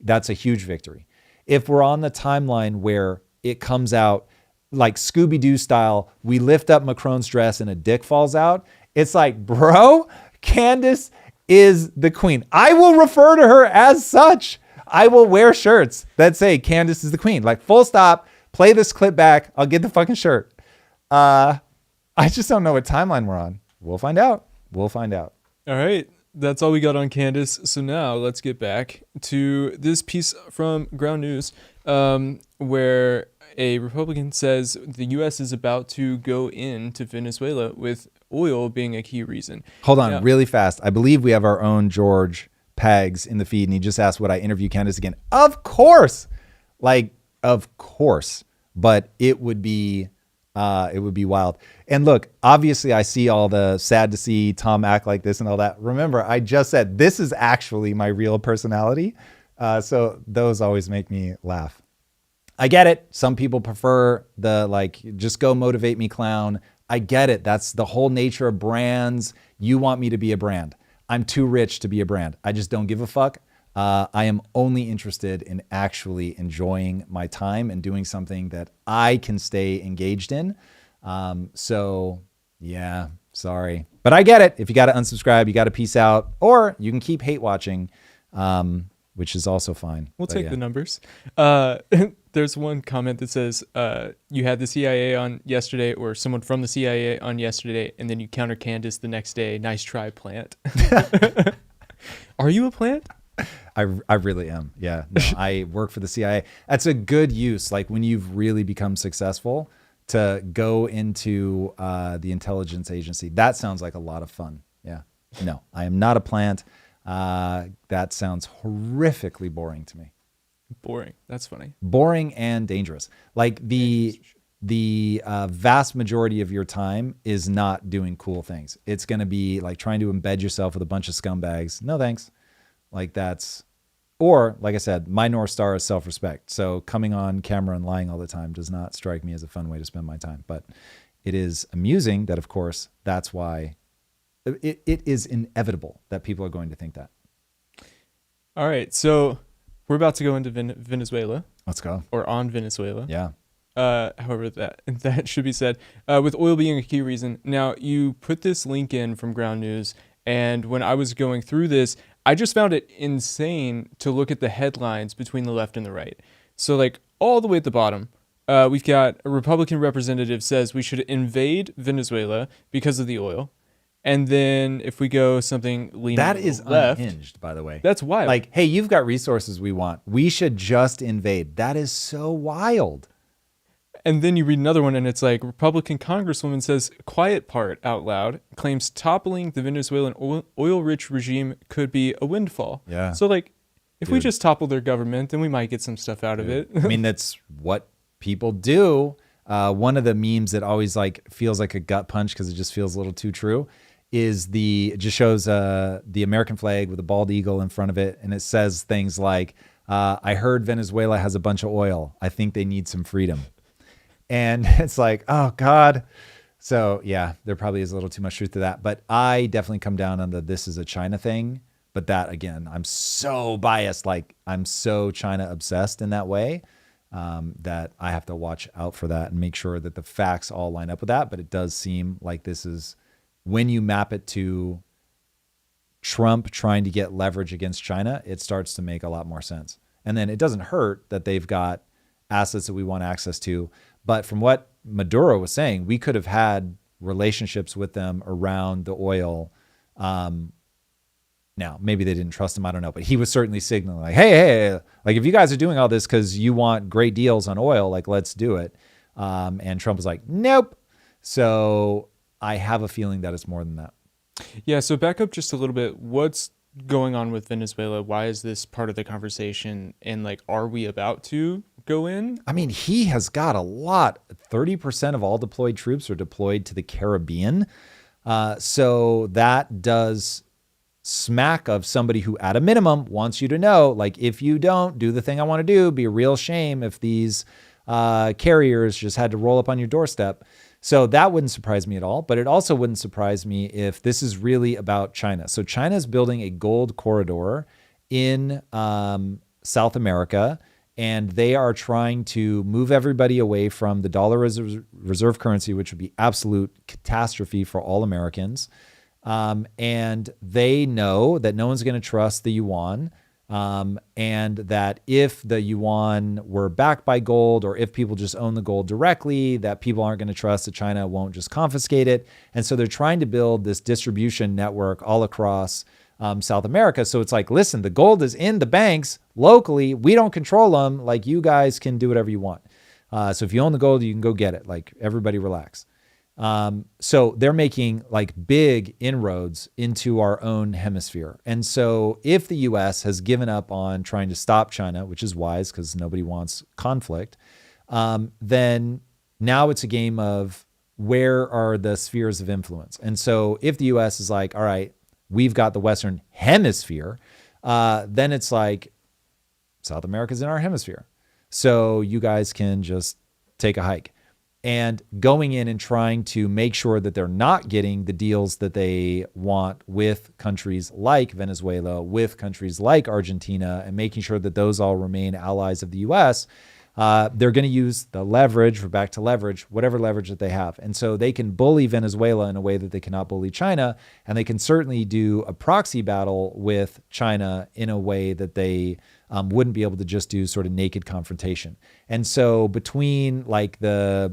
that's a huge victory. If we're on the timeline where it comes out like Scooby-Doo style, we lift up Macron's dress and a dick falls out, it's like, bro, Candace is the queen. I will refer to her as such. I will wear shirts that say Candace is the queen. Like, full stop, play this clip back. I'll get the fucking shirt. I just don't know what timeline we're on. We'll find out. All right. That's all we got on Candace. So now let's get back to this piece from Ground News, where a Republican says the U.S. is about to go into Venezuela with oil being a key reason. Hold on, really fast. I believe we have our own George Pegs in the feed, and he just asked, would I interview Candace again? Of course. Of course. But it would be wild. And look, obviously I see all the sad to see Tom act like this and all that. Remember, I just said this is actually my real personality. So those always make me laugh. I get it. Some people prefer the just go motivate me clown. I get it. That's the whole nature of brands. You want me to be a brand. I'm too rich to be a brand. I just don't give a fuck. I am only interested in actually enjoying my time and doing something that I can stay engaged in. So yeah, sorry, but I get it. If you got to unsubscribe, you got to peace out, or you can keep hate watching, which is also fine. We'll take the numbers. There's one comment that says, you had the CIA on yesterday, or someone from the CIA on yesterday, and then you counter Candace the next day. Nice try, plant. Are you a plant? I really am. Yeah. No, I work for the CIA. That's a good use. Like when you've really become successful to go into the intelligence agency. That sounds like a lot of fun. Yeah. No, I am not a plant. That sounds horrifically boring to me. Boring. That's funny. Boring and dangerous. Like the vast majority of your time is not doing cool things. It's going to be like trying to embed yourself with a bunch of scumbags. No thanks. Like that's, or like I said, my North Star is self-respect. So coming on camera and lying all the time does not strike me as a fun way to spend my time. But it is amusing that, of course, that's why it is inevitable that people are going to think that. All right. So we're about to go into Venezuela. Let's go. Or on Venezuela. Yeah. However, that should be said, with oil being a key reason. Now, you put this link in from Ground News, and when I was going through this, I just found it insane to look at the headlines between the left and the right. So, like, all the way at the bottom, we've got a Republican representative says we should invade Venezuela because of the oil. And then if we go something leaning that is left, unhinged, by the way. That's wild. Like, hey, you've got resources we want. We should just invade. That is so wild. And then you read another one and it's like Republican Congresswoman says quiet part out loud, claims toppling the Venezuelan oil-rich regime could be a windfall. Yeah. So like if we just topple their government, then we might get some stuff out of it. I mean, that's what people do. One of the memes that always like feels like a gut punch because it just feels a little too true is it just shows the American flag with a bald eagle in front of it. And it says things like, I heard Venezuela has a bunch of oil. I think they need some freedom. And it's like, oh God. So yeah, there probably is a little too much truth to that, but I definitely come down on this is a China thing. But that again, I'm so biased. Like I'm so China obsessed in that way that I have to watch out for that and make sure that the facts all line up with that. But it does seem like this is when you map it to Trump trying to get leverage against China, it starts to make a lot more sense. And then it doesn't hurt that they've got assets that we want access to. But from what Maduro was saying, we could have had relationships with them around the oil. Now, maybe they didn't trust him. I don't know. But he was certainly signaling like, hey, like if you guys are doing all this because you want great deals on oil, like let's do it. And Trump was like, nope. So I have a feeling that it's more than that. Yeah. So back up just a little bit. What's going on with Venezuela? Why is this part of the conversation? And like, are we about to go in? I mean, he has got a lot. 30% of all deployed troops are deployed to the Caribbean. So that does smack of somebody who at a minimum wants you to know, like, if you don't do the thing I want to do, be a real shame if these carriers just had to roll up on your doorstep. So that wouldn't surprise me at all. But it also wouldn't surprise me if this is really about China. So China is building a gold corridor in South America. And they are trying to move everybody away from the dollar reserve currency, which would be absolute catastrophe for all Americans. And they know that no one's going to trust the yuan. And that if the yuan were backed by gold, or if people just own the gold directly, that people aren't going to trust that China won't just confiscate it. And so they're trying to build this distribution network all across South America. So it's like, listen, the gold is in the banks locally. We don't control them. Like, you guys can do whatever you want. So if you own the gold, you can go get it. Like, everybody relax. So they're making like big inroads into our own hemisphere. And so if the US has given up on trying to stop China, which is wise because nobody wants conflict, then now it's a game of where are the spheres of influence? And so if the US is like, all right, we've got the Western hemisphere, then it's like South America's in our hemisphere. So you guys can just take a hike. And going in and trying to make sure that they're not getting the deals that they want with countries like Venezuela, with countries like Argentina, and making sure that those all remain allies of the US, they're going to use the leverage, or back to leverage, whatever leverage that they have. And so they can bully Venezuela in a way that they cannot bully China. And they can certainly do a proxy battle with China in a way that they wouldn't be able to just do sort of naked confrontation. And so between like the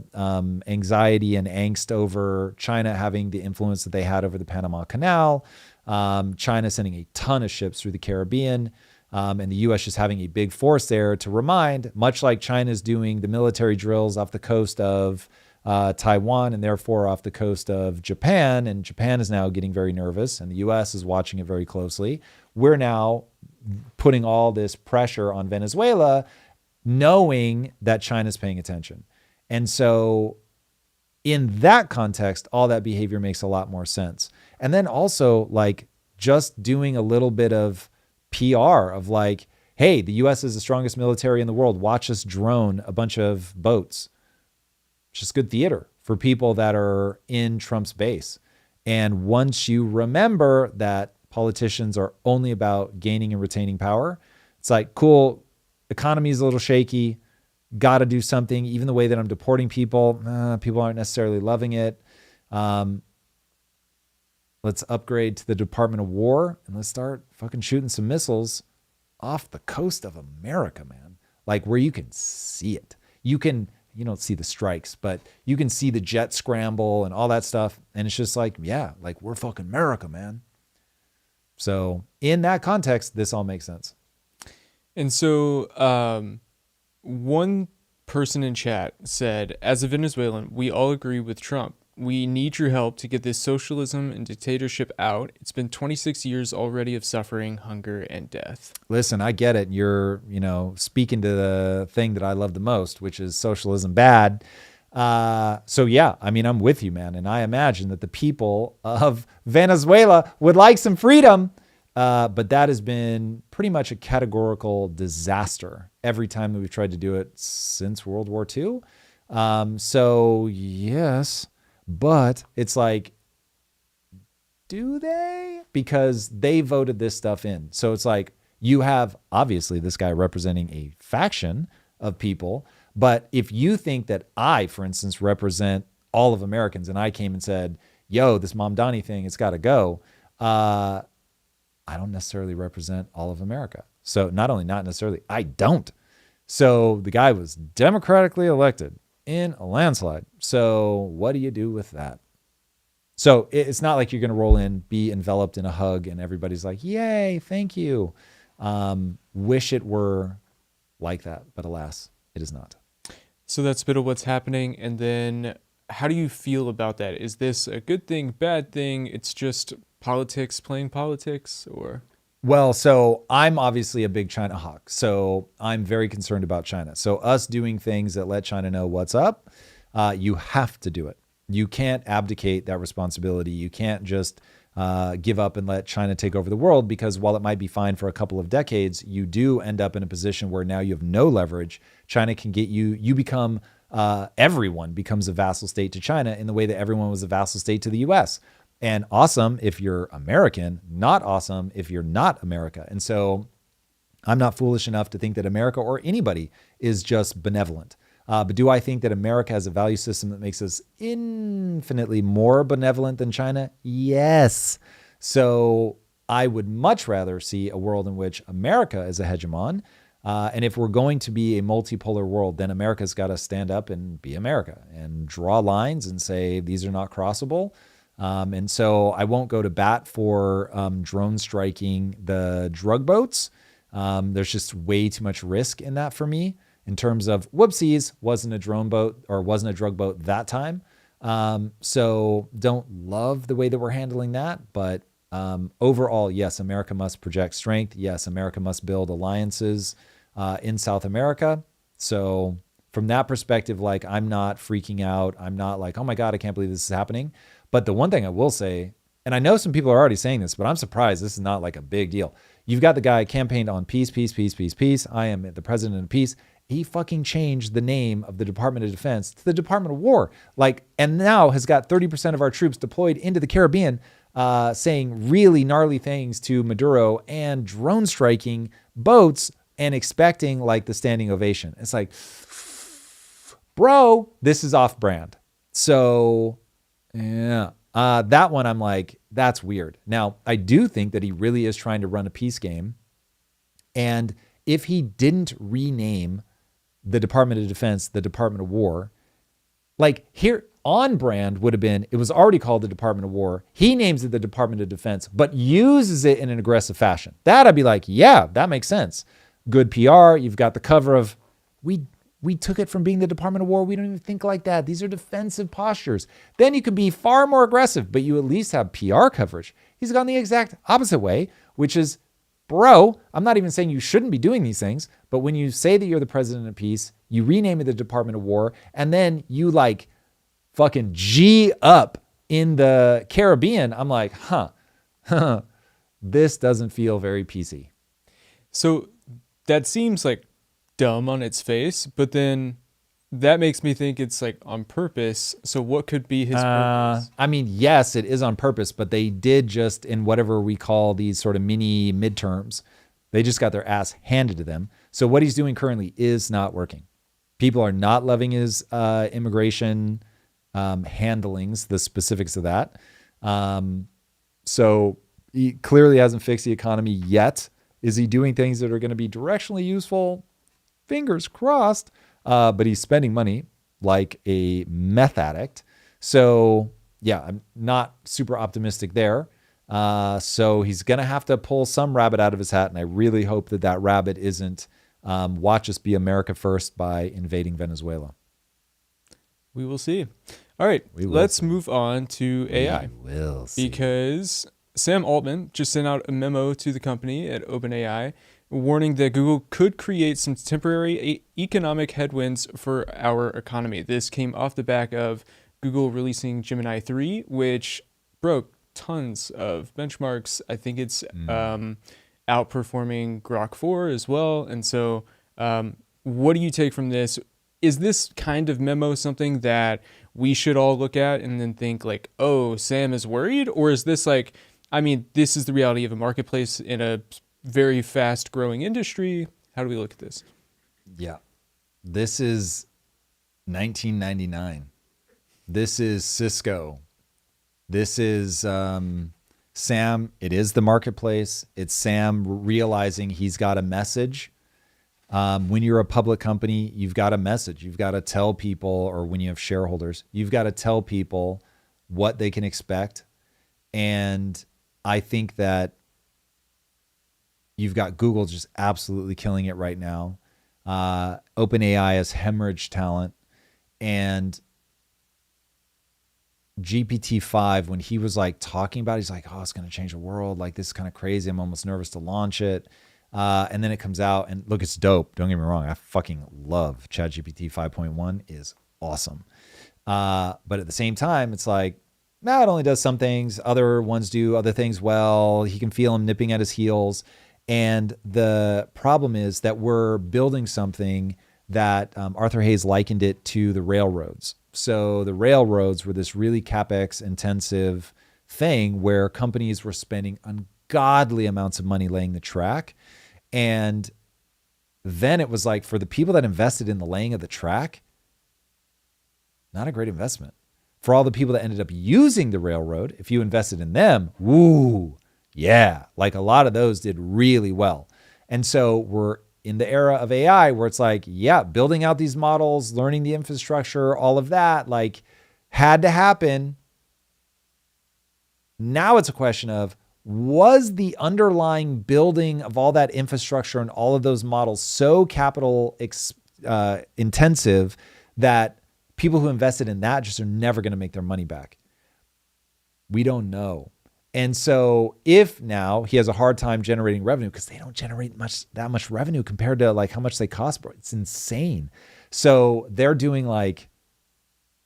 anxiety and angst over China having the influence that they had over the Panama Canal, China sending a ton of ships through the Caribbean, and the U.S. just having a big force there to remind, much like China's doing the military drills off the coast of Taiwan and therefore off the coast of Japan, and Japan is now getting very nervous and the U.S. is watching it very closely. We're now putting all this pressure on Venezuela, knowing that China's paying attention. And so in that context, all that behavior makes a lot more sense. And then also like just doing a little bit of PR of like, hey, the US is the strongest military in the world. Watch us drone a bunch of boats. It's just good theater for people that are in Trump's base. And once you remember that politicians are only about gaining and retaining power, it's like, cool, economy is a little shaky, got to do something. Even the way that I'm deporting people, people aren't necessarily loving it. Let's upgrade to the Department of War and let's start fucking shooting some missiles off the coast of America, man. Like where you can see it. You don't see the strikes, but you can see the jet scramble and all that stuff. And it's just like, yeah, like we're fucking America, man. So in that context, this all makes sense. And so one person in chat said, as a Venezuelan, we all agree with Trump. We need your help to get this socialism and dictatorship out. It's been 26 years already of suffering, hunger, and death. Listen, I get it. You're, speaking to the thing that I love the most, which is socialism bad. So yeah, I mean, I'm with you, man. And I imagine that the people of Venezuela would like some freedom. But that has been pretty much a categorical disaster every time that we've tried to do it since World War II. So yes, but it's like, do they? Because they voted this stuff in. So it's like, you have obviously this guy representing a faction of people. But if you think that I, for instance, represent all of Americans and I came and said, yo, this Mamdani thing, it's got to go. I don't necessarily represent all of America. So not necessarily, I don't. So the guy was democratically elected in a landslide. So what do you do with that? So it's not like you're going to roll in, be enveloped in a hug, and everybody's like, yay, thank you. Wish it were like that, but alas, it is not. So that's a bit of what's happening. And then how do you feel about that? Is this a good thing, bad thing? It's just politics playing politics, or? Well, so I'm obviously a big China hawk. So I'm very concerned about China. So us doing things that let China know what's up, you have to do it. You can't abdicate that responsibility. You can't just give up and let China take over the world, because while it might be fine for a couple of decades, you do end up in a position where now you have no leverage. China can get you, become, everyone becomes a vassal state to China in the way that everyone was a vassal state to the US. And awesome if you're American, not awesome if you're not America. And so I'm not foolish enough to think that America or anybody is just benevolent. But do I think that America has a value system that makes us infinitely more benevolent than China? Yes. So I would much rather see a world in which America is a hegemon. And if we're going to be a multipolar world, then America's got to stand up and be America and draw lines and say, these are not crossable. And so I won't go to bat for drone striking the drug boats. There's just way too much risk in that for me in terms of whoopsies, wasn't a drone boat or wasn't a drug boat that time. So don't love the way that we're handling that. But overall, yes, America must project strength. Yes, America must build alliances in South America. So from that perspective, like I'm not freaking out. I'm not like, oh my God, I can't believe this is happening. But the one thing I will say, and I know some people are already saying this, but I'm surprised this is not like a big deal. You've got the guy campaigned on peace, peace, peace, peace, peace. I am the president of peace. He fucking changed the name of the Department of Defense to the Department of War. Like, and now has got 30% of our troops deployed into the Caribbean, saying really gnarly things to Maduro and drone striking boats and expecting like the standing ovation. It's like, bro, this is off brand. So yeah, that one I'm like, that's weird. Now, I do think that he really is trying to run a peace game. And if he didn't rename the Department of Defense the Department of War, like here on brand would have been, it was already called the Department of War. He names it the Department of Defense, but uses it in an aggressive fashion. That I'd be like, yeah, that makes sense. Good PR. You've got the cover of, we took it from being the Department of War. We don't even think like that. These are defensive postures. Then you can be far more aggressive, but you at least have PR coverage. He's gone the exact opposite way, which is bro, I'm not even saying you shouldn't be doing these things, but when you say that you're the president of peace, you rename it the Department of War, and then you like fucking G up in the Caribbean, I'm like, this doesn't feel very PC. So that seems like dumb on its face, but then that makes me think it's like on purpose. So what could be his purpose? I mean, yes, it is on purpose, but they did just in whatever we call these sort of mini midterms, they just got their ass handed to them. So what he's doing currently is not working. People are not loving his immigration handlings, the specifics of that. So he clearly hasn't fixed the economy yet. Is he doing things that are going to be directionally useful? Fingers crossed. But he's spending money like a meth addict. So yeah, I'm not super optimistic there. So he's going to have to pull some rabbit out of his hat. And I really hope that that rabbit isn't watch us be America first by invading Venezuela. We will see. All right, let's move on to AI. We will see. Because Sam Altman just sent out a memo to the company at OpenAI warning that Google could create some temporary economic headwinds for our economy. This came off the back of Google releasing Gemini 3, which broke tons of benchmarks. I think it's outperforming Grok 4 as well. And so what do you take from this? Is this kind of memo something that we should all look at and then think like, oh, Sam is worried? Or is this like, I mean, this is the reality of a marketplace in a very fast growing industry. How do we look at this? Yeah. This is 1999. This is Cisco. This is Sam. It is the marketplace. It's Sam realizing he's got a message. When you're a public company, you've got a message. You've got to tell people, or when you have shareholders, you've got to tell people what they can expect. And I think that you've got Google just absolutely killing it right now. OpenAI has hemorrhaged talent. And GPT-5, when he was like talking about it, he's like, oh, it's going to change the world. Like, this is kind of crazy. I'm almost nervous to launch it. And then it comes out and look, it's dope. Don't get me wrong. I fucking love ChatGPT 5.1 is awesome. But at the same time, it's like, it only does some things. Other ones do other things well. He can feel him nipping at his heels. And the problem is that we're building something that Arthur Hayes likened it to the railroads. So the railroads were this really CapEx intensive thing where companies were spending ungodly amounts of money laying the track. And then it was like, for the people that invested in the laying of the track, not a great investment. For all the people that ended up using the railroad, if you invested in them, woo, yeah, like a lot of those did really well. And so we're in the era of AI where it's like, yeah, building out these models, learning the infrastructure, all of that, like, had to happen. Now it's a question of, was the underlying building of all that infrastructure and all of those models so capital intensive that people who invested in that just are never going to make their money back? We don't know. And so if now he has a hard time generating revenue because they don't generate that much revenue compared to like how much they cost, bro. It's insane. So they're doing like,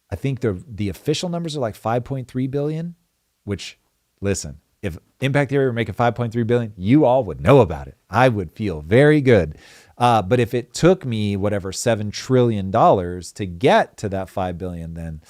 I think the official numbers are like 5.3 billion, which, listen, if Impact Theory were making 5.3 billion, you all would know about it. I would feel very good. But if it took me whatever $7 trillion to get to that 5 billion, then,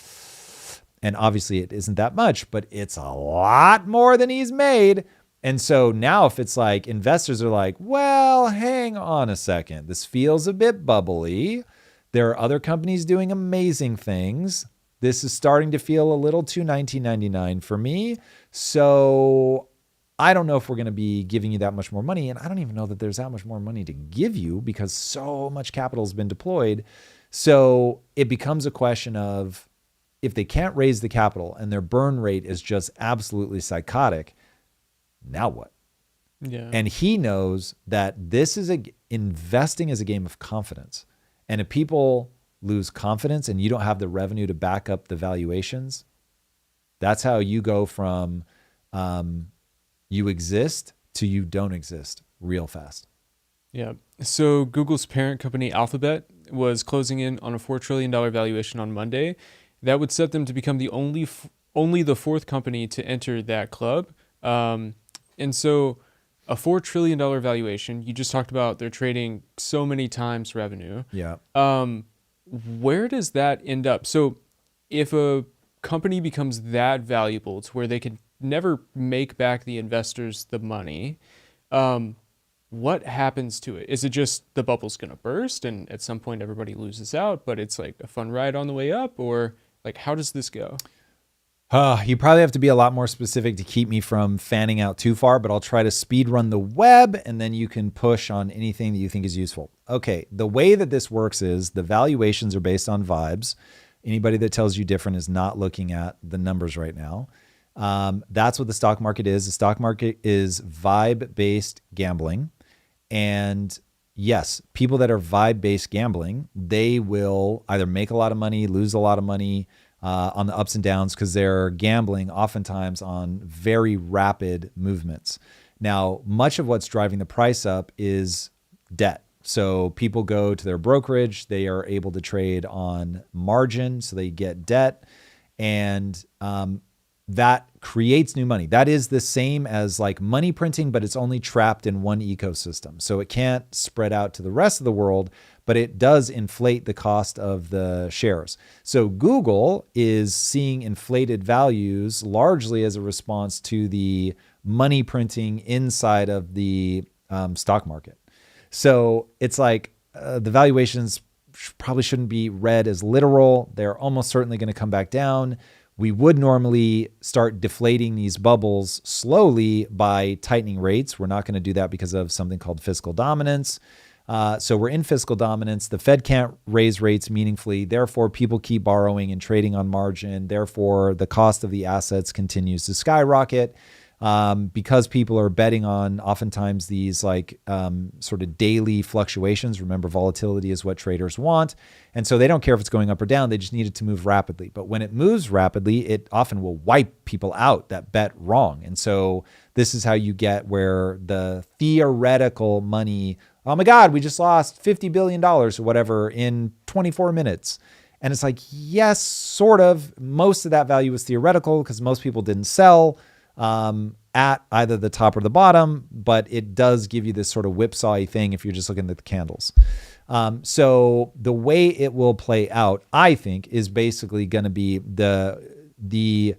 and obviously it isn't that much, but it's a lot more than he's made. And so now if it's like investors are like, well, hang on a second, this feels a bit bubbly. There are other companies doing amazing things. This is starting to feel a little too 1999 for me. So I don't know if we're going to be giving you that much more money. And I don't even know that there's that much more money to give you because so much capital has been deployed. So it becomes a question of, if they can't raise the capital and their burn rate is just absolutely psychotic, now what? Yeah. And he knows that this is investing is a game of confidence. And if people lose confidence and you don't have the revenue to back up the valuations, that's how you go from you exist to you don't exist. real fast. Yeah. So Google's parent company Alphabet was closing in on a $4 trillion valuation on Monday. That would set them to become the only the fourth company to enter that club. And so a $4 trillion valuation, you just talked about they're trading so many times revenue. Yeah. Where does that end up? So if a company becomes that valuable to where they can never make back the investors the money, what happens to it? Is it just the bubble's going to burst and at some point everybody loses out, but it's like a fun ride on the way up? Or like, how does this go? You probably have to be a lot more specific to keep me from fanning out too far, but I'll try to speed run the web and then you can push on anything that you think is useful. Okay, the way that this works is the valuations are based on vibes. Anybody that tells you different is not looking at the numbers right now. That's what the stock market is. The stock market is vibe-based gambling. And yes, people that are vibe-based gambling, they will either make a lot of money, lose a lot of money on the ups and downs because they're gambling oftentimes on very rapid movements. Now, much of what's driving the price up is debt. So people go to their brokerage, they are able to trade on margin, so they get debt, and that creates new money. That is the same as like money printing, but it's only trapped in one ecosystem. So it can't spread out to the rest of the world, but it does inflate the cost of the shares. So Google is seeing inflated values largely as a response to the money printing inside of the stock market. So it's like the valuations probably shouldn't be read as literal. They're almost certainly going to come back down. We would normally start deflating these bubbles slowly by tightening rates. We're not going to do that because of something called fiscal dominance. So we're in fiscal dominance. The Fed can't raise rates meaningfully. Therefore, people keep borrowing and trading on margin. Therefore, the cost of the assets continues to skyrocket. Because people are betting on oftentimes these like sort of daily fluctuations. Remember, volatility is what traders want. And so they don't care if it's going up or down. They just need it to move rapidly. But when it moves rapidly, it often will wipe people out that bet wrong. And so this is how you get where the theoretical money, oh my God, we just lost $50 billion or whatever in 24 minutes. And it's like, yes, sort of. Most of that value was theoretical because most people didn't sell at either the top or the bottom, but it does give you this sort of whipsawy thing if you're just looking at the candles. So the way it will play out, I think, is basically going to be the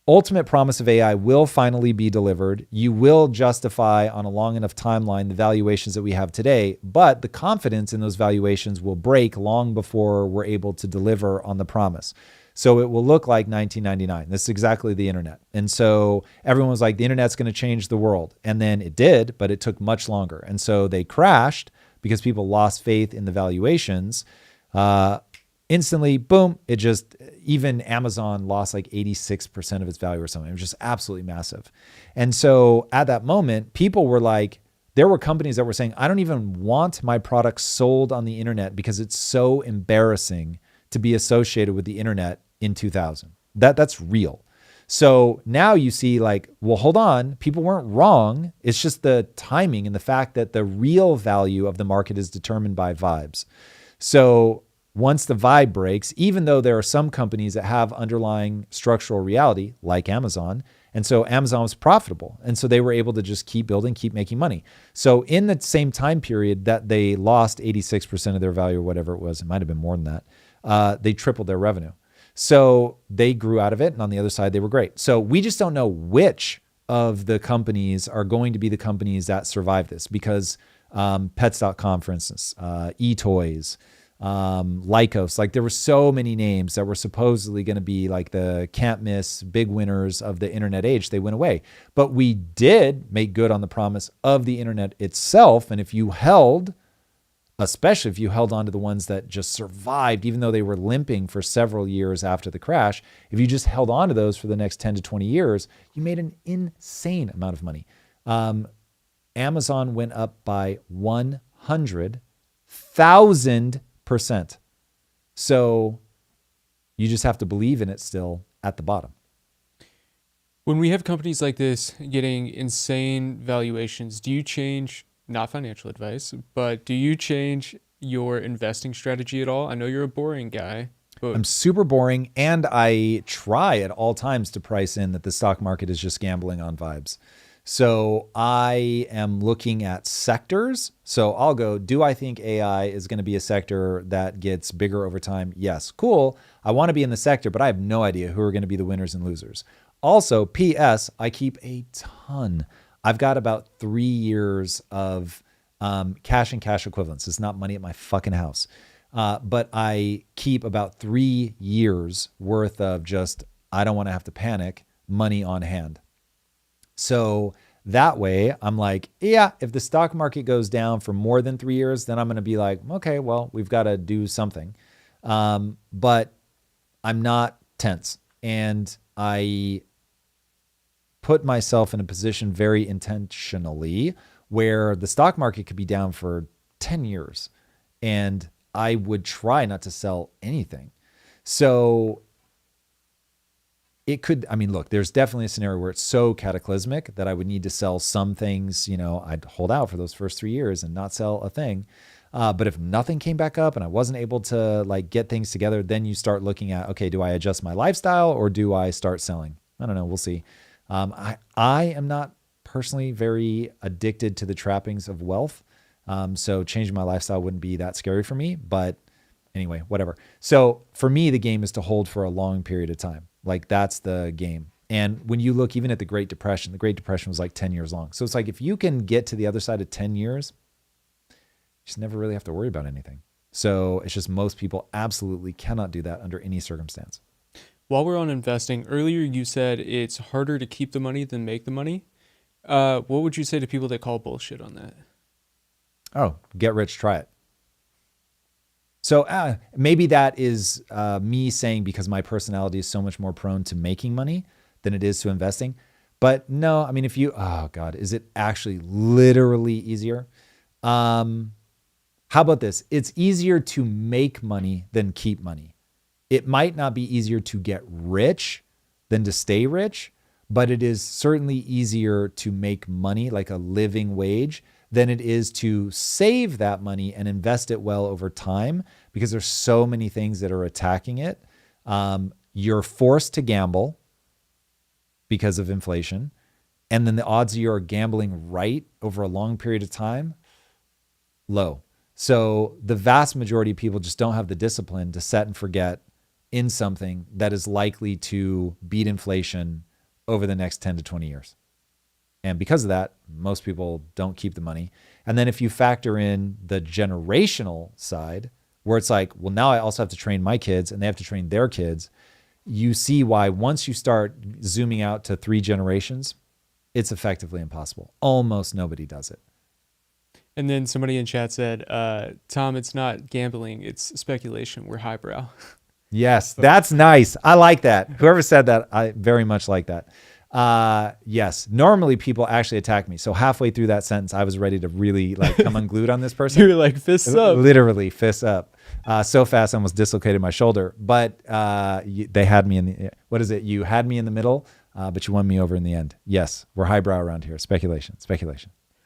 ultimate promise of AI will finally be delivered. You will justify on a long enough timeline the valuations that we have today, but the confidence in those valuations will break long before we're able to deliver on the promise. So it will look like 1999. This is exactly the internet. And so everyone was like, the internet's going to change the world. And then it did, but it took much longer. And so they crashed because people lost faith in the valuations. Instantly, boom, it just, even Amazon lost like 86% of its value or something. It was just absolutely massive. And so at that moment, people were like, there were companies that were saying, I don't even want my product sold on the internet because it's so embarrassing to be associated with the internet in 2000. That's real. So now you see like, well, hold on, people weren't wrong. It's just the timing and the fact that the real value of the market is determined by vibes. So once the vibe breaks, even though there are some companies that have underlying structural reality, like Amazon, and so Amazon was profitable. And so they were able to just keep building, keep making money. So in the same time period that they lost 86% of their value or whatever it was, it might've been more than that, they tripled their revenue. So they grew out of it. And on the other side, they were great. So we just don't know which of the companies are going to be the companies that survive this because Pets.com, for instance, eToys, Lycos, like there were so many names that were supposedly going to be like the can't miss big winners of the internet age. They went away, but we did make good on the promise of the internet itself. And if you held, especially if you held on to the ones that just survived, even though they were limping for several years after the crash, if you just held on to those for the next 10 to 20 years, you made an insane amount of money. Amazon went up by 100,000%. So you just have to believe in it still at the bottom. When we have companies like this getting insane valuations, do you change, not financial advice, but do you change your investing strategy at all? I know you're a boring guy. But I'm super boring, and I try at all times to price in that the stock market is just gambling on vibes. So I am looking at sectors. So I'll go, do I think AI is going to be a sector that gets bigger over time? Yes. Cool. I want to be in the sector, but I have no idea who are going to be the winners and losers. Also, P.S., I keep a ton. I've got about 3 years of cash and cash equivalents. It's not money at my fucking house. But I keep about 3 years worth of just, I don't want to have to panic, money on hand. So that way I'm like, yeah, if the stock market goes down for more than 3 years, then I'm going to be like, okay, well, we've got to do something. But I'm not tense. And I put myself in a position very intentionally where the stock market could be down for 10 years. And I would try not to sell anything. So it could, I mean, look, there's definitely a scenario where it's so cataclysmic that I would need to sell some things. You know, I'd hold out for those first 3 years and not sell a thing. But if nothing came back up and I wasn't able to like get things together, then you start looking at, okay, do I adjust my lifestyle or do I start selling? I don't know. We'll see. I am not personally very addicted to the trappings of wealth. So changing my lifestyle wouldn't be that scary for me, but anyway, whatever. So for me, the game is to hold for a long period of time. Like that's the game. And when you look even at the Great Depression was like 10 years long. So it's like, if you can get to the other side of 10 years, you just never really have to worry about anything. So it's just most people absolutely cannot do that under any circumstance. while we're on investing, earlier you said it's harder to keep the money than make the money. What would you say to people that call bullshit on that? Oh, get rich, try it. So maybe that is me saying because my personality is so much more prone to making money than it is to investing. But no, I mean, if you, oh God, is it actually literally easier? How about this? It's easier to make money than keep money. It might not be easier to get rich than to stay rich, but it is certainly easier to make money, like a living wage, than it is to save that money and invest it well over time, because there's so many things that are attacking it. You're forced to gamble because of inflation. And then the odds of you are gambling right over a long period of time, low. So the vast majority of people just don't have the discipline to set and forget in something that is likely to beat inflation over the next 10 to 20 years. And because of that, most people don't keep the money. And then if you factor in the generational side, where it's like, well, now I also have to train my kids and they have to train their kids, you see why once you start zooming out to 3 generations, it's effectively impossible. Almost nobody does it. And then somebody in chat said, Tom, it's not gambling, it's speculation. We're highbrow. Yes, that's nice. I like that. Whoever said that, I very much like that. Yes, normally people actually attack me. So halfway through that sentence, I was ready to really like come unglued on this person. You were like, fists up. Literally, fists up. So fast I almost dislocated my shoulder. But they had me in the, what is it? You had me in the middle, but you won me over in the end. Yes, we're highbrow around here. Speculation.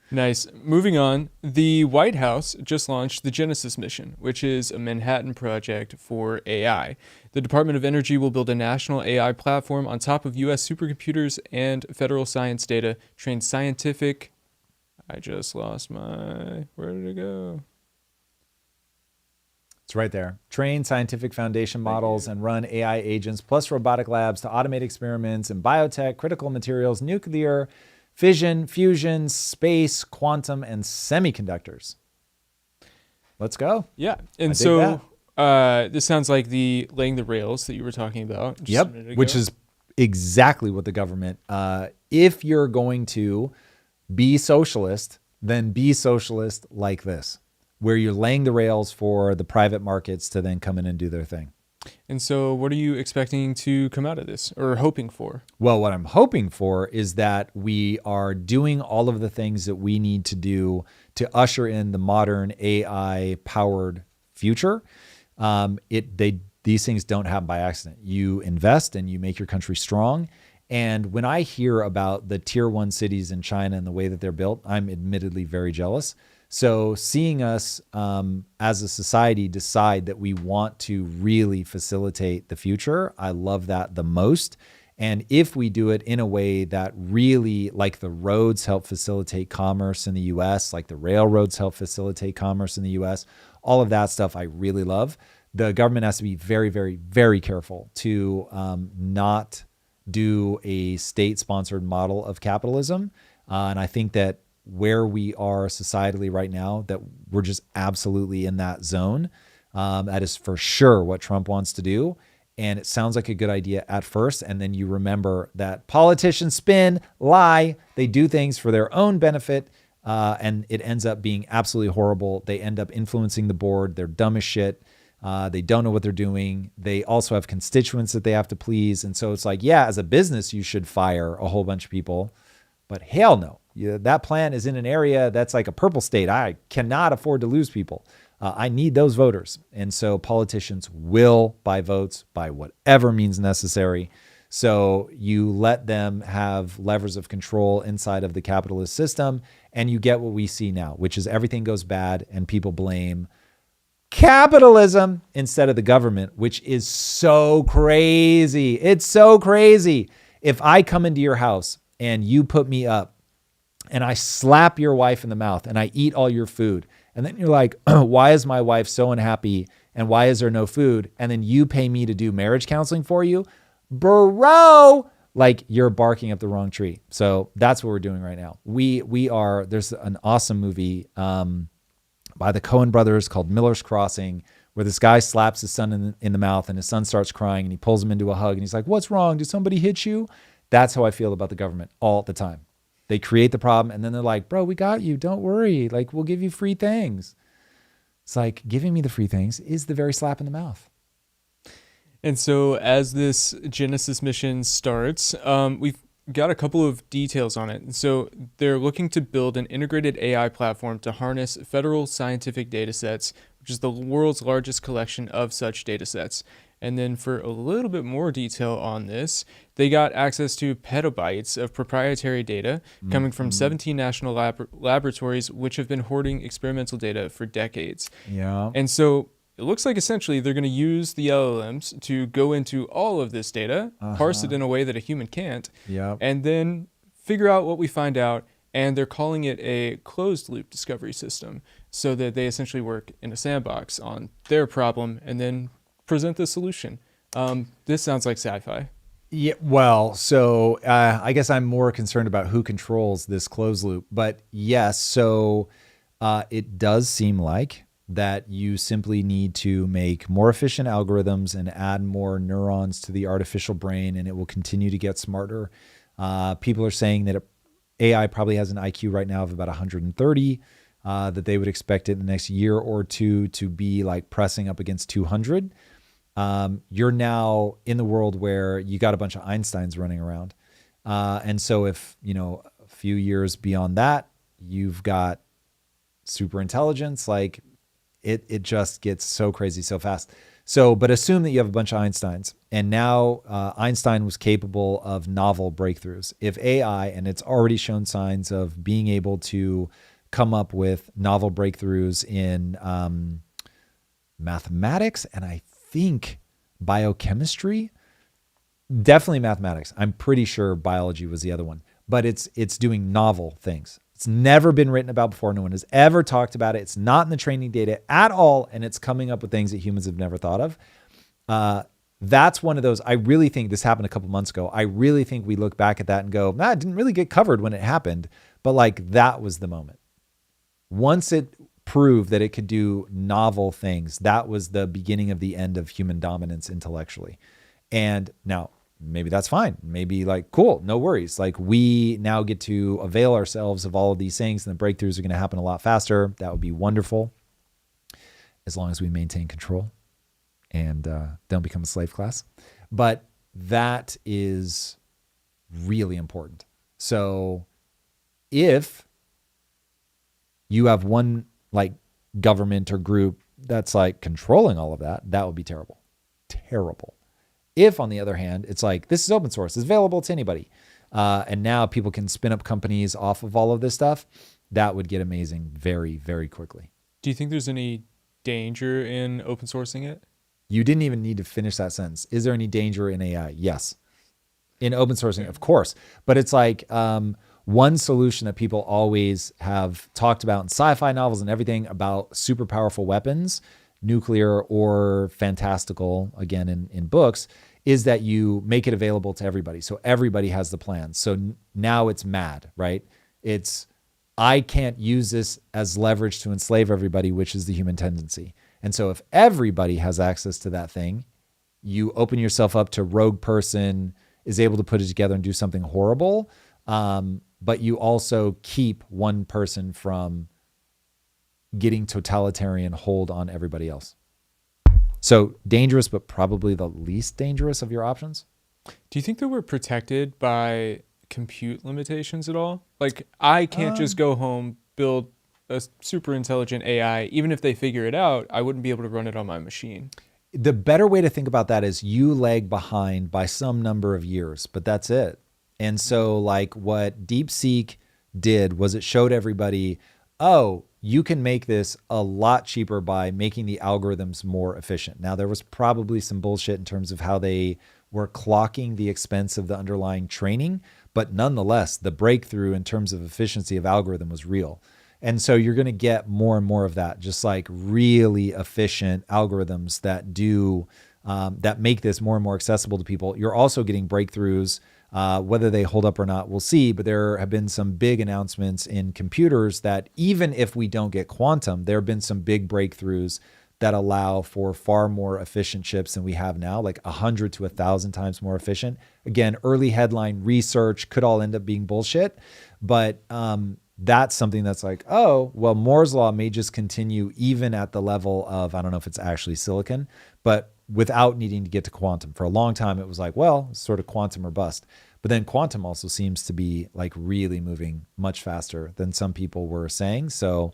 Nice. Moving on, the White House just launched the Genesis mission, which is a Manhattan project for AI. The Department of Energy will build a national AI platform on top of U.S. supercomputers and federal science data, train scientific... I just lost my... Where did it go? It's right there. Train scientific foundation models and run AI agents, plus robotic labs to automate experiments in biotech, critical materials, nuclear, fission, fusion, space, quantum, and semiconductors. Let's go. Yeah. And so this sounds like the laying the rails that you were talking about. Yep. Which is exactly what the government, if you're going to be socialist, then be socialist like this, where you're laying the rails for the private markets to then come in and do their thing. And so what are you expecting to come out of this, or hoping for? Well, what I'm hoping for is that we are doing all of the things that we need to do to usher in the modern AI-powered future. These things don't happen by accident. You invest and you make your country strong, And when I hear about the tier 1 cities in China and the way that they're built, I'm admittedly very jealous. So seeing us as a society decide that we want to really facilitate the future, I love that the most. And if we do it in a way that really, like the roads help facilitate commerce in the US, like the railroads help facilitate commerce in the US, all of that stuff I really love. The government has to be very, very, very careful to not do a state-sponsored model of capitalism. And I think that where we are societally right now, that we're just absolutely in that zone. That is for sure what Trump wants to do. And it sounds like a good idea at first. And then you remember that politicians spin, lie, they do things for their own benefit. And it ends up being absolutely horrible. They end up influencing the board. They're dumb as shit. They don't know what they're doing. They also have constituents that they have to please. And so it's like, yeah, as a business, you should fire a whole bunch of people. But hell no. That plant is in an area that's like a purple state. I cannot afford to lose people. I need those voters. And so politicians will buy votes by whatever means necessary. So you let them have levers of control inside of the capitalist system, and you get what we see now, which is everything goes bad and people blame capitalism instead of the government, which is so crazy. It's so crazy. If I come into your house and you put me up and I slap your wife in the mouth and I eat all your food, and then you're like, why is my wife so unhappy and why is there no food? And then you pay me to do marriage counseling for you, bro, like you're barking up the wrong tree. So that's what we're doing right now. There's an awesome movie by the Coen brothers called Miller's Crossing, where this guy slaps his son in the mouth and his son starts crying and he pulls him into a hug and he's like, what's wrong? Did somebody hit you? That's how I feel about the government all the time. They create the problem and then they're like, bro, we got you. Don't worry. Like, we'll give you free things. It's like giving me the free things is the very slap in the mouth. And so as this Genesis mission starts, we've got a couple of details on it. So they're looking to build an integrated AI platform to harness federal scientific data sets, which is the world's largest collection of such data sets. And then for a little bit more detail on this, they got access to petabytes of proprietary data coming from 17 national laboratories, which have been hoarding experimental data for decades. Yeah. And so it looks like essentially they're going to use the LLMs to go into all of this data, parse it in a way that a human can't, and then figure out what we find out. And they're calling it a closed loop discovery system so that they essentially work in a sandbox on their problem and then present the solution. This sounds like sci-fi. Yeah, well, so I guess I'm more concerned about who controls this closed loop. But yes, so it does seem like that you simply need to make more efficient algorithms and add more neurons to the artificial brain, and it will continue to get smarter. People are saying that AI probably has an IQ right now of about 130, that they would expect it in the next year or two to be like pressing up against 200. You're now in the world where you got a bunch of Einsteins running around. And so if, a few years beyond that, you've got super intelligence, like it just gets so crazy so fast. So, but assume that you have a bunch of Einsteins, and now Einstein was capable of novel breakthroughs. If AI, and it's already shown signs of being able to come up with novel breakthroughs in mathematics, and I think biochemistry, definitely mathematics. I'm pretty sure biology was the other one, but it's doing novel things. It's never been written about before. No one has ever talked about it. It's not in the training data at all. And it's coming up with things that humans have never thought of. That's one of those. I really think this happened a couple months ago. I really think we look back at that and go, it didn't really get covered when it happened. But like, that was the moment. Once it proved that it could do novel things, that was the beginning of the end of human dominance intellectually. And now maybe that's fine. Maybe like, cool, no worries. Like, we now get to avail ourselves of all of these things, and the breakthroughs are going to happen a lot faster. That would be wonderful, as long as we maintain control and don't become a slave class. But that is really important. So if you have one like government or group that's like controlling all of that, that would be terrible. Terrible. If, on the other hand, it's like, this is open source, it's available to anybody, and now people can spin up companies off of all of this stuff, that would get amazing very, very quickly. Do you think there's any danger in open sourcing it? You didn't even need to finish that sentence. Is there any danger in AI? Yes. In open sourcing, of course. But it's like one solution that people always have talked about in sci-fi novels and everything about super powerful weapons, nuclear or fantastical, again, in books, is that you make it available to everybody. So everybody has the plan. So now it's mad, right? It's, I can't use this as leverage to enslave everybody, which is the human tendency. And so if everybody has access to that thing, you open yourself up to rogue person is able to put it together and do something horrible. But you also keep one person from getting totalitarian hold on everybody else. So dangerous, but probably the least dangerous of your options. Do you think that we're protected by compute limitations at all? Like, I can't just go home, build a super intelligent AI. Even if they figure it out, I wouldn't be able to run it on my machine. The better way to think about that is you lag behind by some number of years, but that's it. And so like what DeepSeek did was it showed everybody, oh, you can make this a lot cheaper by making the algorithms more efficient. Now, there was probably some bullshit in terms of how they were clocking the expense of the underlying training, but nonetheless, the breakthrough in terms of efficiency of algorithm was real. And so you're going to get more and more of that, just like really efficient algorithms that do, that make this more and more accessible to people. You're also getting breakthroughs. Whether they hold up or not, we'll see. But there have been some big announcements in computers that even if we don't get quantum, there have been some big breakthroughs that allow for far more efficient chips than we have now, like 100 to 1,000 times more efficient. Again, early headline research could all end up being bullshit. But that's something that's like, oh, well, Moore's law may just continue even at the level of, I don't know if it's actually silicon, but without needing to get to quantum. For a long time, it was like, well, sort of quantum or bust. But then quantum also seems to be like really moving much faster than some people were saying. So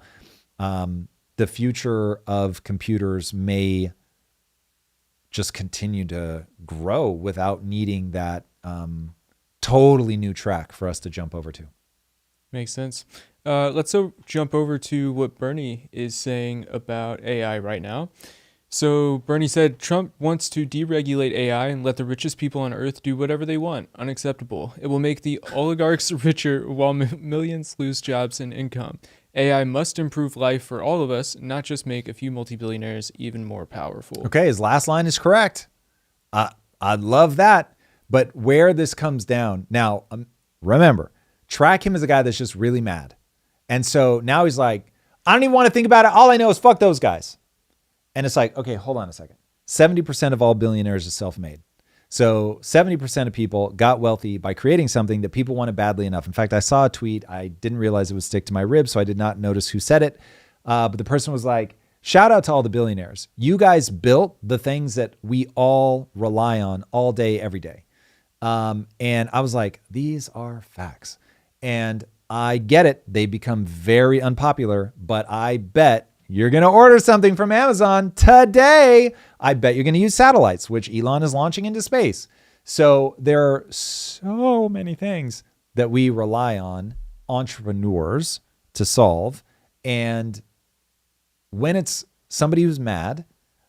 the future of computers may just continue to grow without needing that totally new track for us to jump over to. Makes sense. Let's jump over to what Bernie is saying about AI right now. So Bernie said, Trump wants to deregulate AI and let the richest people on earth do whatever they want. Unacceptable. It will make the oligarchs richer while millions lose jobs and income. AI must improve life for all of us, not just make a few multi-billionaires even more powerful. Okay, his last line is correct. I love that. But where this comes down, now, remember, track him as a guy that's just really mad. And so now he's like, I don't even want to think about it. All I know is fuck those guys. And it's like, okay, hold on a second. 70% of all billionaires are self-made. So 70% of people got wealthy by creating something that people wanted badly enough. In fact, I saw a tweet. I didn't realize it would stick to my ribs, so I did not notice who said it. But the person was like, shout out to all the billionaires. You guys built the things that we all rely on all day, every day. And I was like, these are facts. And I get it. They become very unpopular, but I bet you're going to order something from Amazon today. I bet you're going to use satellites, which Elon is launching into space. So there are so many things that we rely on entrepreneurs to solve. And when it's somebody who's mad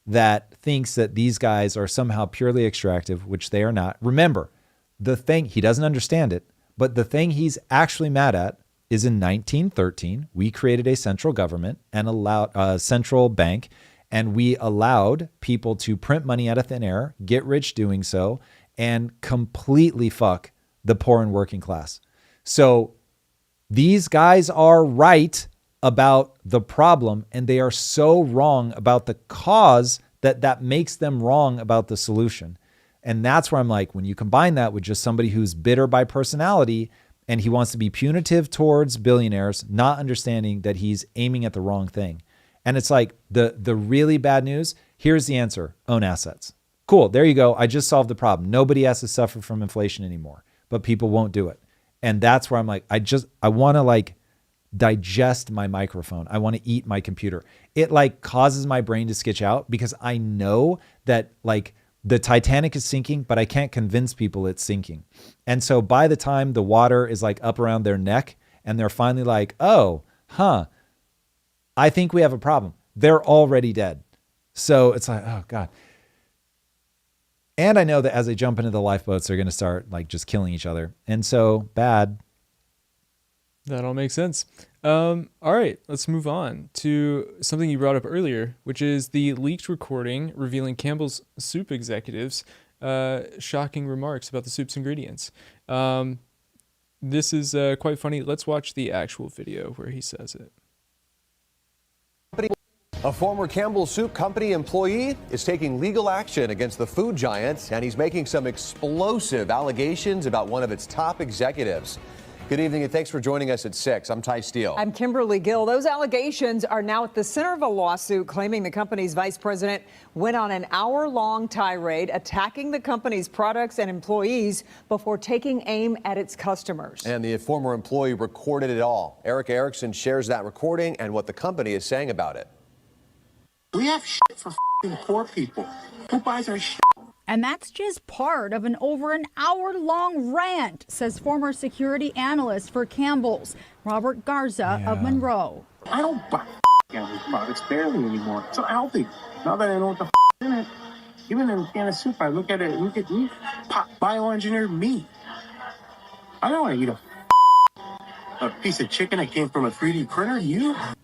that thinks that these guys are somehow purely extractive, which they are not, remember, the thing, he doesn't understand it, but the thing he's actually mad at is in 1913, we created a central government and allowed a central bank, and we allowed people to print money out of thin air, get rich doing so, and completely fuck the poor and working class. So these guys are right about the problem, and they are so wrong about the cause that makes them wrong about the solution. And that's where I'm like, when you combine that with just somebody who's bitter by personality, and he wants to be punitive towards billionaires, not understanding that he's aiming at the wrong thing. And it's like the really bad news, here's the answer, own assets. Cool, there you go. I just solved the problem. Nobody has to suffer from inflation anymore, but people won't do it. And that's where I'm like, I want to like digest my microphone. I want to eat my computer. It like causes my brain to sketch out because I know that like the Titanic is sinking, but I can't convince people it's sinking. And so by the time the water is like up around their neck and they're finally like, oh, I think we have a problem, they're already dead. So it's like, oh God. And I know that as they jump into the lifeboats, they're going to start like just killing each other. And so bad. That all makes sense. All right, let's move on to something you brought up earlier, which is the leaked recording revealing Campbell's Soup executives' shocking remarks about the soup's ingredients. This is quite funny. Let's watch the actual video where he says it. A former Campbell Soup Company employee is taking legal action against the food giant, and he's making some explosive allegations about one of its top executives. Good evening, and thanks for joining us at 6. I'm Ty Steele. I'm Kimberly Gill. Those allegations are now at the center of a lawsuit claiming the company's vice president went on an hour-long tirade attacking the company's products and employees before taking aim at its customers. And the former employee recorded it all. Eric Erickson shares that recording and what the company is saying about it. We have shit for poor people. Who buys our shit? And that's just part of an over an hour-long rant, says former security analyst for Campbell's, Robert Garza of Monroe. I don't buy Campbell's products barely anymore. It's unhealthy. Now that I know what the in it, even in a can of soup, I look at it, look at meat, bioengineered meat. I don't want to eat a piece of chicken that came from a 3D printer.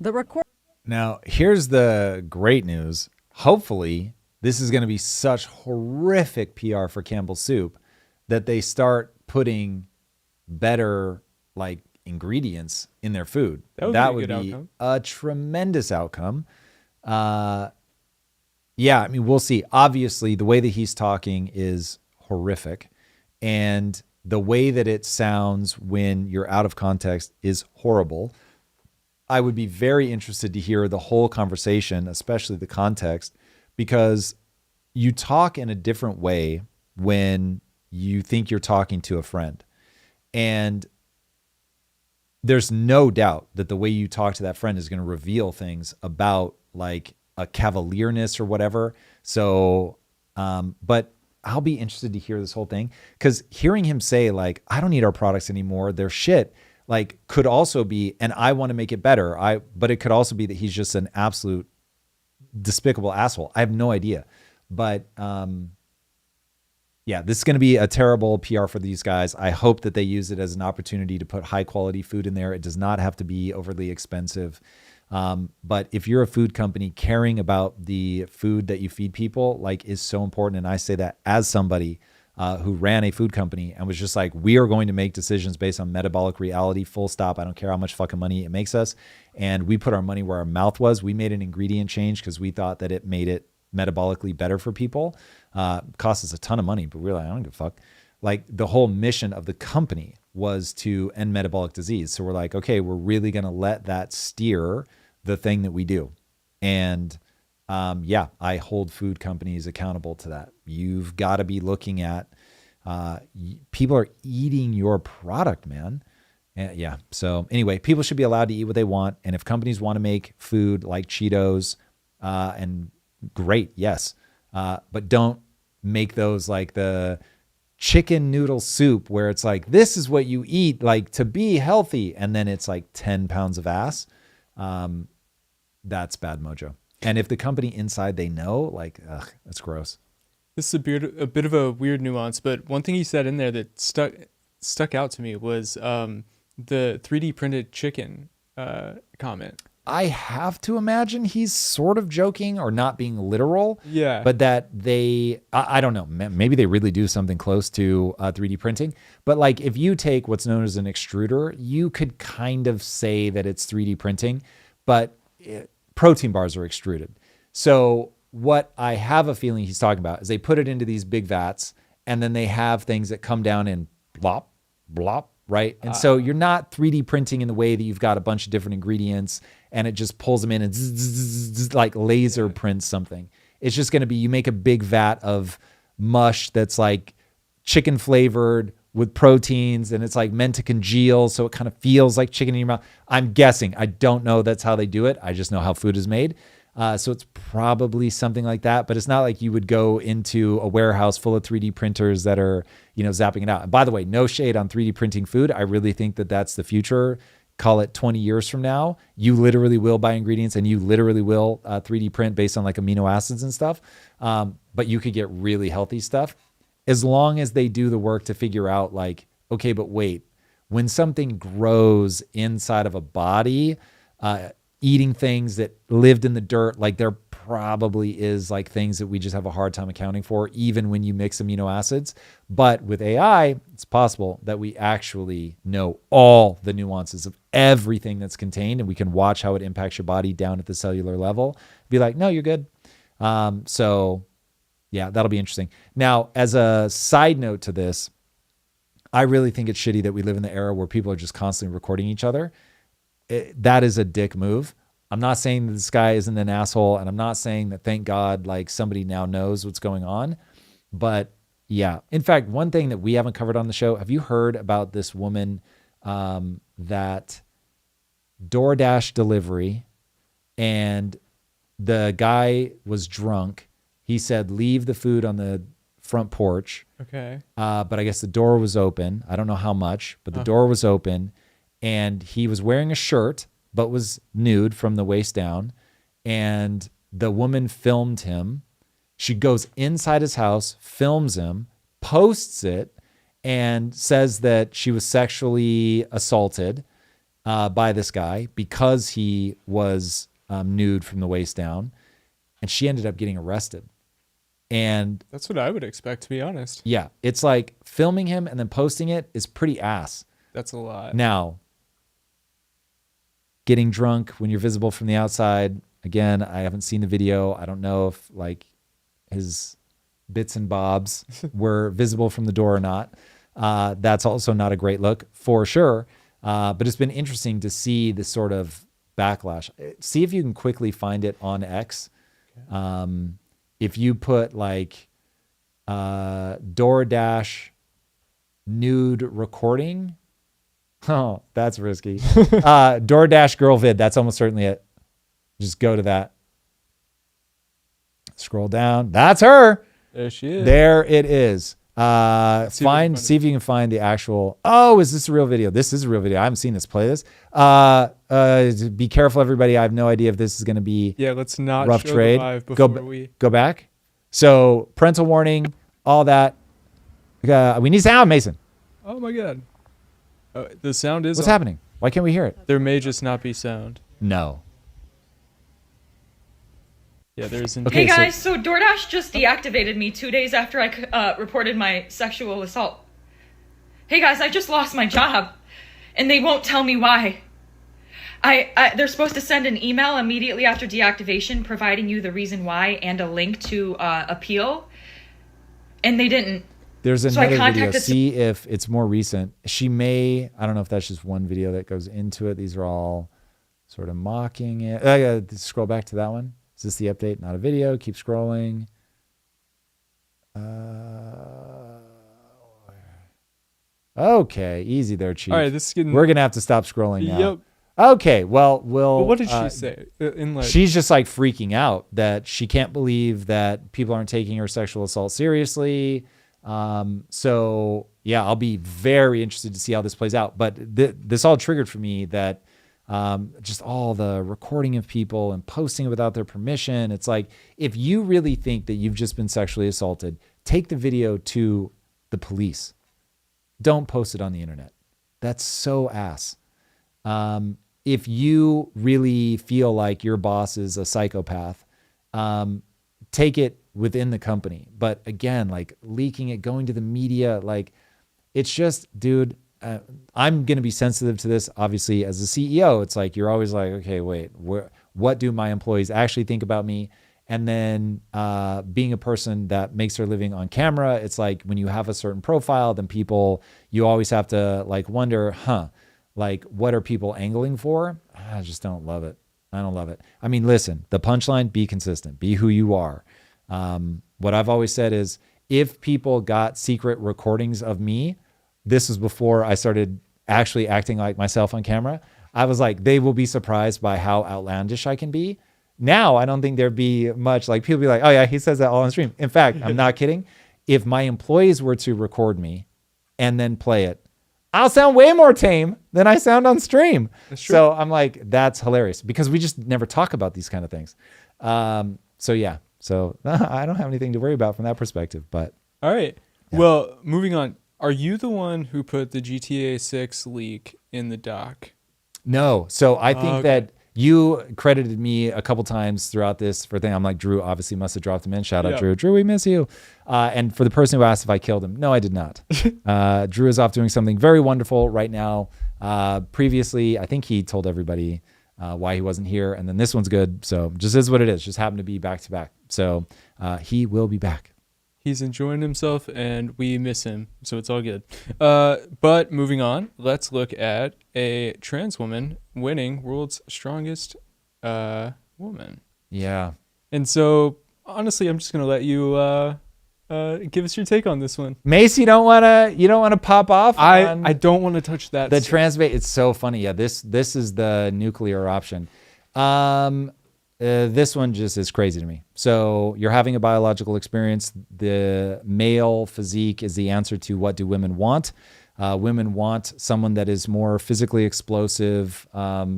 The record. Now, here's the great news. Hopefully, this is going to be such horrific PR for Campbell Soup that they start putting better like ingredients in their food. That would be a tremendous outcome. Yeah, I mean, we'll see. Obviously, the way that he's talking is horrific. And the way that it sounds when you're out of context is horrible. I would be very interested to hear the whole conversation, especially the context, because you talk in a different way when you think you're talking to a friend. And there's no doubt that the way you talk to that friend is going to reveal things about like a cavalierness or whatever. So, but I'll be interested to hear this whole thing, because hearing him say like, I don't need our products anymore, they're shit, like could also be, and I want to make it better. But it could also be that he's just an absolute despicable asshole. I have no idea. But yeah, this is going to be a terrible PR for these guys. I hope that they use it as an opportunity to put high quality food in there. It does not have to be overly expensive. But if you're a food company, caring about the food that you feed people like is so important. And I say that as somebody who ran a food company and was just like, we are going to make decisions based on metabolic reality, full stop. I don't care how much fucking money it makes us. And we put our money where our mouth was. We made an ingredient change because we thought that it made it metabolically better for people. Cost us a ton of money, but we're like, I don't give a fuck. Like the whole mission of the company was to end metabolic disease. So we're like, okay, we're really going to let that steer the thing that we do. And yeah, I hold food companies accountable to that. You've got to be looking at, people are eating your product, man. And yeah. So anyway, people should be allowed to eat what they want. And if companies want to make food like Cheetos, and great, yes. But don't make those like the chicken noodle soup where it's like, this is what you eat like to be healthy. And then it's like 10 pounds of ass. That's bad mojo. And if the company inside, they know, like, ugh, that's gross. This is a bit of a weird nuance, but one thing he said in there that stuck out to me was the 3D printed chicken comment. I have to imagine he's sort of joking or not being literal. Yeah. But that I don't know, maybe they really do something close to 3D printing. But like if you take what's known as an extruder, you could kind of say that it's 3D printing, but protein bars are extruded. So what I have a feeling he's talking about is they put it into these big vats and then they have things that come down in blop, blop, right? And so you're not 3D printing in the way that you've got a bunch of different ingredients and it just pulls them in and like laser prints something. It's just going to be, you make a big vat of mush that's like chicken flavored with proteins and it's like meant to congeal. So it kind of feels like chicken in your mouth. I'm guessing. I don't know that's how they do it. I just know how food is made. So it's probably something like that, but it's not like you would go into a warehouse full of 3D printers that are, zapping it out. And by the way, no shade on 3D printing food. I really think that that's the future. Call it 20 years from now. You literally will buy ingredients and you literally will 3D print based on like amino acids and stuff. But you could get really healthy stuff as long as they do the work to figure out like, okay, but wait, when something grows inside of a body, eating things that lived in the dirt, like there probably is like things that we just have a hard time accounting for, even when you mix amino acids. But with AI, it's possible that we actually know all the nuances of everything that's contained, and we can watch how it impacts your body down at the cellular level. Be like, no, you're good. So yeah, that'll be interesting. Now, as a side note to this, I really think it's shitty that we live in the era where people are just constantly recording each other. That is a dick move. I'm not saying that this guy isn't an asshole, and I'm not saying that, thank God, like somebody now knows what's going on. But yeah, in fact, one thing that we haven't covered on the show, have you heard about this woman that DoorDash delivery, and the guy was drunk. He said, leave the food on the front porch. Okay. But I guess the door was open. I don't know how much, but the door was open. And he was wearing a shirt, but was nude from the waist down. And the woman filmed him. She goes inside his house, films him, posts it, and says that she was sexually assaulted by this guy because he was nude from the waist down. And she ended up getting arrested. And that's what I would expect, to be honest. Yeah. It's like filming him and then posting it is pretty ass. That's a lot. Now, getting drunk when you're visible from the outside, again, I haven't seen the video. I don't know if like his bits and bobs were visible from the door or not. That's also not a great look for sure. But it's been interesting to see this sort of backlash. See if you can quickly find it on X. If you put like DoorDash nude recording, oh, that's risky. DoorDash girl vid, that's almost certainly it. Just go to that. Scroll down. That's her. There she is. There it is. See if you can find the actual. Oh, is this a real video? This is a real video. I haven't seen this. Play this. Be careful, everybody. I have no idea if this is going to be. Yeah, let's not rough show trade. The live before go back. So parental warning, all that. We need sound, Mason. Oh my God. The sound is. What's happening? Why can't we hear it? There may just not be sound. No. Yeah, there's. Hey guys, so DoorDash just deactivated me 2 days after I reported my sexual assault. Hey guys, I just lost my job, and they won't tell me why. They're supposed to send an email immediately after deactivation providing you the reason why and a link to appeal, and they didn't. There's another video. See if it's more recent. She may. I don't know if that's just one video that goes into it. These are all sort of mocking it. Scroll back to that one. Is this the update? Not a video. Keep scrolling. Okay, easy there, Chief. All right, this is getting. We're gonna have to stop scrolling now. Yep. Okay, well, we'll. But what did she say? She's just like freaking out that she can't believe that people aren't taking her sexual assault seriously. So yeah, I'll be very interested to see how this plays out. But this all triggered for me that. Just all the recording of people and posting it without their permission. It's like, if you really think that you've just been sexually assaulted, take the video to the police. Don't post it on the internet. That's so ass. If you really feel like your boss is a psychopath, take it within the company. But again, like leaking it, going to the media, like it's just, dude, I'm going to be sensitive to this. Obviously, as a CEO, it's like, you're always like, okay, wait, what do my employees actually think about me? And then being a person that makes their living on camera, it's like when you have a certain profile, then you always have to like wonder, like what are people angling for? I just don't love it. I don't love it. I mean, listen, the punchline, be consistent, be who you are. What I've always said is if people got secret recordings of me, this was before I started actually acting like myself on camera. I was like, they will be surprised by how outlandish I can be. Now I don't think there'd be much like people be like, oh yeah, he says that all on stream. In fact, I'm not kidding. If my employees were to record me and then play it, I'll sound way more tame than I sound on stream. So I'm like, that's hilarious because we just never talk about these kind of things. So yeah, so I don't have anything to worry about from that perspective, but. All right. Yeah. Well, moving on. Are you the one who put the GTA 6 leak in the doc? No. So I think that you credited me a couple times throughout this for thing. I'm like, Drew obviously must have dropped him in. Shout out, Drew. Drew, we miss you. And for the person who asked if I killed him, no, I did not. Drew is off doing something very wonderful right now. Previously, I think he told everybody why he wasn't here. And then this one's good. So just is what it is. Just happened to be back to back. So he will be back. He's enjoying himself and we miss him. So it's all good. But moving on, let's look at a trans woman winning world's strongest woman. Yeah. And so honestly, I'm just going to let you give us your take on this one. Mace, you don't want to pop off? I don't want to touch that. The trans bait, it's so funny. Yeah, this is the nuclear option. This one just is crazy to me. So you're having a biological experience. The male physique is the answer to what do women want. Women want someone that is more physically explosive,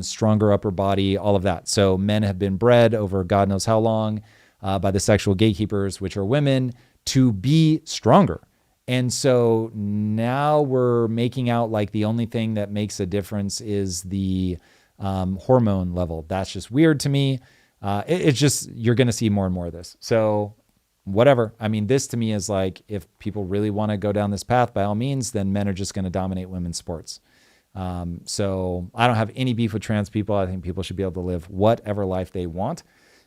stronger upper body, all of that. So men have been bred over God knows how long by the sexual gatekeepers, which are women, to be stronger. And so now we're making out like the only thing that makes a difference is the hormone level. That's just weird to me. It's just, you're going to see more and more of this. So whatever. I mean, this to me is like, if people really want to go down this path, by all means, then men are just going to dominate women's sports. So I don't have any beef with trans people. I think people should be able to live whatever life they want.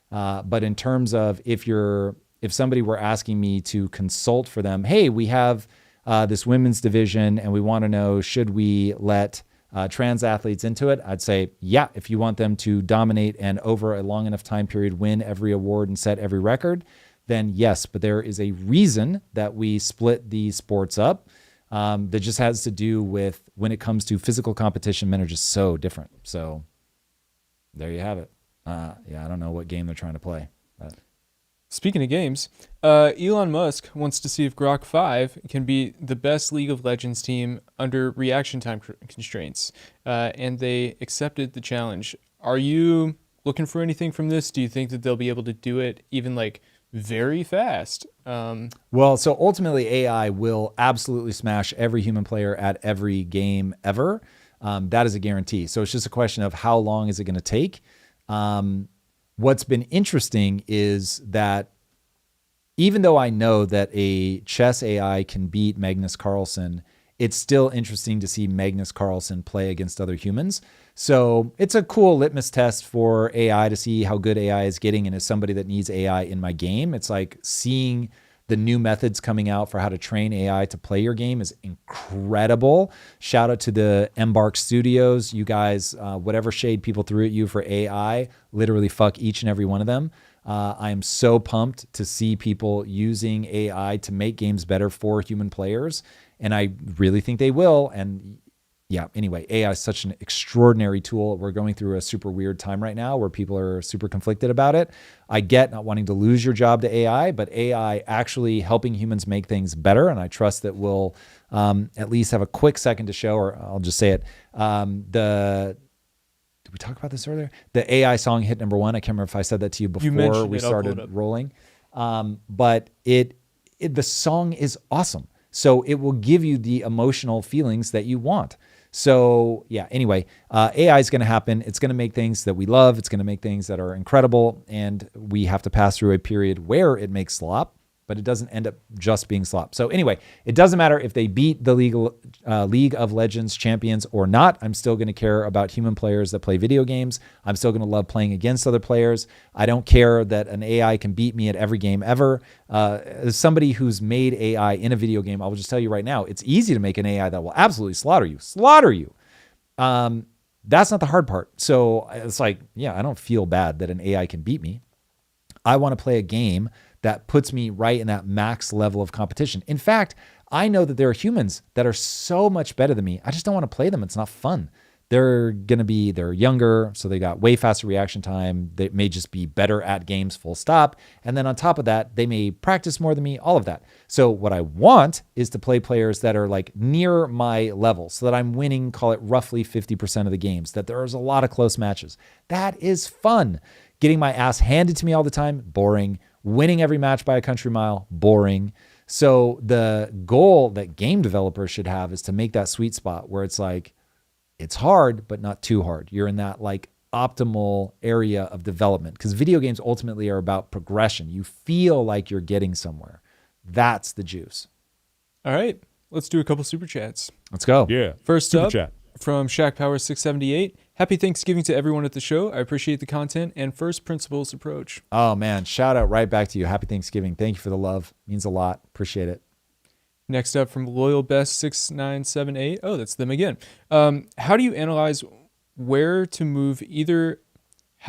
But in terms of if somebody were asking me to consult for them, hey, we have this women's division and we want to know, should we let trans athletes into it? I'd say, yeah, if you want them to dominate and over a long enough time period win every award and set every record, then yes. But there is a reason that we split these sports up that just has to do with when it comes to physical competition, men are just so different. So there you have it. Yeah, I don't know what game they're trying to play. But. Speaking of games, Elon Musk wants to see if Grok 5 can be the best League of Legends team under reaction time constraints, and they accepted the challenge. Are you looking for anything from this? Do you think that they'll be able to do it even like very fast? Well, so ultimately AI will absolutely smash every human player at every game ever. That is a guarantee. So it's just a question of how long is it going to take? What's been interesting is that even though I know that a chess AI can beat Magnus Carlsen, it's still interesting to see Magnus Carlsen play against other humans. So it's a cool litmus test for AI to see how good AI is getting. And as somebody that needs AI in my game, it's like seeing the new methods coming out for how to train AI to play your game is incredible. Shout out to the Embark Studios. You guys, whatever shade people threw at you for AI, literally fuck each and every one of them. I am so pumped to see people using AI to make games better for human players. And I really think they will. And yeah, anyway, AI is such an extraordinary tool. We're going through a super weird time right now where people are super conflicted about it. I get not wanting to lose your job to AI, but AI actually helping humans make things better. And I trust that we'll at least have a quick second to show, or I'll just say it. Did we talk about this earlier? The AI song hit #1. I can't remember if I said that to you before we started rolling. But the song is awesome. So it will give you the emotional feelings that you want. So yeah, anyway, AI is going to happen. It's going to make things that we love. It's going to make things that are incredible. And we have to pass through a period where it makes slop, but it doesn't end up just being slop. So anyway, it doesn't matter if they beat the League of Legends champions or not. I'm still going to care about human players that play video games. I'm still going to love playing against other players. I don't care that an AI can beat me at every game ever. As somebody who's made AI in a video game, I will just tell you right now, it's easy to make an AI that will absolutely slaughter you. That's not the hard part. So it's like, yeah, I don't feel bad that an AI can beat me. I want to play a game that puts me right in that max level of competition. In fact, I know that there are humans that are so much better than me. I just don't want to play them. It's not fun. they're younger, so they got way faster reaction time. They may just be better at games, full stop. And then on top of that, they may practice more than me, all of that. So what I want is to play players that are like near my level so that I'm winning, call it roughly 50% of the games, that there's a lot of close matches. That is fun. Getting my ass handed to me all the time, boring. Winning every match by a country mile, boring. So the goal that game developers should have is to make that sweet spot where it's like, it's hard, but not too hard. You're in that like optimal area of development, because video games ultimately are about progression. You feel like you're getting somewhere. That's the juice. All right, let's do a couple super chats. Let's go. Yeah. First Super up, chat. from Shaq Power 678. Happy Thanksgiving to everyone at the show. I appreciate the content and first principles approach. Oh man, shout out right back to you. Happy Thanksgiving. Thank you for the love. Means a lot. Appreciate it. Next up from Loyal Best 6978. Oh, that's them again. How do you analyze where to move either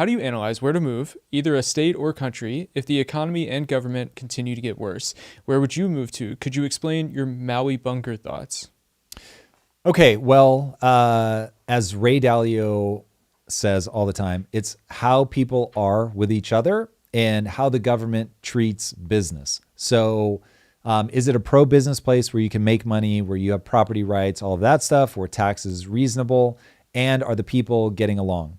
a state or country if the economy and government continue to get worse? Where would you move to? Could you explain your Maui bunker thoughts? Okay, well, as Ray Dalio says all the time, it's how people are with each other and how the government treats business. So is it a pro-business place where you can make money, where you have property rights, all of that stuff, where taxes reasonable, and are the people getting along?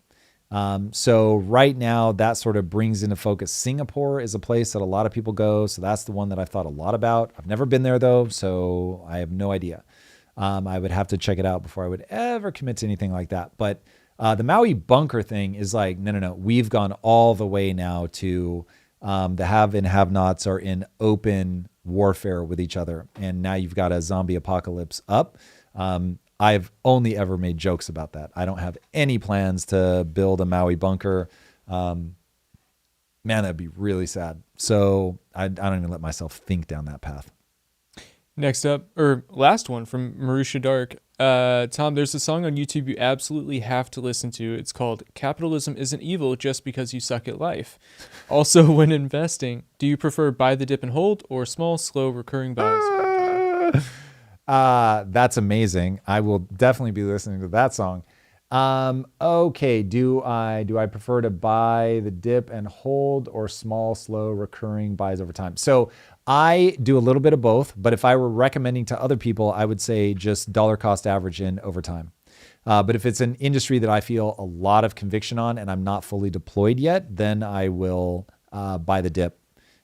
So right now, that sort of brings into focus. Singapore is a place that a lot of people go, so that's the one that I've thought a lot about. I've never been there, though, so I have no idea. I would have to check it out before I would ever commit to anything like that. But the Maui bunker thing is like, no. We've gone all the way now to the have and have-nots are in open warfare with each other. And now you've got a zombie apocalypse up. I've only ever made jokes about that. I don't have any plans to build a Maui bunker. Man, that'd be really sad. So I don't even let myself think down that path. Next up, or last one from Marusha Dark. Tom, there's a song on YouTube you absolutely have to listen to. It's called Capitalism Isn't Evil Just Because You Suck at Life. Also, when investing, do you prefer buy the dip and hold or small, slow, recurring buys? That's amazing. I will definitely be listening to that song. Okay. Do I prefer to buy the dip and hold or small, slow, recurring buys over time? So I do a little bit of both, but if I were recommending to other people, I would say just dollar cost average in over time. But if it's an industry that I feel a lot of conviction on and I'm not fully deployed yet, then I will buy the dip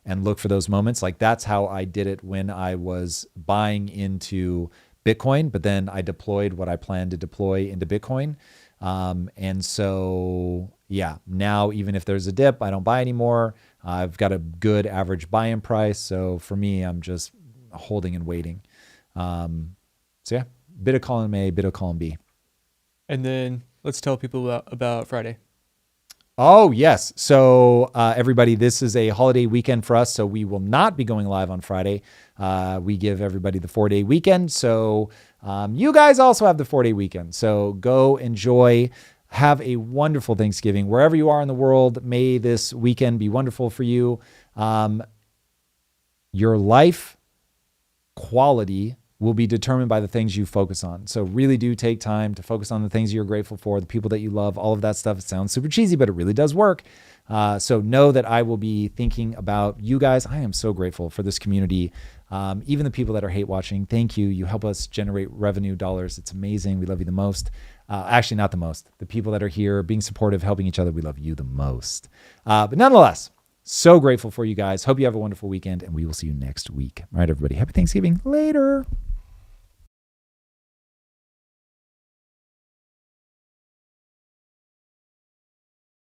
and look for those moments. Like that's how I did it when I was buying into Bitcoin, but then I deployed what I planned to deploy into Bitcoin. And so, yeah, now even if there's a dip, I don't buy anymore. I've got a good average buy-in price. So for me, I'm just holding and waiting. So yeah, bit of column A, bit of column B. And then let's tell people about Friday. Oh, yes. So everybody, this is a holiday weekend for us, so we will not be going live on Friday. We give everybody the 4-day weekend. So you guys also have the 4-day weekend. So go enjoy. Have a wonderful Thanksgiving. Wherever you are in the world, may this weekend be wonderful for you. Your life quality will be determined by the things you focus on. So really do take time to focus on the things you're grateful for, the people that you love, all of that stuff. It sounds super cheesy, but it really does work. So know that I will be thinking about you guys. I am so grateful for this community. Even the people that are hate watching, thank you. You help us generate revenue dollars. It's amazing. We love you the most. Actually, not the most. The people that are here being supportive, helping each other, we love you the most. But nonetheless, so grateful for you guys. Hope you have a wonderful weekend, and we will see you next week. All right, everybody. Happy Thanksgiving. Later.